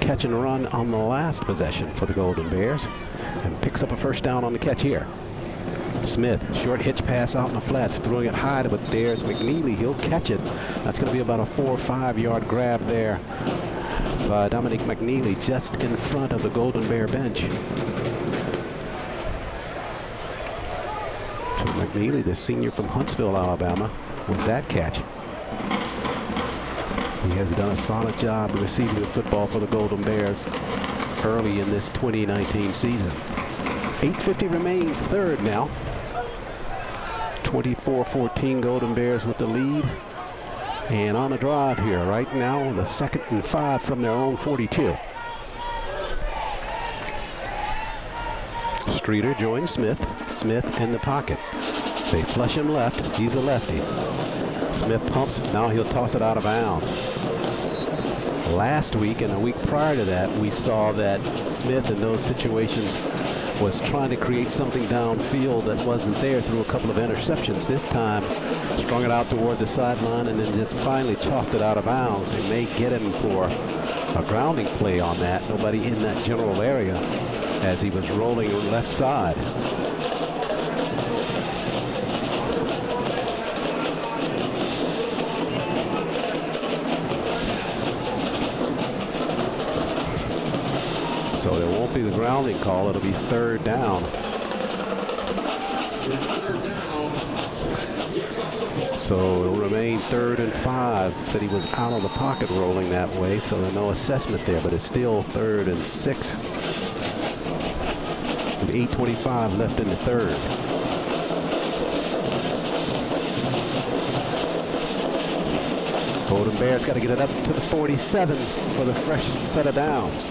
catch and run on the last possession for the Golden Bears, and picks up a first down on the catch here. Smith, short hitch pass out in the flats, throwing it high, but there's McNeely. He'll catch it. That's going to be about a 4 or 5 yard grab there by Dominic McNeely, just in front of the Golden Bear bench. So McNeely, the senior from Huntsville, Alabama, with that catch. He has done a solid job receiving the football for the Golden Bears early in this 2019 season. 8:50 remains, third now. 24-14 Golden Bears with the lead. And on the drive here right now, the 2nd and 5 from their own 42. Streeter joins Smith. Smith in the pocket. They flush him left. He's a lefty. Smith pumps. Now he'll toss it out of bounds. Last week and a week prior to that, we saw that Smith in those situations was trying to create something downfield that wasn't there through a couple of interceptions. This time, strung it out toward the sideline and then just finally tossed it out of bounds. They may get him for a grounding play on that. Nobody in that general area as he was rolling left side. So there won't be the grounding call. It'll be third down. So it'll remain 3rd and 5. Said he was out of the pocket rolling that way, so there's no assessment there, but it's still 3rd and 6. With 8:25 left in the third. Golden Bears got to get it up to the 47 for the fresh set of downs.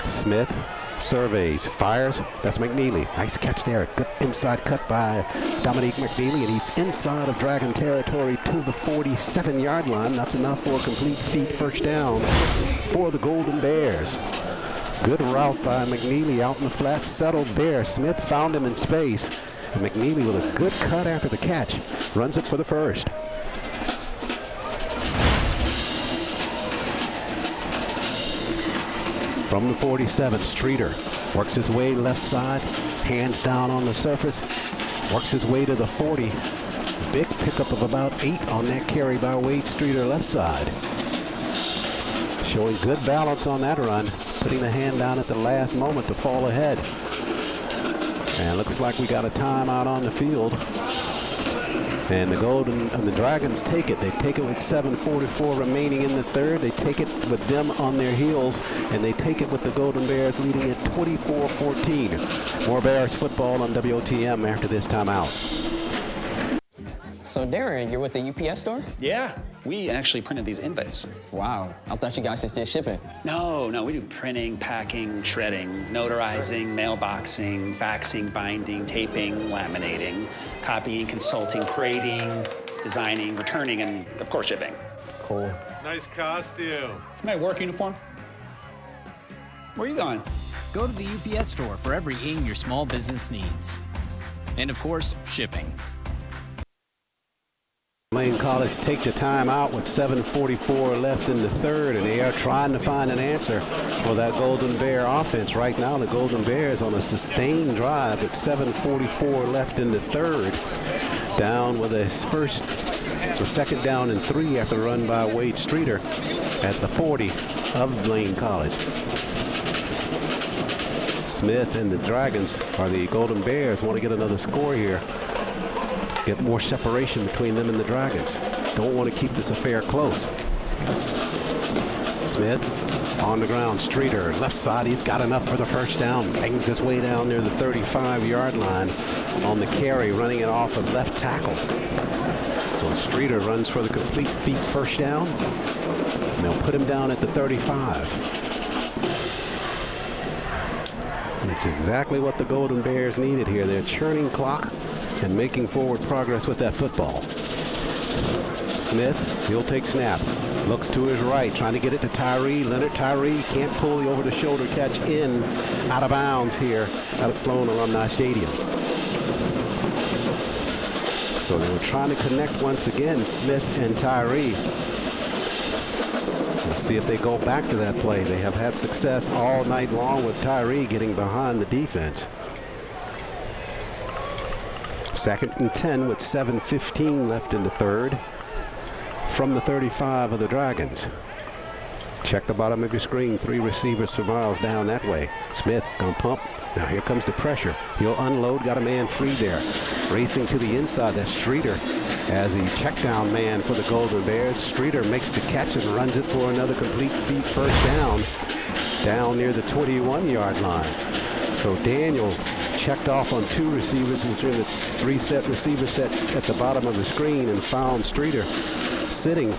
Smith surveys, fires. That's McNeely. Nice catch there. Good inside cut by Dominique McNeely, and he's inside of Dragon territory to the 47-yard line. That's enough for a complete feat first down for the Golden Bears. Good route by McNeely out in the flats, settled there. Smith found him in space. And McNeely with a good cut after the catch runs it for the first. From the 47, Streeter works his way left side, hands down on the surface, works his way to the 40. Big pickup of about 8 on that carry by Wade Streeter left side. Showing good balance on that run, putting the hand down at the last moment to fall ahead. And looks like we got a timeout on the field. And the Dragons take it. They take it with 7:44 remaining in the third. They take it with them on their heels, and they take it with the Golden Bears leading at 24-14. More Bears football on WOTM after this timeout. So Darren, you're with the UPS store? Yeah, we actually printed these invites. Wow, I thought you guys just did shipping. No, we do printing, packing, shredding, notarizing, mailboxing, faxing, binding, taping, laminating, copying, consulting, creating, designing, returning, and of course shipping. Cool. Nice costume. It's my work uniform. Where are you going? Go to the UPS store for everything your small business needs. And of course, shipping. Lane College take the time out with 7:44 left in the third, and they are trying to find an answer for that Golden Bear offense. Right now, the Golden Bears on a sustained drive with 7:44 left in the third. Down with a second down and 3 after a run by Wade Streeter at the 40 of Lane College. Smith and the Dragons, or the Golden Bears, want to get another score here. Get more separation between them and the Dragons. Don't want to keep this affair close. Smith on the ground. Streeter left side. He's got enough for the first down. Bangs his way down near the 35-yard line on the carry, running it off of left tackle. So Streeter runs for the complete feet first down. And they'll put him down at the 35. It's exactly what the Golden Bears needed here. They're churning clock and making forward progress with that football. Smith, he'll take snap. Looks to his right, trying to get it to Tyree. Leonard Tyree can't pull the over-the-shoulder catch in, out of bounds here at Sloan Alumni Stadium. So they were trying to connect once again, Smith and Tyree. We'll see if they go back to that play. They have had success all night long with Tyree getting behind the defense. 2nd and 10 with 7:15 left in the third. From the 35 of the Dragons. Check the bottom of your screen. 3 receivers for Miles down that way. Smith gonna pump. Now here comes the pressure. He'll unload. Got a man free there. Racing to the inside. That's Streeter as the check down man for the Golden Bears. Streeter makes the catch and runs it for another complete feet first down near the 21-yard line. So Daniel checked off on 2 receivers, which are in the 3-set receiver set at the bottom of the screen, and found Streeter sitting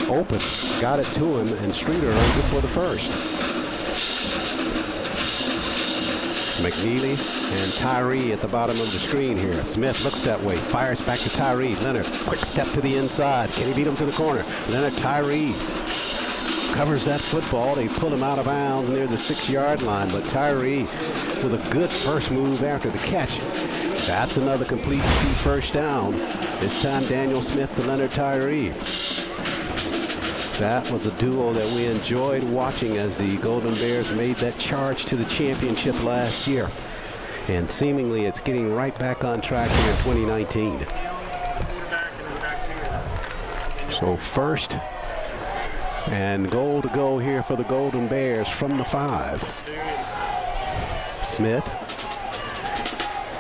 open, got it to him, and Streeter runs it for the first. McNeely and Tyree at the bottom of the screen here. Smith looks that way, fires back to Tyree. Leonard, quick step to the inside. Can he beat him to the corner? Leonard Tyree covers that football. They pull him out of bounds near the 6-yard line, but Tyree with a good first move after the catch. That's another complete feet first down. This time Daniel Smith to Leonard Tyree. That was a duo that we enjoyed watching as the Golden Bears made that charge to the championship last year. And seemingly it's getting right back on track here in 2019. So first and goal to go here for the Golden Bears from the 5. Smith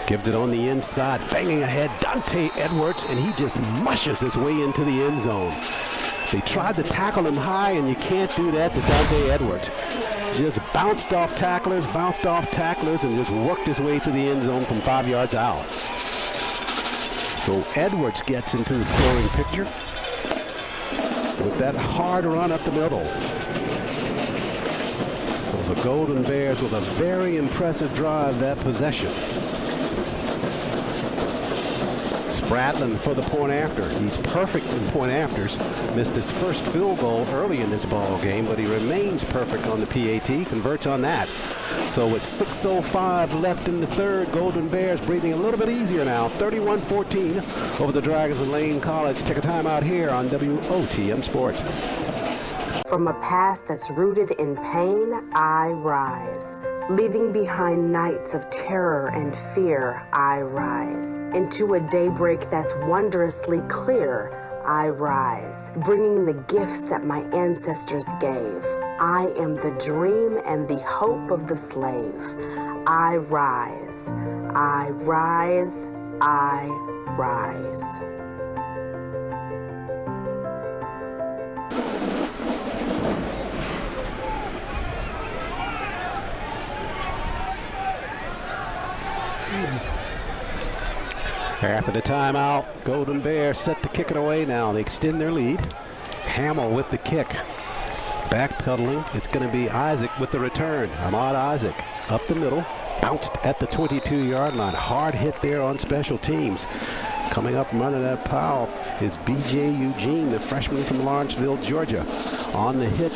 gives it on the inside, banging ahead, Dante Edwards, and he just mushes his way into the end zone. They tried to tackle him high, and you can't do that to Dante Edwards. Just bounced off tacklers, and just worked his way to the end zone from 5 yards out. So Edwards gets into the scoring picture with that hard run up the middle. So the Golden Bears with a very impressive drive that possession. Spradlin for the point after. He's perfect in point afters. Missed his first field goal early in this ball game, but he remains perfect on the PAT, converts on that. So with 6:05 left in the third, Golden Bears breathing a little bit easier now. 31-14 over the Dragons of Lane College. Take a time out here on WOTM Sports. From a past that's rooted in pain, I rise. Leaving behind nights of terror and fear, I rise. Into a daybreak that's wondrously clear, I rise. Bringing the gifts that my ancestors gave. I am the dream and the hope of the slave. I rise. I rise. I rise. After the timeout, Golden Bears set to kick it away now. They extend their lead. Hamill with the kick. Backpedaling, it's going to be Isaac with the return. Ahmad Isaac up the middle, bounced at the 22-yard line. Hard hit there on special teams. Coming up running that pile is B.J. Eugene, the freshman from Lawrenceville, Georgia, on the hit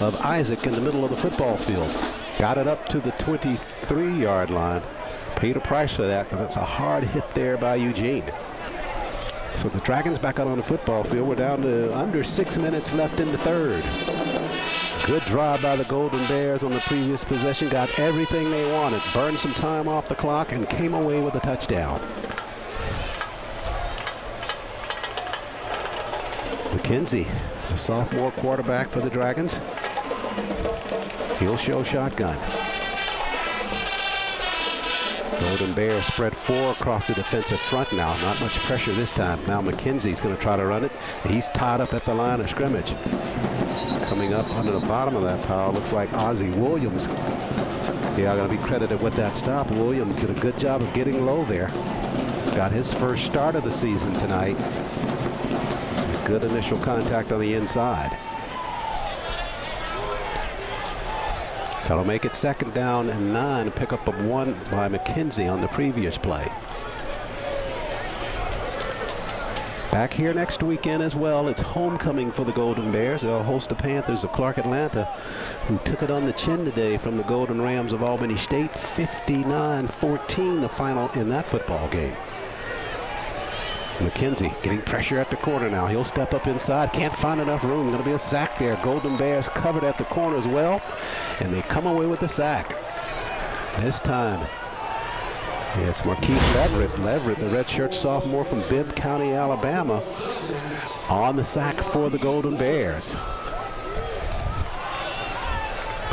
of Isaac in the middle of the football field. Got it up to the 23-yard line. Paid a price for that because it's a hard hit there by Eugene. So the Dragons back out on the football field. We're down to under 6 minutes left in the third. Good drive by the Golden Bears on the previous possession. Got everything they wanted. Burned some time off the clock and came away with a touchdown. McKenzie, the sophomore quarterback for the Dragons. He'll show shotgun. Golden Bears spread 4 across the defensive front now. Not much pressure this time. Now McKenzie's going to try to run it. He's tied up at the line of scrimmage. Coming up under the bottom of that pile looks like Ozzie Williams. Yeah, going to be credited with that stop. Williams did a good job of getting low there. got his first start of the season tonight. Good initial contact on the inside. That'll make it 2nd down and 9, a pickup of 1 by McKenzie on the previous play. Back here next weekend as well. It's homecoming for the Golden Bears. They'll host the Panthers of Clark Atlanta, who took it on the chin today from the Golden Rams of Albany State. 59-14 the final in that football game. McKenzie getting pressure at the corner now. He'll step up inside. Can't find enough room. Going to be a sack there. Golden Bears covered at the corner as well, and they come away with the sack. This time, it's Marquise Leverett, the redshirt sophomore from Bibb County, Alabama, on the sack for the Golden Bears.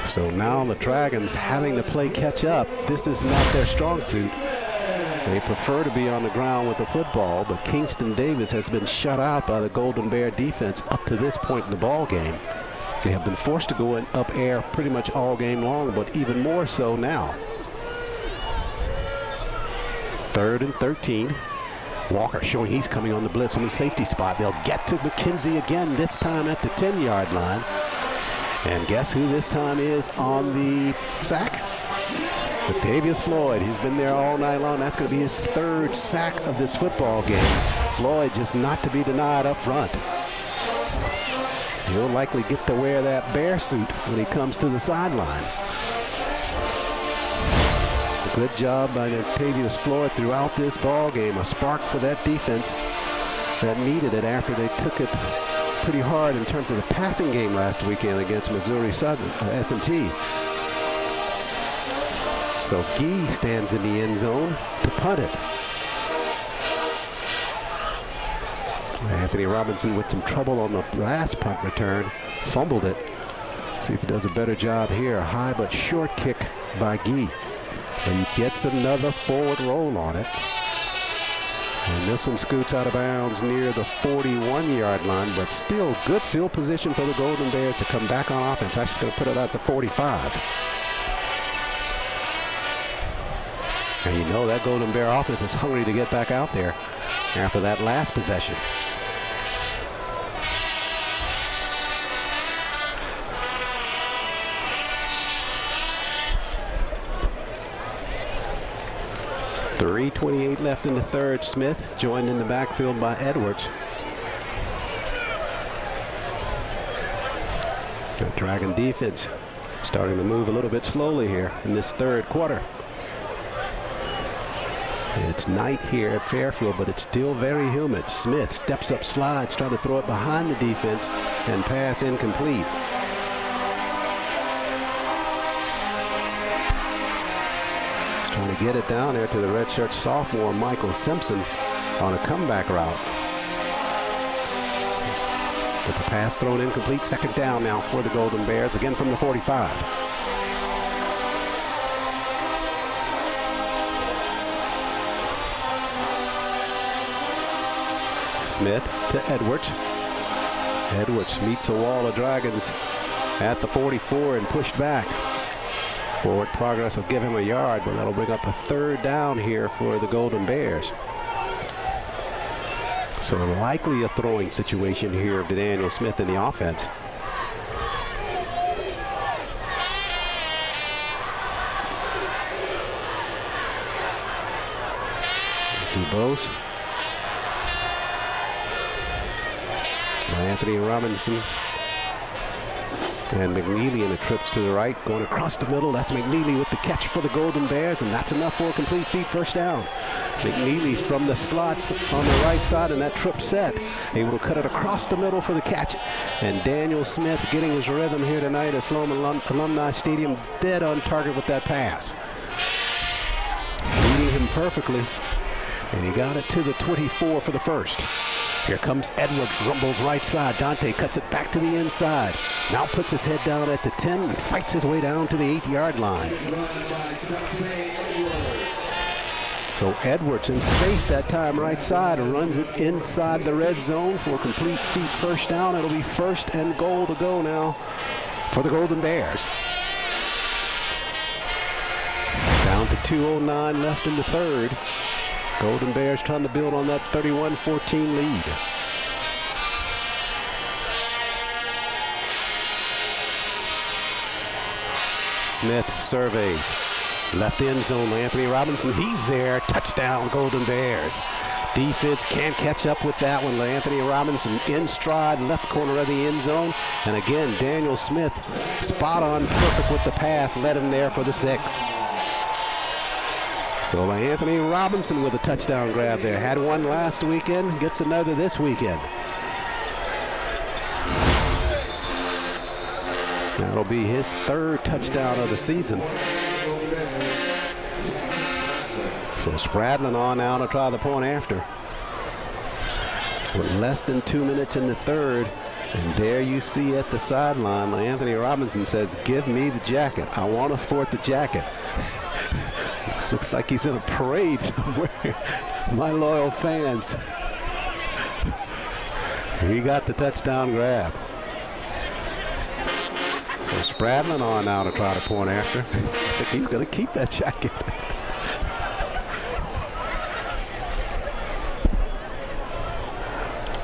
So now the Dragons having to play catch up. This is not their strong suit. They prefer to be on the ground with the football, but Kingston Davis has been shut out by the Golden Bear defense up to this point in the ball game. They have been forced to go in up air pretty much all game long, but even more so now. 3rd and 13. Walker showing he's coming on the blitz from the safety spot. They'll get to McKenzie again, this time at the 10-yard line. And guess who this time is on the sack? Latavius Floyd. He's been there all night long. That's going to be his 3rd sack of this football game. Floyd just not to be denied up front. He'll likely get to wear that bear suit when he comes to the sideline. Good job by Latavius Floyd throughout this ball game. A spark for that defense that needed it after they took it pretty hard in terms of the passing game last weekend against Missouri Southern, S&T. So Gee stands in the end zone to punt it. Anthony Robinson with some trouble on the last punt return, fumbled it. See if he does a better job here. A high but short kick by Gee. But he gets another forward roll on it. And this one scoots out of bounds near the 41-yard line, but still good field position for the Golden Bears to come back on offense. Actually going to put it at the 45. And you know that Golden Bear offense is hungry to get back out there after that last possession. .328 left in the 3rd. Smith joined in the backfield by Edwards. The Dragon defense starting to move a little bit slowly here in this 3rd quarter. It's night here at Fairfield, but it's still very humid. Smith steps up, slides, trying to throw it behind the defense, and pass incomplete. He's trying to get it down there to the redshirt sophomore Michael Simpson on a comeback route. But the pass thrown incomplete. 2nd down now for the Golden Bears, again from the 45. Smith to Edwards. Edwards meets a wall of Dragons at the 44 and pushed back. Forward progress will give him a yard, but that'll bring up a 3rd down here for the Golden Bears. So likely a throwing situation here to Daniel Smith in the offense. Dubose. Anthony Robinson and McNeely in the trips to the right, going across the middle. That's McNeely with the catch for the Golden Bears, and that's enough for a complete feet 1st down. McNeely from the slots on the right side, and that trip set, able to cut it across the middle for the catch. And Daniel Smith getting his rhythm here tonight at Sloan Alumni Stadium, dead on target with that pass. Leading him perfectly, and he got it to the 24 for the 1st. Here comes Edwards, rumbles right side. Dante cuts it back to the inside. Now puts his head down at the 10 and fights his way down to the 8-yard line. So Edwards in space that time right side, runs it inside the red zone for a complete feet 1st down. It'll be 1st and goal to go now for the Golden Bears. Down to 2:09 left in the 3rd. Golden Bears trying to build on that 31-14 lead. Smith surveys. Left end zone, Anthony Robinson. He's there. Touchdown, Golden Bears. Defense can't catch up with that one. Anthony Robinson in stride, left corner of the end zone. And again, Daniel Smith, spot on, perfect with the pass, led him there for the 6. So Anthony Robinson with a touchdown grab there. Had one last weekend, gets another this weekend. That'll be his 3rd touchdown of the season. So Spradlin on now to try the point after. With less than 2 minutes in the 3rd. And there you see at the sideline, Anthony Robinson says, "Give me the jacket. I want to sport the jacket." Looks like he's in a parade somewhere. My loyal fans. He got the touchdown grab. So Spradlin on now to try to point after. I think he's going to keep that jacket.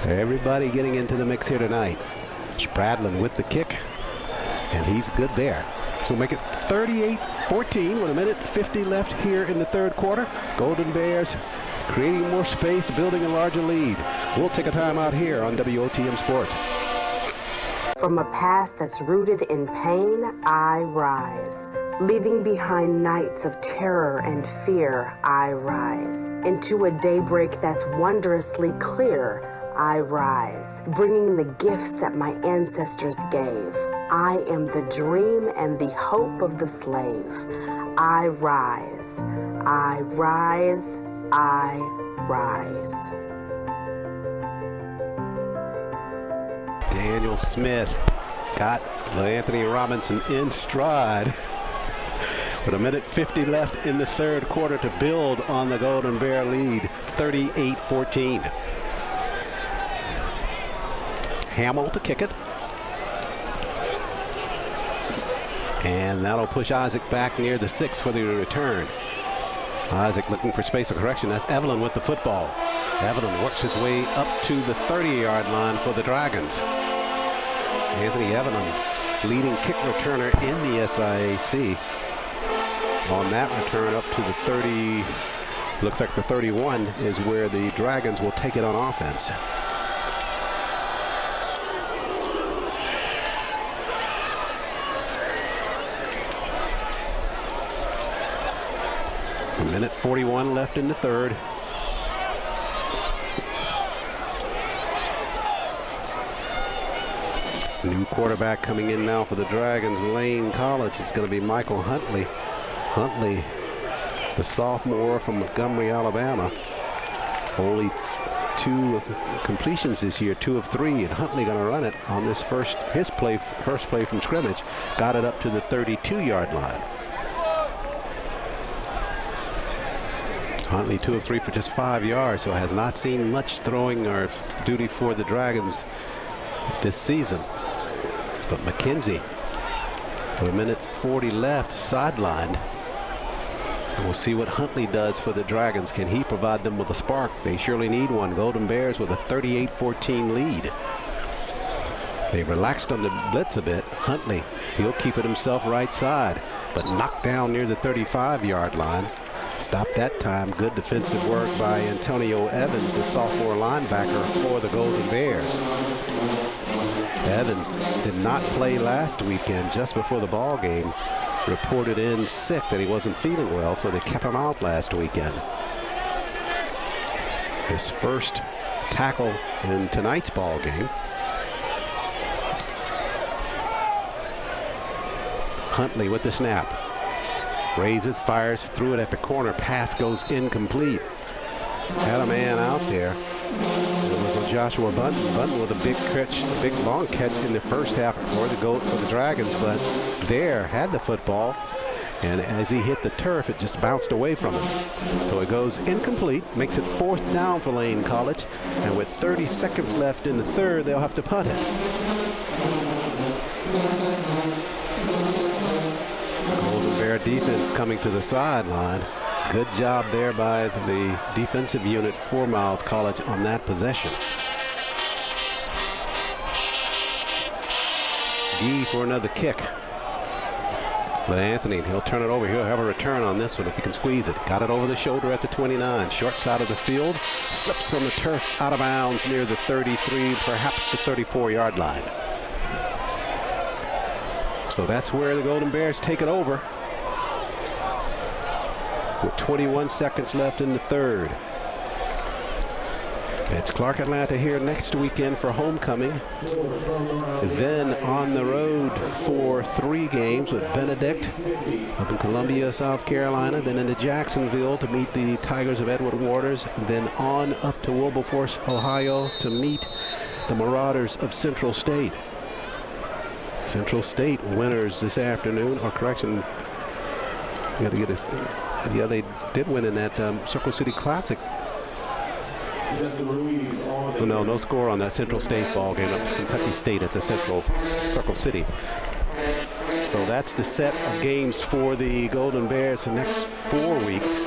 Everybody getting into the mix here tonight. Spradlin with the kick, and he's good there. So make it 38-14 with 1:50 left here in the 3rd quarter. Golden Bears creating more space, building a larger lead. We'll take a timeout here on WOTM Sports. From a past that's rooted in pain, I rise. Leaving behind nights of terror and fear, I rise. Into a daybreak that's wondrously clear, I rise. Bringing the gifts that my ancestors gave. I am the dream and the hope of the slave. I rise. I rise. I rise. Daniel Smith got Anthony Robinson in stride. With 1:50 left in the 3rd quarter to build on the Golden Bear lead, 38-14. Hamill to kick it. And that'll push Isaac back near the 6 for the return. Isaac looking for space of correction. That's Evelyn with the football. Evelyn works his way up to the 30-yard line for the Dragons. Anthony Evelyn, leading kick returner in the SIAC. On that return up to the 30, looks like the 31 is where the Dragons will take it on offense. A 1:41 left in the 3rd. New quarterback coming in now for the Dragons, Lane College. It's going to be Michael Huntley. Huntley, the sophomore from Montgomery, Alabama. Only 2 completions this year, 2 of 3, and Huntley going to run it on this first play from scrimmage. Got it up to the 32-yard line. Huntley 2 of 3 for just 5 yards, so has not seen much throwing or duty for the Dragons this season. But McKenzie, with 1:40 left, sidelined. And we'll see what Huntley does for the Dragons. Can he provide them with a spark? They surely need one. Golden Bears with a 38-14 lead. They relaxed on the blitz a bit. Huntley, he'll keep it himself right side, but knocked down near the 35-yard line. Stopped that time. Good defensive work by Antonio Evans, the sophomore linebacker for the Golden Bears. Evans did not play last weekend. Just before the ball game, reported in sick that he wasn't feeling well, so they kept him out last weekend. His first tackle in tonight's ball game. Huntley with the snap. Raises, fires, threw it at the corner. Pass goes incomplete. Had a man out there. It was Joshua Bunton. Bunton with a big catch, a big long catch in the first half for the Dragons, but there had the football, and as he hit the turf, it just bounced away from him. So it goes incomplete, makes it 4th down for Lane College, and with 30 seconds left in the 3rd, they'll have to punt it. Golden Bear defense coming to the sideline. Good job there by the defensive unit for Miles College on that possession. Gee for another kick. Anthony, he'll turn it over. He'll have a return on this one if he can squeeze it. Got it over the shoulder at the 29. Short side of the field. Slips on the turf out of bounds near the 33, perhaps the 34-yard line. So that's where the Golden Bears take it over with 21 seconds left in the third. It's Clark Atlanta here next weekend for homecoming. Then on the road for 3 games with Benedict up in Columbia, South Carolina. Then into Jacksonville to meet the Tigers of Edward Waters. Then on up to Wilberforce, Ohio to meet the Marauders of Central State. Central State winners this afternoon, or correction, you got to get this. Yeah, they did win in that Circle City Classic. No score on that Central State ball game. That was Kentucky State at the Circle City. So that's the set of games for the Golden Bears the next 4 weeks.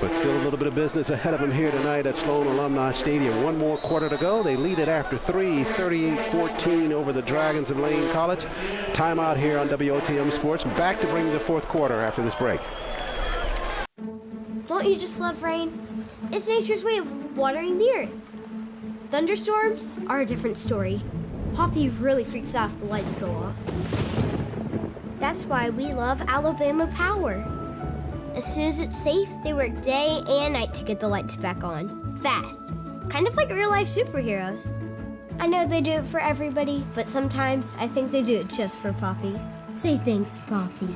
But still a little bit of business ahead of them here tonight at Sloan Alumni Stadium. 1 more quarter to go. They lead it after 3, 38-14 over the Dragons of Lane College. Timeout here on WOTM Sports. Back to bring the 4th quarter after this break. Don't you just love rain? It's nature's way of watering the earth. Thunderstorms are a different story. Poppy really freaks out if the lights go off. That's why we love Alabama Power. As soon as it's safe, they work day and night to get the lights back on. Fast. Kind of like real-life superheroes. I know they do it for everybody, but sometimes I think they do it just for Poppy. Say thanks, Poppy.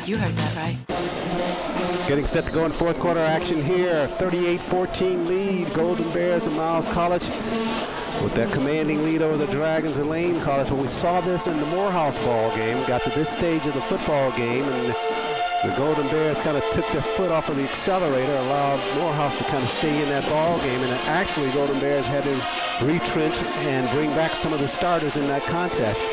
You heard that right. Getting set to go in 4th quarter action here. 38-14 lead. Golden Bears and Miles College with that commanding lead over the Dragons of Lane College. Well, we saw this in the Morehouse ball game. Got to this stage of the football game, and the Golden Bears kind of took their foot off of the accelerator, allowed Morehouse to kind of stay in that ball game, and actually Golden Bears had to retrench and bring back some of the starters in that contest.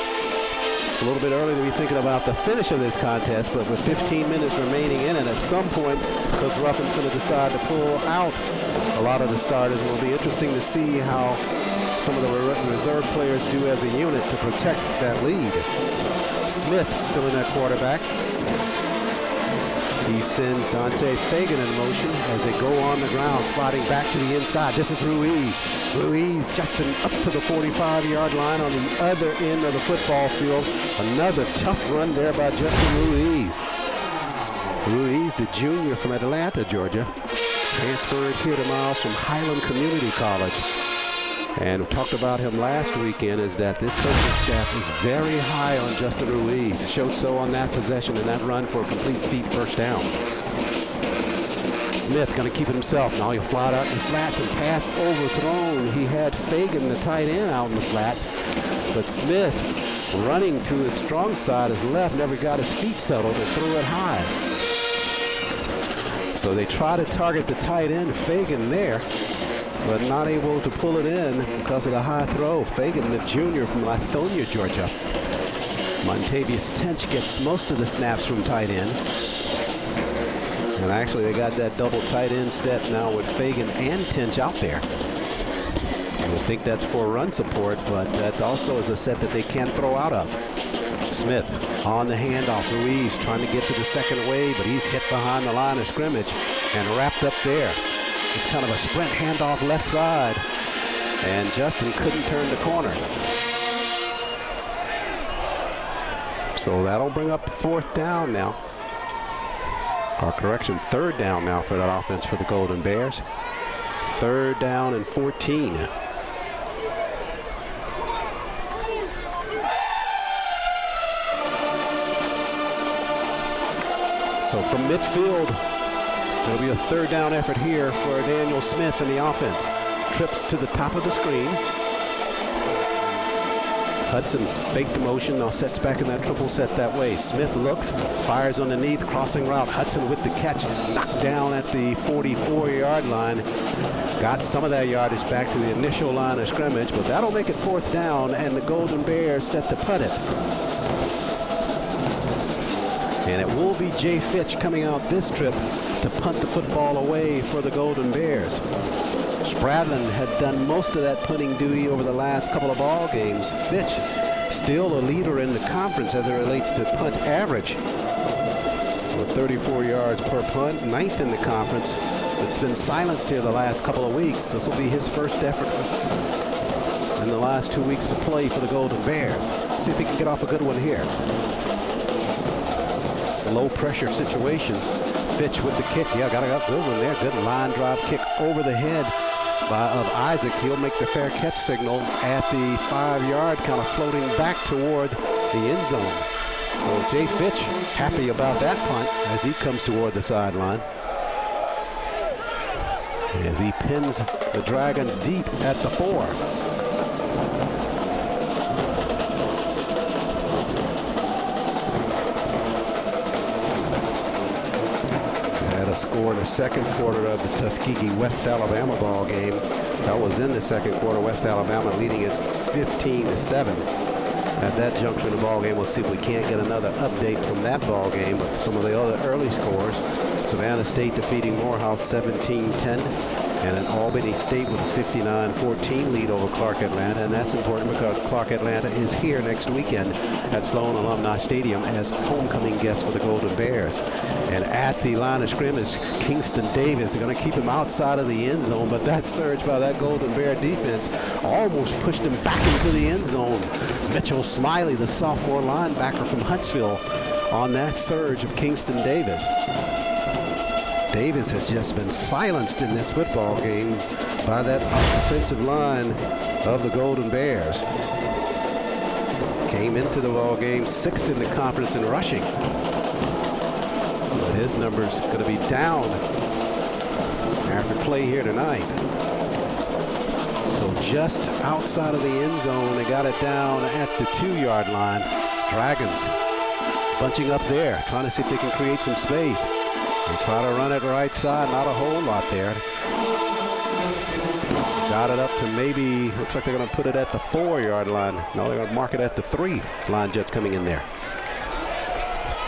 It's a little bit early to be thinking about the finish of this contest, but with 15 minutes remaining in it, at some point, Coach Ruffin's going to decide to pull out a lot of the starters. It will be interesting to see how some of the reserve players do as a unit to protect that lead. Smith still in that quarterback. He sends Dante Fagan in motion as they go on the ground, sliding back to the inside. This is Ruiz. Ruiz just up to the 45-yard line on the other end of the football field. Another tough run there by Justin Ruiz. Ruiz, the junior from Atlanta, Georgia, transferred here to Miles from Highland Community College. And we talked about him last weekend, is that this coaching staff is very high on Justin Ruiz. Showed so on that possession and that run for a complete feet first down. Smith going to keep it himself. Now he'll fly out in the flats and pass overthrown. He had Fagan, the tight end, out in the flats. But Smith, running to his strong side, his left, never got his feet settled and threw it high. So they try to target the tight end, Fagan, there, but not able to pull it in because of the high throw. Fagan, the junior from Lithonia, Georgia. Montavious Tench gets most of the snaps from tight end. And actually, they got that double tight end set now with Fagan and Tench out there. I would think that's for run support, but that also is a set that they can't throw out of. Smith on the handoff. Ruiz trying to get to the second wave, but he's hit behind the line of scrimmage and wrapped up there. It's kind of a sprint handoff left side, and Justin couldn't turn the corner. So that'll bring up 4th down now. Or correction, 3rd down now for that offense for the Golden Bears. 3rd down and 14. So from midfield, it'll be a third down effort here for Daniel Smith in the offense. Trips to the top of the screen. Hudson faked the motion, now sets back in that triple set that way. Smith looks, fires underneath, crossing route. Hudson with the catch, knocked down at the 44-yard line. Got some of that yardage back to the initial line of scrimmage, but that'll make it fourth down, and the Golden Bears set to punt it. And it will be Jay Fitch coming out this trip to punt the football away for the Golden Bears. Spradlin had done most of that punting duty over the last couple of ball games. Fitch still a leader in the conference as it relates to punt average. With 34 yards per punt, ninth in the conference. It's been silenced here the last couple of weeks. This will be his first effort in the last 2 weeks of play for the Golden Bears. See if he can get off a good one here. A low pressure situation. Fitch with the kick. Yeah, got a good one there. Good line drive kick over the head of Isaac. He'll make the fair catch signal at the 5-yard, kind of floating back toward the end zone. So Jay Fitch happy about that punt as he comes toward the sideline. As he pins the Dragons deep at the 4. Score in the second quarter of the Tuskegee West Alabama ball game. That was in the second quarter. West Alabama leading it 15-7. At that juncture in the ball game, we'll see if we can't get another update from that ball game. But some of the other early scores: Savannah State defeating Morehouse 17-10, and then Albany State with a 59-14 lead over Clark Atlanta. And that's important because Clark Atlanta is here next weekend at Sloan Alumni Stadium as homecoming guests for the Golden Bears. And at the line of scrimmage, Kingston Davis, they're going to keep him outside of the end zone, but that surge by that Golden Bear defense almost pushed him back into the end zone. Mitchell Smiley, the sophomore linebacker from Huntsville, on that surge of Kingston Davis. Davis has just been silenced in this football game by that offensive line of the Golden Bears. Came into the ball game 6th in the conference in rushing. But his number's going to be down after play here tonight. So just outside of the end zone, they got it down at the 2-yard line. Dragons bunching up there, trying to see if they can create some space. They try to run it right side, not a whole lot there. Got it up to maybe, looks like they're going to put it at the 4-yard line. No, they're going to mark it at the 3 line, just coming in there.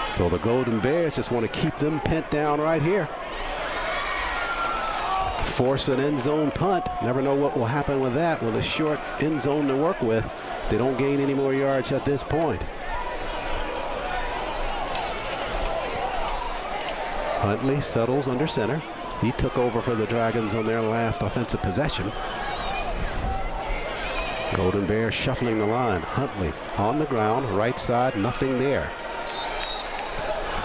So the Golden Bears just want to keep them pent down right here. Force an end zone punt. Never know what will happen with that, with a short end zone to work with. They don't gain any more yards at this point. Huntley settles under center. He took over for the Dragons on their last offensive possession. Golden Bears shuffling the line. Huntley on the ground, right side, nothing there.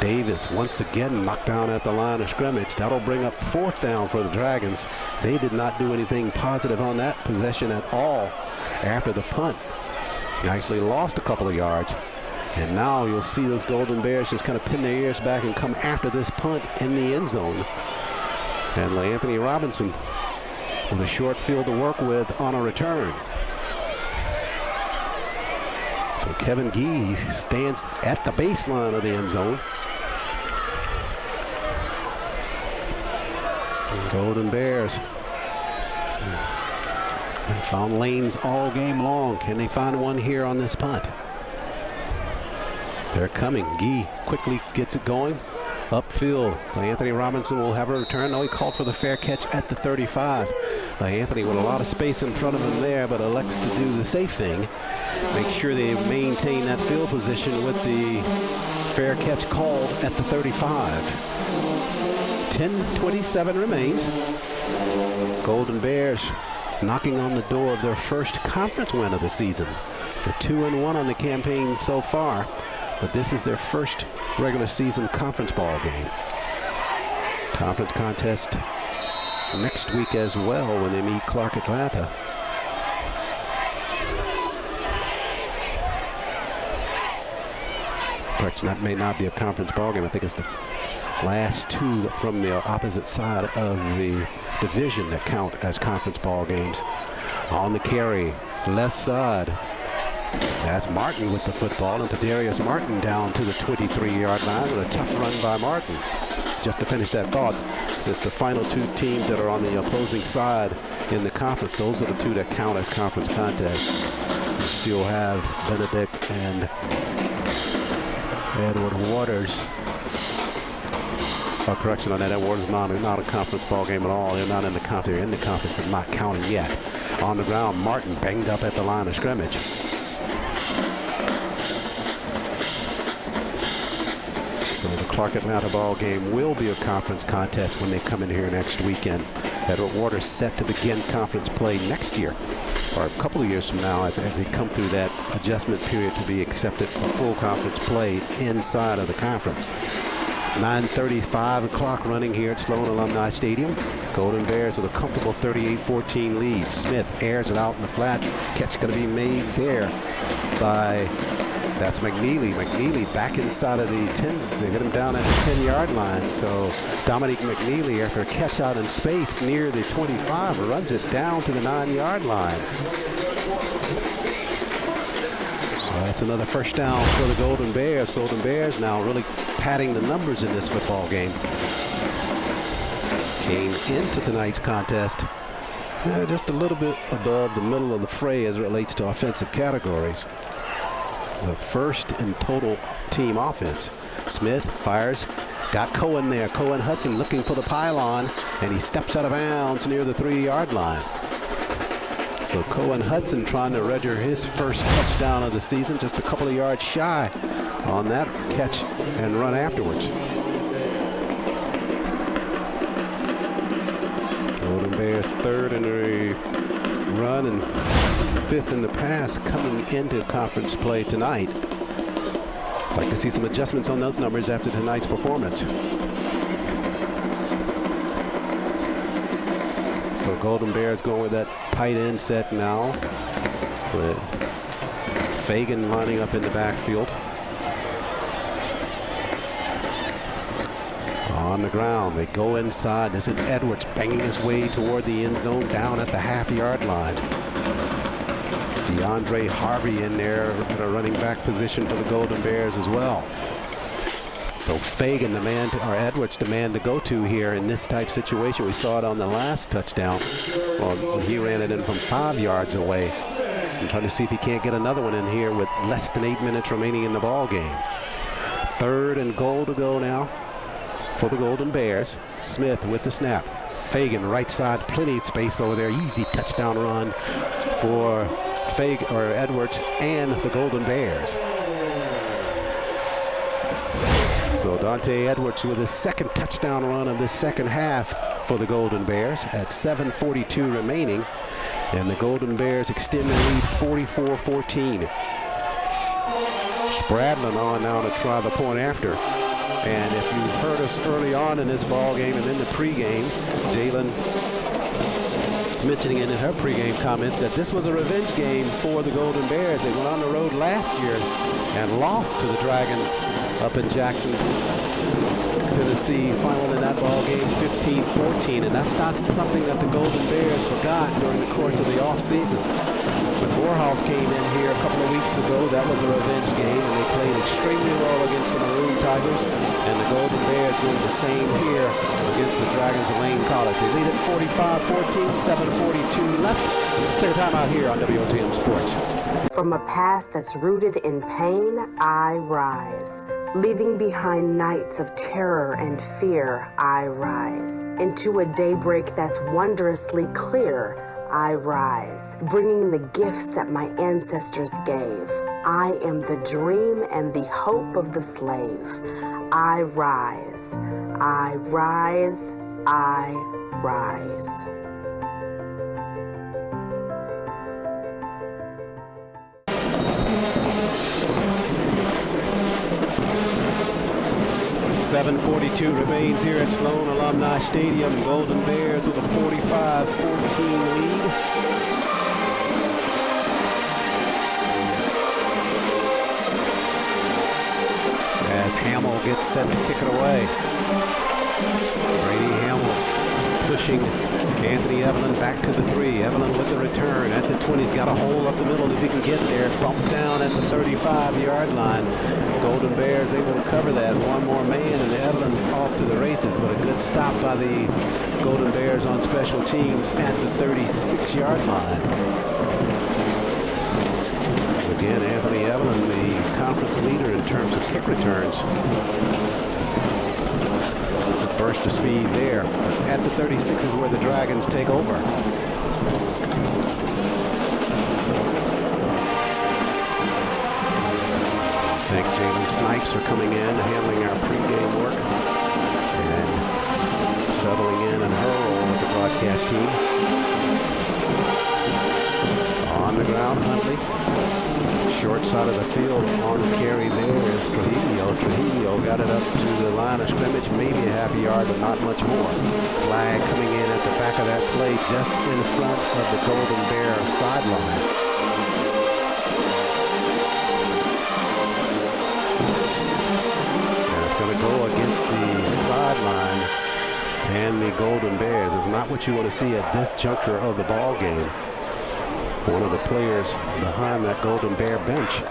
Davis once again knocked down at the line of scrimmage. That'll bring up 4th down for the Dragons. They did not do anything positive on that possession at all after the punt. They actually lost a couple of yards. And now you'll see those Golden Bears just kind of pin their ears back and come after this punt in the end zone. And Anthony Robinson with a short field to work with on a return. So Kevin Gee stands at the baseline of the end zone. And Golden Bears found lanes all game long. Can they find one here on this punt? They're coming. Gee quickly gets it going. Upfield. Anthony Robinson will have a return. No, he called for the fair catch at the 35. Anthony with a lot of space in front of him there, but elects to do the safe thing. Make sure they maintain that field position with the fair catch called at the 35. 10:27 remains. Golden Bears knocking on the door of their first conference win of the season. They're 2-1 on the campaign so far, but this is their first regular season conference ball game. Conference contest next week as well when they meet Clark Atlanta. Correction, that may not be a conference ball game. I think it's the Last two from the opposite side of the division that count as conference ball games. On the carry, left side. That's Martin with the football, and Darius Martin down to the 23-yard line with a tough run by Martin. Just to finish that thought, since the final two teams that are on the opposing side in the conference, those are the two that count as conference contests. You still have Benedict and Edward Waters. Oh, correction on that. Edward Waters is not a conference ball game at all. They're not in the conference. They're in the conference, but not counting yet. On the ground, Martin banged up at the line of scrimmage. So the Clark Atlanta ball game will be a conference contest when they come in here next weekend. Edward Waters set to begin conference play next year, or a couple of years from now, as they come through that adjustment period to be accepted for full conference play inside of the conference. 9:35 o'clock running here at Sloan Alumni Stadium. Golden Bears with a comfortable 38-14 lead. Smith airs it out in the flats. Catch going to be made there by, that's McNeely. McNeely back inside of the 10s. They get him down at the 10-yard line. So Dominique McNeely, after a catch out in space near the 25, runs it down to the 9-yard line. So that's another first down for the Golden Bears. Golden Bears now really padding the numbers in this football game. Came into tonight's contest just a little bit above the middle of the fray as it relates to offensive categories. The first in total team offense. Smith fires, got Cohen there. Cohen Hudson looking for the pylon, and he steps out of bounds near the 3-yard line. So Cohen Hudson trying to register his first touchdown of the season, just a couple of yards shy on that catch and run afterwards. Golden Bears third in the run and fifth in the pass coming into conference play tonight. Like to see some adjustments on those numbers after tonight's performance. So Golden Bears going with that tight end set now, with Fagan lining up in the backfield. On the ground, they go inside. This is Edwards banging his way toward the end zone down at the half-yard line. DeAndre Harvey in there at a running back position for the Golden Bears as well. So Fagan, the man, or Edwards, the man to go to here in this type situation. We saw it on the last touchdown. Well, when he ran it in from 5 yards away. I'm trying to see if he can't get another one in here with less than 8 minutes remaining in the ball game. Third and goal to go now for the Golden Bears. Smith with the snap. Fagan right side, plenty of space over there. Easy touchdown run for Edwards and the Golden Bears. So Dante Edwards with his second touchdown run of the second half for the Golden Bears at 7:42 remaining. And the Golden Bears extend the lead 44-14. Spradlin on now to try the point after. And if you heard us early on in this ball game and in the pregame, Jalen mentioning in her pregame comments that this was a revenge game for the Golden Bears. They went on the road last year and lost to the Dragons up in Jackson, Tennessee, final in that ball game 15-14, and that's not something that the Golden Bears forgot during the course of the offseason. When Morehouse came in here a couple of weeks ago, that was a revenge game, and they played extremely well against the Maroon Tigers, and the Golden Bears doing the same here against the Dragons of Lane College. They lead at 45-14, 7:42 left. Take a time out here on WOTM Sports. From a past that's rooted in pain, I rise. Leaving behind nights of terror and fear, I rise. Into a daybreak that's wondrously clear, I rise. Bringing the gifts that my ancestors gave. I am the dream and the hope of the slave. I rise. I rise. I rise. .742 remains here at Sloan Alumni Stadium. Golden Bears with a 45-14 lead. As as Hamill gets set to kick it away. Brady Hamill pushing Anthony Evelyn back to the 3. Evelyn with the return at the 20. He's got a hole up the middle if he can get there. Bumped down at the 35-yard line. Golden Bears able to cover that. One more man, and the Evelyn's off to the races, but a good stop by the Golden Bears on special teams at the 36-yard line. Again, Anthony Evelyn, the conference leader in terms of kick returns. The burst of speed there. At the 36 is where the Dragons take over. Thank Jalen Snipes for coming in, handling our pregame work, and settling in her role with the broadcast team. On the ground, Huntley. Short side of the field on the carry there is Trujillo. Trujillo got it up to the line of scrimmage, maybe a half a yard, but not much more. Flag coming in at the back of that play, just in front of the Golden Bear sideline. And it's going to go against the sideline and the Golden Bears. It's not what you want to see at this juncture of the ball game. One of the players behind that Golden Bear bench.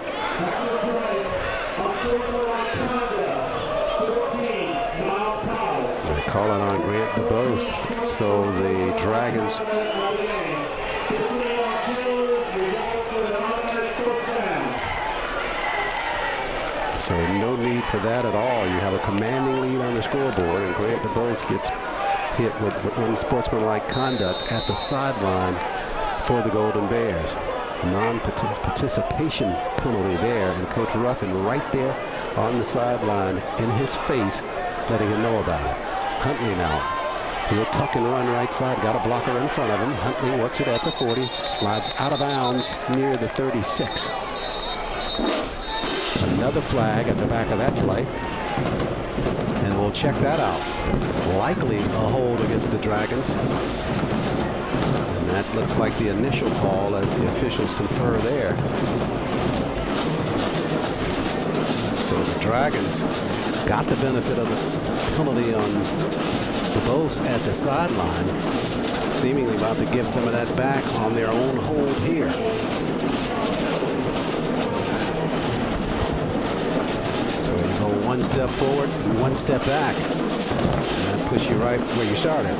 They call it on Grant DuBose. So the Dragons so no need for that at all. You have a commanding lead on the scoreboard, and Grant DuBose gets hit with unsportsmanlike conduct at the sideline for the Golden Bears. Non-participation penalty there, and Coach Ruffin right there on the sideline in his face, letting him know about it. Huntley now. He'll tuck and run right side. Got a blocker in front of him. Huntley works it at the 40. Slides out of bounds near the 36. Another flag at the back of that play. And we'll check that out. Likely a hold against the Dragons. That looks like the initial call as the officials confer there. So the Dragons got the benefit of the penalty on DuBose at the sideline, seemingly about to give some of that back on their own hold here. So you go one step forward and one step back. And that puts you right where you started.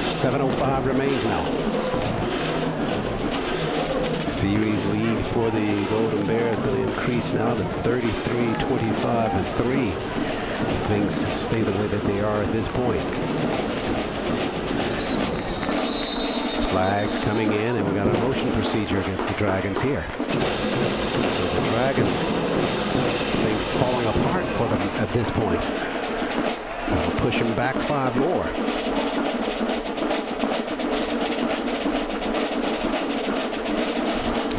7:05 remains now. Series lead for the Golden Bears going to increase now to 33-25-3. Things stay the way that they are at this point. Flags coming in, and we got a motion procedure against the Dragons here. So the Dragons, things falling apart for them at this point. They'll push them back 5 more.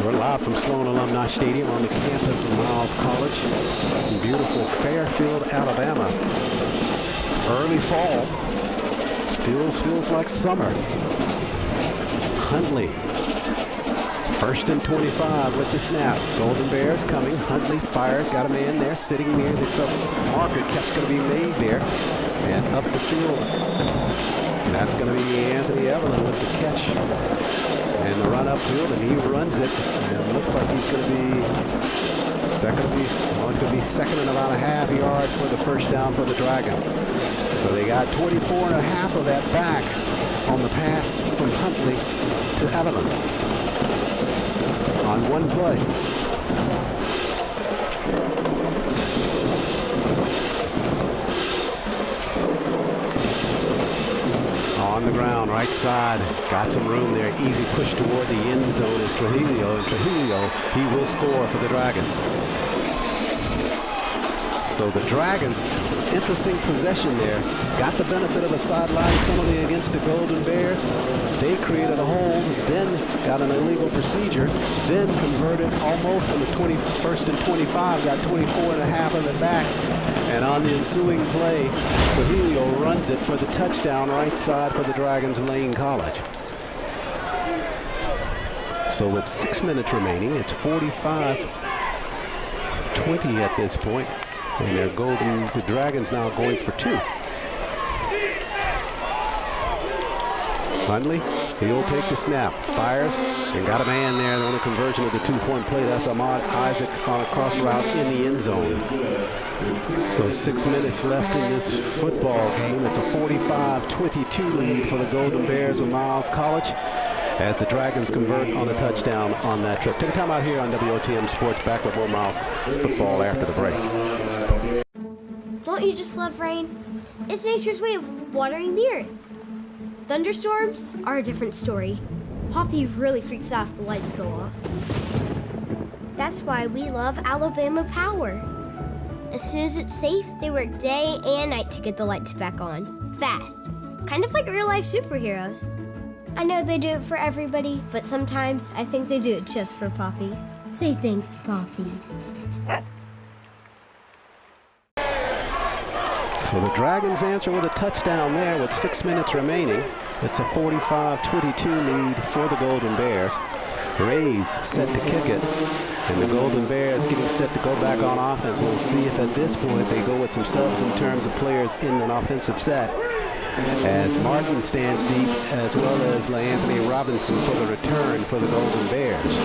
We're live from Sloan Alumni Stadium on the campus of Miles College in beautiful Fairfield, Alabama. Early fall, still feels like summer. Huntley, 1st and 25 with the snap. Golden Bears coming. Huntley fires, got a man there sitting near the marker. Catch going to be made there and up the field. And that's going to be Anthony Evelyn with the catch. And the run upfield, and he runs it. And it looks like he's going to be, is that going to be, well, it's going to be second and about a half yard for the first down for the Dragons. So they got 24 and a half of that back on the pass from Huntley to Evelyn on one play. On the ground, right side, got some room there. Easy push toward the end zone is Trujillo, and Trujillo, he will score for the Dragons. So the Dragons, interesting possession there. Got the benefit of a sideline penalty against the Golden Bears. They created a hold, then got an illegal procedure, then converted almost on the 21st and 25, got 24 and a half of it back. And on the ensuing play, Trujillo runs it for the touchdown right side for the Dragons of Lane College. So with 6 minutes remaining, it's 45-20 at this point, and the Dragons now going for 2. Hundley, he'll take the snap, fires, and got a man there. The only conversion of the 2-point play. That's Ahmad Isaac on a cross route in the end zone. So 6 minutes left in this football game. It's a 45-22 lead for the Golden Bears of Miles College as the Dragons convert on a touchdown on that trip. Take a time out here on WOTM Sports. Back with more Miles football after the break. Don't you just love rain? It's nature's way of watering the earth. Thunderstorms are a different story. Poppy really freaks out if the lights go off. That's why we love Alabama Power. As soon as it's safe, they work day and night to get the lights back on. Fast. Kind of like real-life superheroes. I know they do it for everybody, but sometimes I think they do it just for Poppy. Say thanks, Poppy. So the Dragons answer with a touchdown there with 6 minutes remaining. It's a 45-22 lead for the Golden Bears. Rays set to kick it, and the Golden Bears getting set to go back on offense. We'll see if at this point they go with themselves in terms of players in an offensive set, as Martin stands deep, as well as LaAnthony Robinson for the return for the Golden Bears.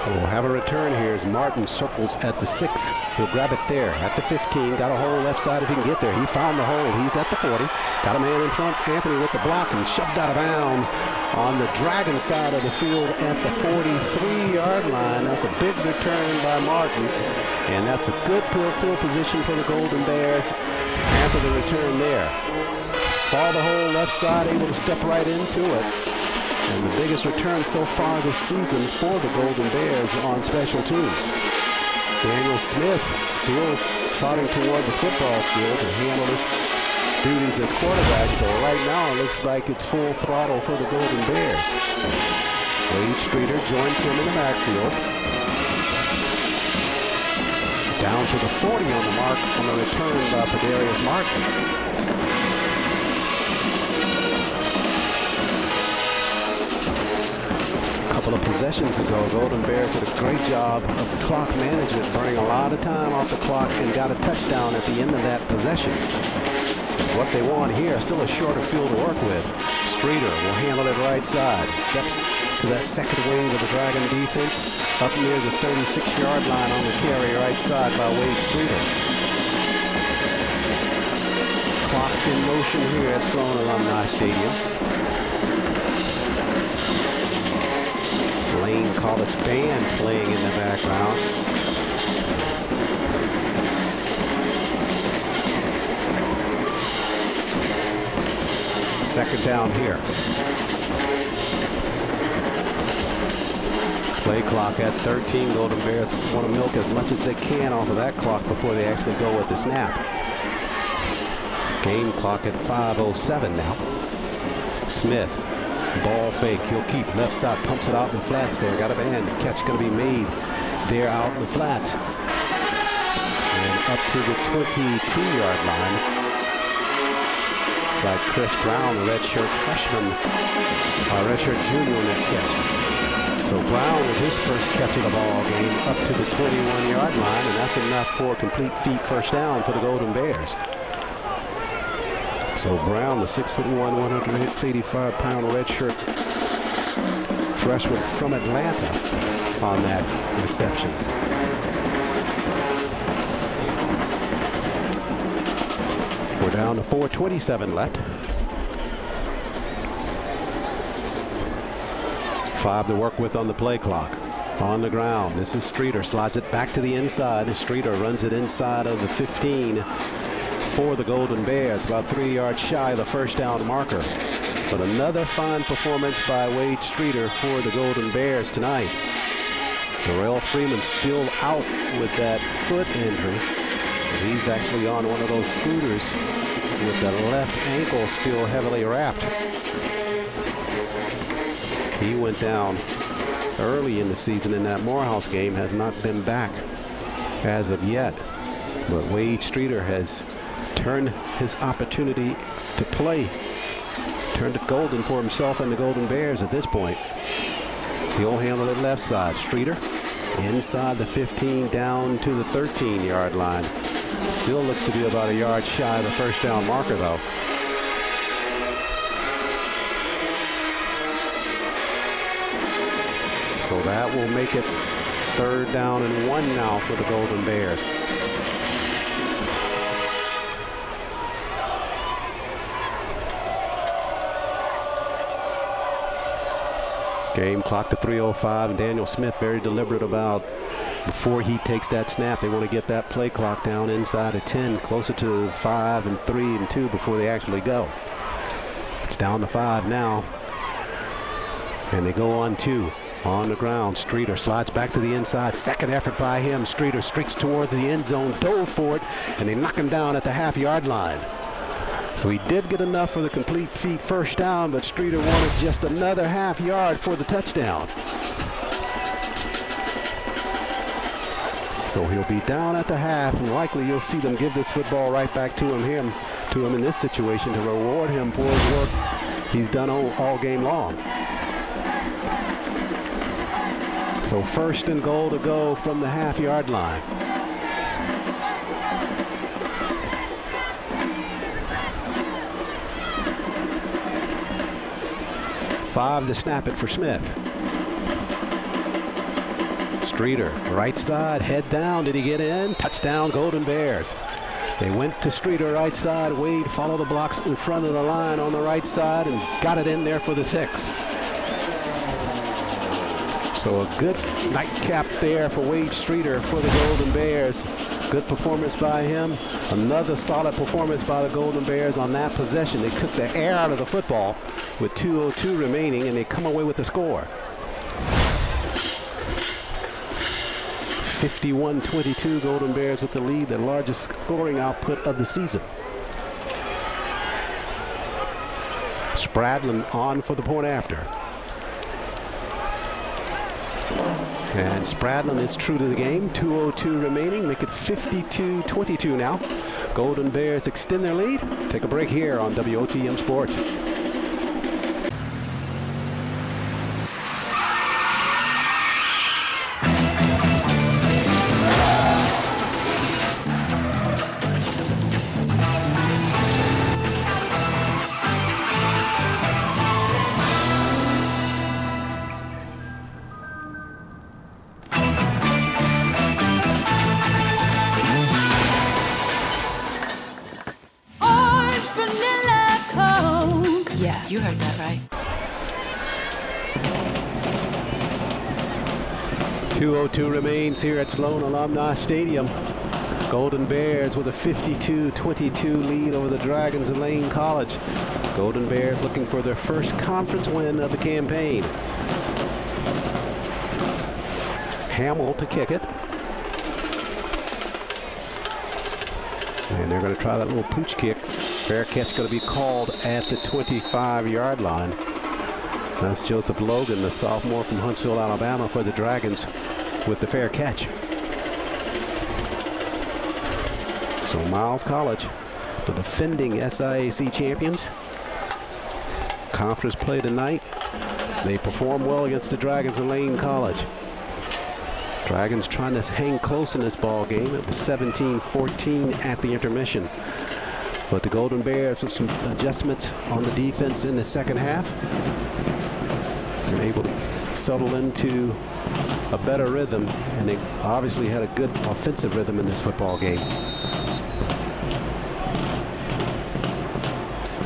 We'll have a return here as Martin circles at the 6. He'll grab it there at the 15. Got a hole left side if he can get there. He found the hole. He's at the 40. Got a man in front. Anthony with the block and shoved out of bounds on the Dragon side of the field at the 43-yard line. That's a big return by Martin. And that's a good field position for the Golden Bears after the return there. Saw the hole left side, able to step right into it. And the biggest return so far this season for the Golden Bears on special teams. Daniel Smith still trotting toward the football field to handle his duties as quarterback. So right now it looks like it's full throttle for the Golden Bears. Wade Streeter joins him in the backfield. Down to the 40 on the mark on the return by Pedarius Martin. Couple of possessions ago, Golden Bears did a great job of clock management, burning a lot of time off the clock, and got a touchdown at the end of that possession. What they want here, still a shorter field to work with. Streeter will handle it right side. Steps to that second wing of the Dragon defense, up near the 36-yard line on the carry right side by Wade Streeter. Clock in motion here at Sloan Alumni Stadium. Lane College band playing in the background. Second down here. Play clock at 13. Golden Bears want to milk as much as they can off of that clock before they actually go with the snap. Game clock at 5:07 now. Smith. Ball fake. He'll keep left side. Pumps it out in the flats there. Got a band. Catch going to be made there out in the flats. And up to the 22-yard line. It's like Chris Brown, the redshirt freshman, redshirt junior on that catch. So Brown with his first catch of the ball game up to the 21-yard line, and that's enough for a complete feet first down for the Golden Bears. So Brown, the 6'1", 185-pound redshirt freshman from Atlanta on that reception. We're down to 4:27 left. 5 to work with on the play clock. On the ground, this is Streeter, slides it back to the inside. Streeter runs it inside of the 15 for the Golden Bears, about 3 yards shy of the first down marker. But another fine performance by Wade Streeter for the Golden Bears tonight. Darrell Freeman still out with that foot injury. He's actually on one of those scooters with the left ankle still heavily wrapped. He went down early in the season in that Morehouse game, has not been back as of yet. But Wade Streeter has turned his opportunity to play Turned to Golden for himself and the Golden Bears at this point. He'll handle it left side. Streeter inside the 15 down to the 13-yard line. Still looks to be about a yard shy of the first down marker, though. So that will make it 3rd down and 1 now for the Golden Bears. Game clock to 3:05, and Daniel Smith very deliberate about before he takes that snap. They want to get that play clock down inside of 10, closer to 5 and 3 and 2 before they actually go. It's down to 5 now, and they go on 2. On the ground, Streeter slides back to the inside. Second effort by him. Streeter streaks towards the end zone, dove for it, and they knock him down at the half-yard line. So he did get enough for the complete feet first down, but Streeter wanted just another half yard for the touchdown. So he'll be down at the half, and likely you'll see them give this football right back to him in this situation to reward him for his work he's done all game long. So 1st and goal to go from the half-yard line. Five to snap it for Smith. Streeter, right side, head down. Did he get in? Touchdown, Golden Bears. They went to Streeter, right side. Wade followed the blocks in front of the line on the right side and got it in there for the 6. So a good nightcap there for Wade Streeter for the Golden Bears. Good performance by him. Another solid performance by the Golden Bears on that possession. They took the air out of the football with 2:02 remaining, and they come away with the score. 51-22, Golden Bears with the lead, the largest scoring output of the season. Spradlin on for the point after. And Spradlin is true to the game. 2:02 remaining, make it 52-22 now. Golden Bears extend their lead. Take a break here on WOTM Sports. You heard that right. 2:02 remains here at Sloan Alumni Stadium. Golden Bears with a 52-22 lead over the Dragons of Lane College. Golden Bears looking for their first conference win of the campaign. Hamill to kick it. And they're going to try that little pooch kick. Fair catch going to be called at the 25-yard line. That's Joseph Logan, the sophomore from Huntsville, Alabama, for the Dragons with the fair catch. So Miles College, the defending SIAC champions. Conference play tonight. They perform well against the Dragons of Lane College. Dragons trying to hang close in this ball game. It was 17-14 at the intermission. But the Golden Bears with some adjustments on the defense in the second half. They're able to settle into a better rhythm, and they obviously had a good offensive rhythm in this football game.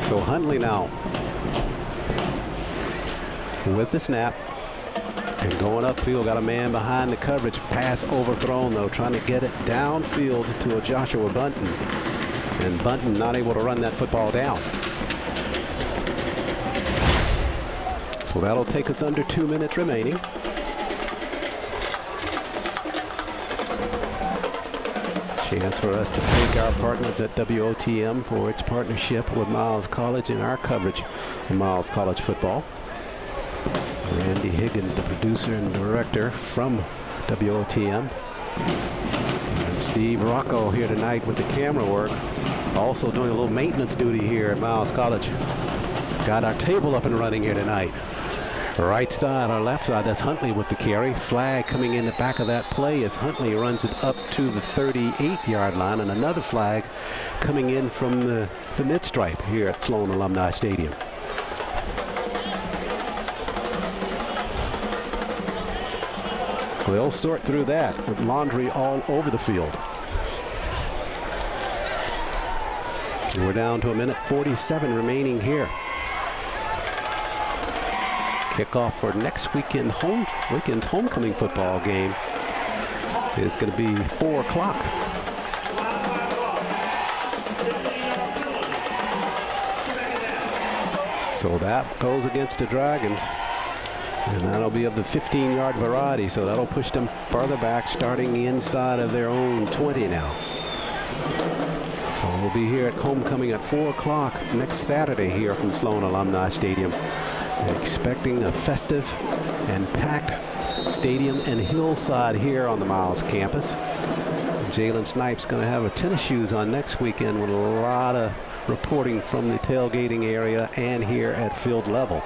So Huntley now with the snap and going upfield. Got a man behind the coverage. Pass overthrown though, trying to get it downfield to a Joshua Bunton. And Bunton not able to run that football down. So that'll take us under 2 minutes remaining. Chance for us to thank our partners at WOTM for its partnership with Miles College and our coverage of Miles College football. Randy Higgins, the producer and director from WOTM. And Steve Rocco here tonight with the camera work. Also doing a little maintenance duty here at Miles College. Got our table up and running here tonight. Right side or left side, that's Huntley with the carry. Flag coming in the back of that play as Huntley runs it up to the 38-yard line, and another flag coming in from the mid-stripe here at Sloan Alumni Stadium. They'll sort through that with laundry all over the field. We're down to 1:47 remaining here. Kickoff for next weekend's homecoming football game is going to be 4 o'clock. So that goes against the Dragons, and that'll be of the 15-yard variety, so that'll push them farther back, starting inside of their own 20 now. So we'll be here at homecoming at 4 o'clock next Saturday here from Sloan Alumni Stadium. Expecting a festive and packed stadium and hillside here on the Miles campus. Jalen Snipes going to have a tennis shoes on next weekend with a lot of reporting from the tailgating area and here at field level.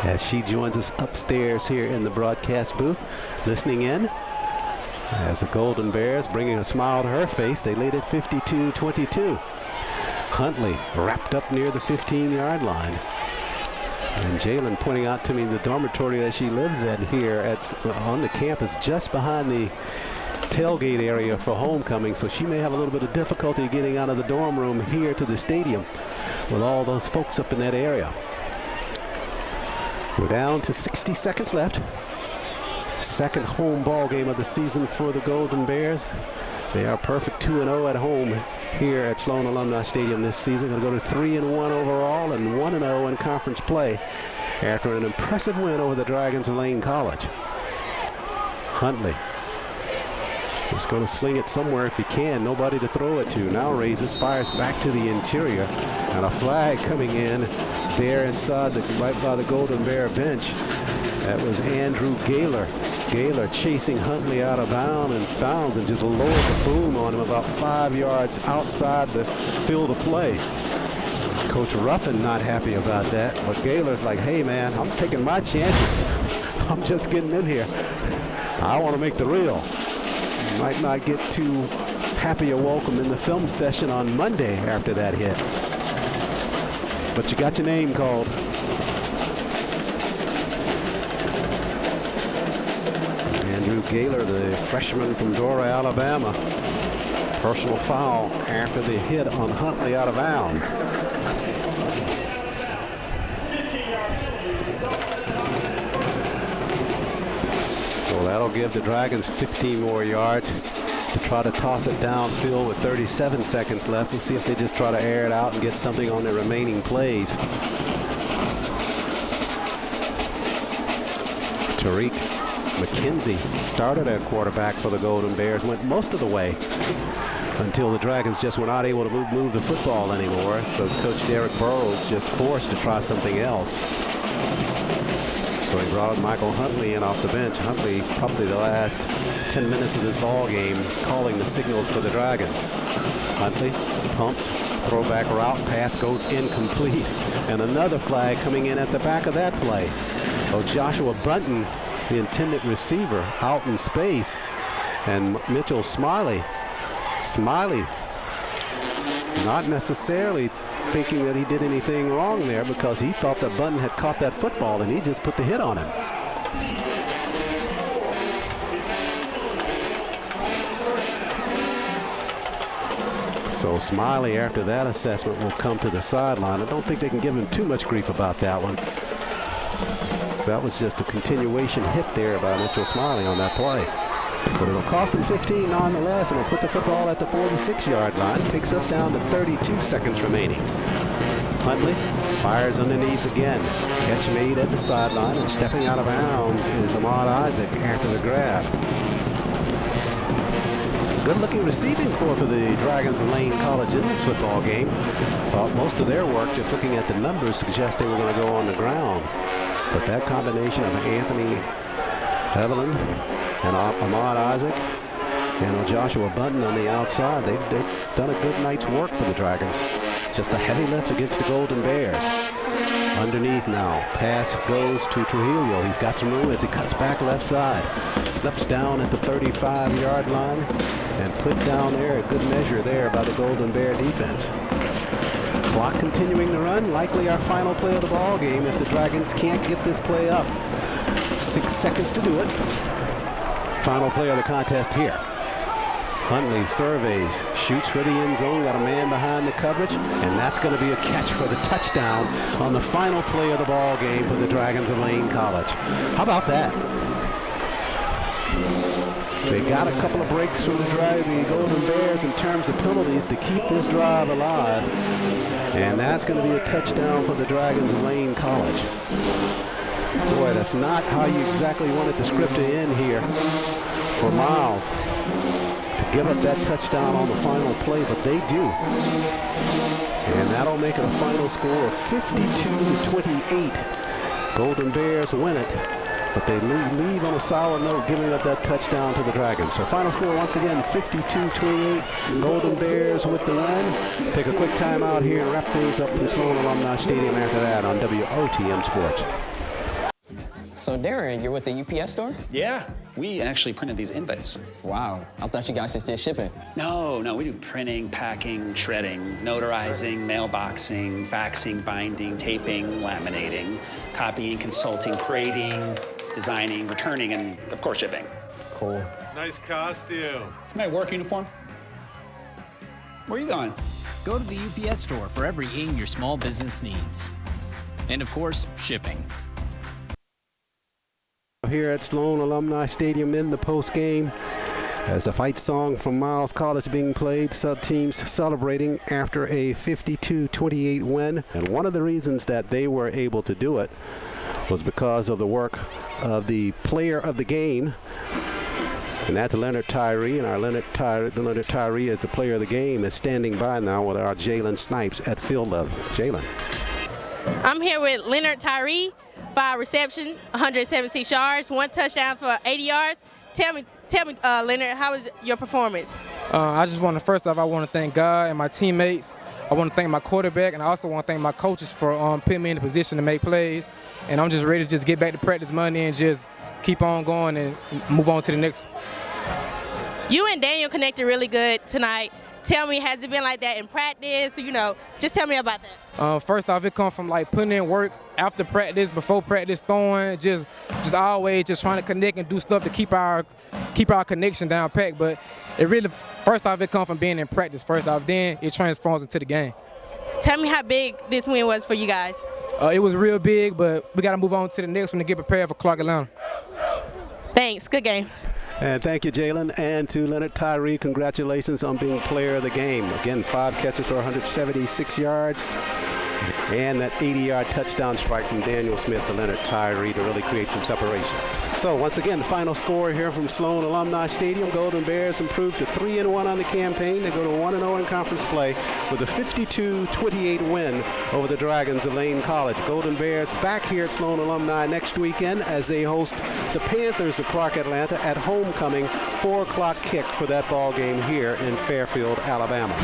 As she joins us upstairs here in the broadcast booth, listening in. As the Golden Bears bringing a smile to her face, they lead at 52-22. Huntley wrapped up near the 15-yard line. And Jalen pointing out to me the dormitory that she lives at here on the campus just behind the tailgate area for homecoming, so she may have a little bit of difficulty getting out of the dorm room here to the stadium with all those folks up in that area. We're down to 60 seconds left. Second home ball game of the season for the Golden Bears. They are perfect 2-0 at home here at Sloan Alumni Stadium this season. Going to go to 3-1 overall and 1-0 in conference play after an impressive win over the Dragons of Lane College. Huntley is going to sling it somewhere if he can. Nobody to throw it to. Now raises, fires back to the interior, and a flag coming in there inside right by the Golden Bear bench. That was Andrew Gaylor. Gaylor chasing Huntley out of bounds and just lowered the boom on him about 5 yards outside the field of play. Coach Ruffin not happy about that, but Gaylor's like, hey man, I'm taking my chances. I'm just getting in here. I want to make the reel. Might not get too happy a welcome in the film session on Monday after that hit. But you got your name called. Andrew Gaylor, the freshman from Dora, Alabama. Personal foul after the hit on Huntley out of bounds. So that'll give the Dragons 15 more yards to try to toss it downfield with 37 seconds left. We'll see if they just try to air it out and get something on their remaining plays. Tariq McKenzie started at quarterback for the Golden Bears, went most of the way until the Dragons just were not able to move the football anymore. So Coach Derek Burrows just forced to try something else. So he brought Michael Huntley in off the bench. Huntley probably the last 10 minutes of this ball game calling the signals for the Dragons. Huntley pumps, throwback route, pass goes incomplete. And another flag coming in at the back of that play. Oh, Joshua Bunton, the intended receiver, out in space. And Mitchell Smiley not necessarily thinking that he did anything wrong there, because he thought that Bunton had caught that football and he just put the hit on him. So Smiley, after that assessment, will come to the sideline. I don't think they can give him too much grief about that one. So that was just a continuation hit there by Mitchell Smiley on that play. But it'll cost him 15 nonetheless, and it'll put the football at the 46-yard line. Takes us down to 32 seconds remaining. Huntley fires underneath again. Catch made at the sideline, and stepping out of bounds is Ahmad Isaac after the grab. Good-looking receiving corps for the Dragons of Lane College in this football game. Thought most of their work, just looking at the numbers, suggests they were going to go on the ground. But that combination of Anthony Evelyn and Ahmad Isaac and Joshua Bunton on the outside, they've done a good night's work for the Dragons. just a heavy lift against the Golden Bears. Underneath now, pass goes to Trujillo. He's got some room as he cuts back left side. Slips down at the 35-yard line and put down there, a good measure there by the Golden Bear defense. Clock continuing to run, likely our final play of the ball game if the Dragons can't get this play up. 6 seconds to do it. Final play of the contest here. Huntley surveys, shoots for the end zone, got a man behind the coverage, and that's going to be a catch for the touchdown on the final play of the ball game for the Dragons of Lane College. How about that? They got a couple of breaks from the Golden Bears in terms of penalties to keep this drive alive, and that's going to be a touchdown for the Dragons of Lane College. Boy, that's not how you exactly wanted the script to end here for Miles. Give up that touchdown on the final play, but they do. And that'll make it a final score of 52-28. Golden Bears win it, but they leave on a solid note, giving up that touchdown to the Dragons. So final score once again, 52-28. Golden Bears with the win. Take a quick time out here and wrap things up from Sloan Alumni Stadium after that on WOTM Sports. So Darren, you're with the UPS store? Yeah, we actually printed these invites. Wow, I thought you guys just did shipping. No, we do printing, packing, shredding, notarizing, mailboxing, faxing, binding, taping, laminating, copying, consulting, creating, designing, returning, and of course shipping. Cool. Nice costume. It's my work uniform. Where are you going? Go to the UPS store for everything your small business needs. And of course, shipping. Here at Sloan Alumni Stadium in the post game, as a fight song from Miles College being played, teams celebrating after a 52-28 win. And one of the reasons that they were able to do it was because of the work of the player of the game, and that's Leonard Tyree. And our Leonard Tyree, as the player of the game, is standing by now with our Jalen Snipes at field level. Jalen. I'm here with Leonard Tyree. 5 receptions, 176 yards, 1 touchdown for 80 yards. Tell me, Leonard, how was your performance? I just want to, first off, I want to thank God and my teammates. I want to thank my quarterback, and I also want to thank my coaches for putting me in the position to make plays. And I'm just ready to just get back to practice Monday and just keep on going and move on to the next. You and Daniel connected really good tonight. Tell me, has it been like that in practice? Just tell me about that. First off, it comes from like putting in work after practice, before practice, throwing, just always just trying to connect and do stuff to keep our connection down packed. But it really, first off, it comes from being in practice. First off, then it transforms into the game. Tell me how big this win was for you guys. It was real big, but we got to move on to the next one to get prepared for Clark Atlanta. Thanks. Good game. And thank you, Jalen. And to Leonard Tyree, congratulations on being player of the game. Again, 5 catches for 176 yards. And that 80-yard touchdown strike from Daniel Smith to Leonard Tyree to really create some separation. So once again, the final score here from Sloan Alumni Stadium. Golden Bears improved to 3-1 on the campaign. They go to 1-0 in conference play with a 52-28 win over the Dragons of Lane College. Golden Bears back here at Sloan Alumni next weekend as they host the Panthers of Clark Atlanta at homecoming. 4 o'clock kick for that ball game here in Fairfield, Alabama.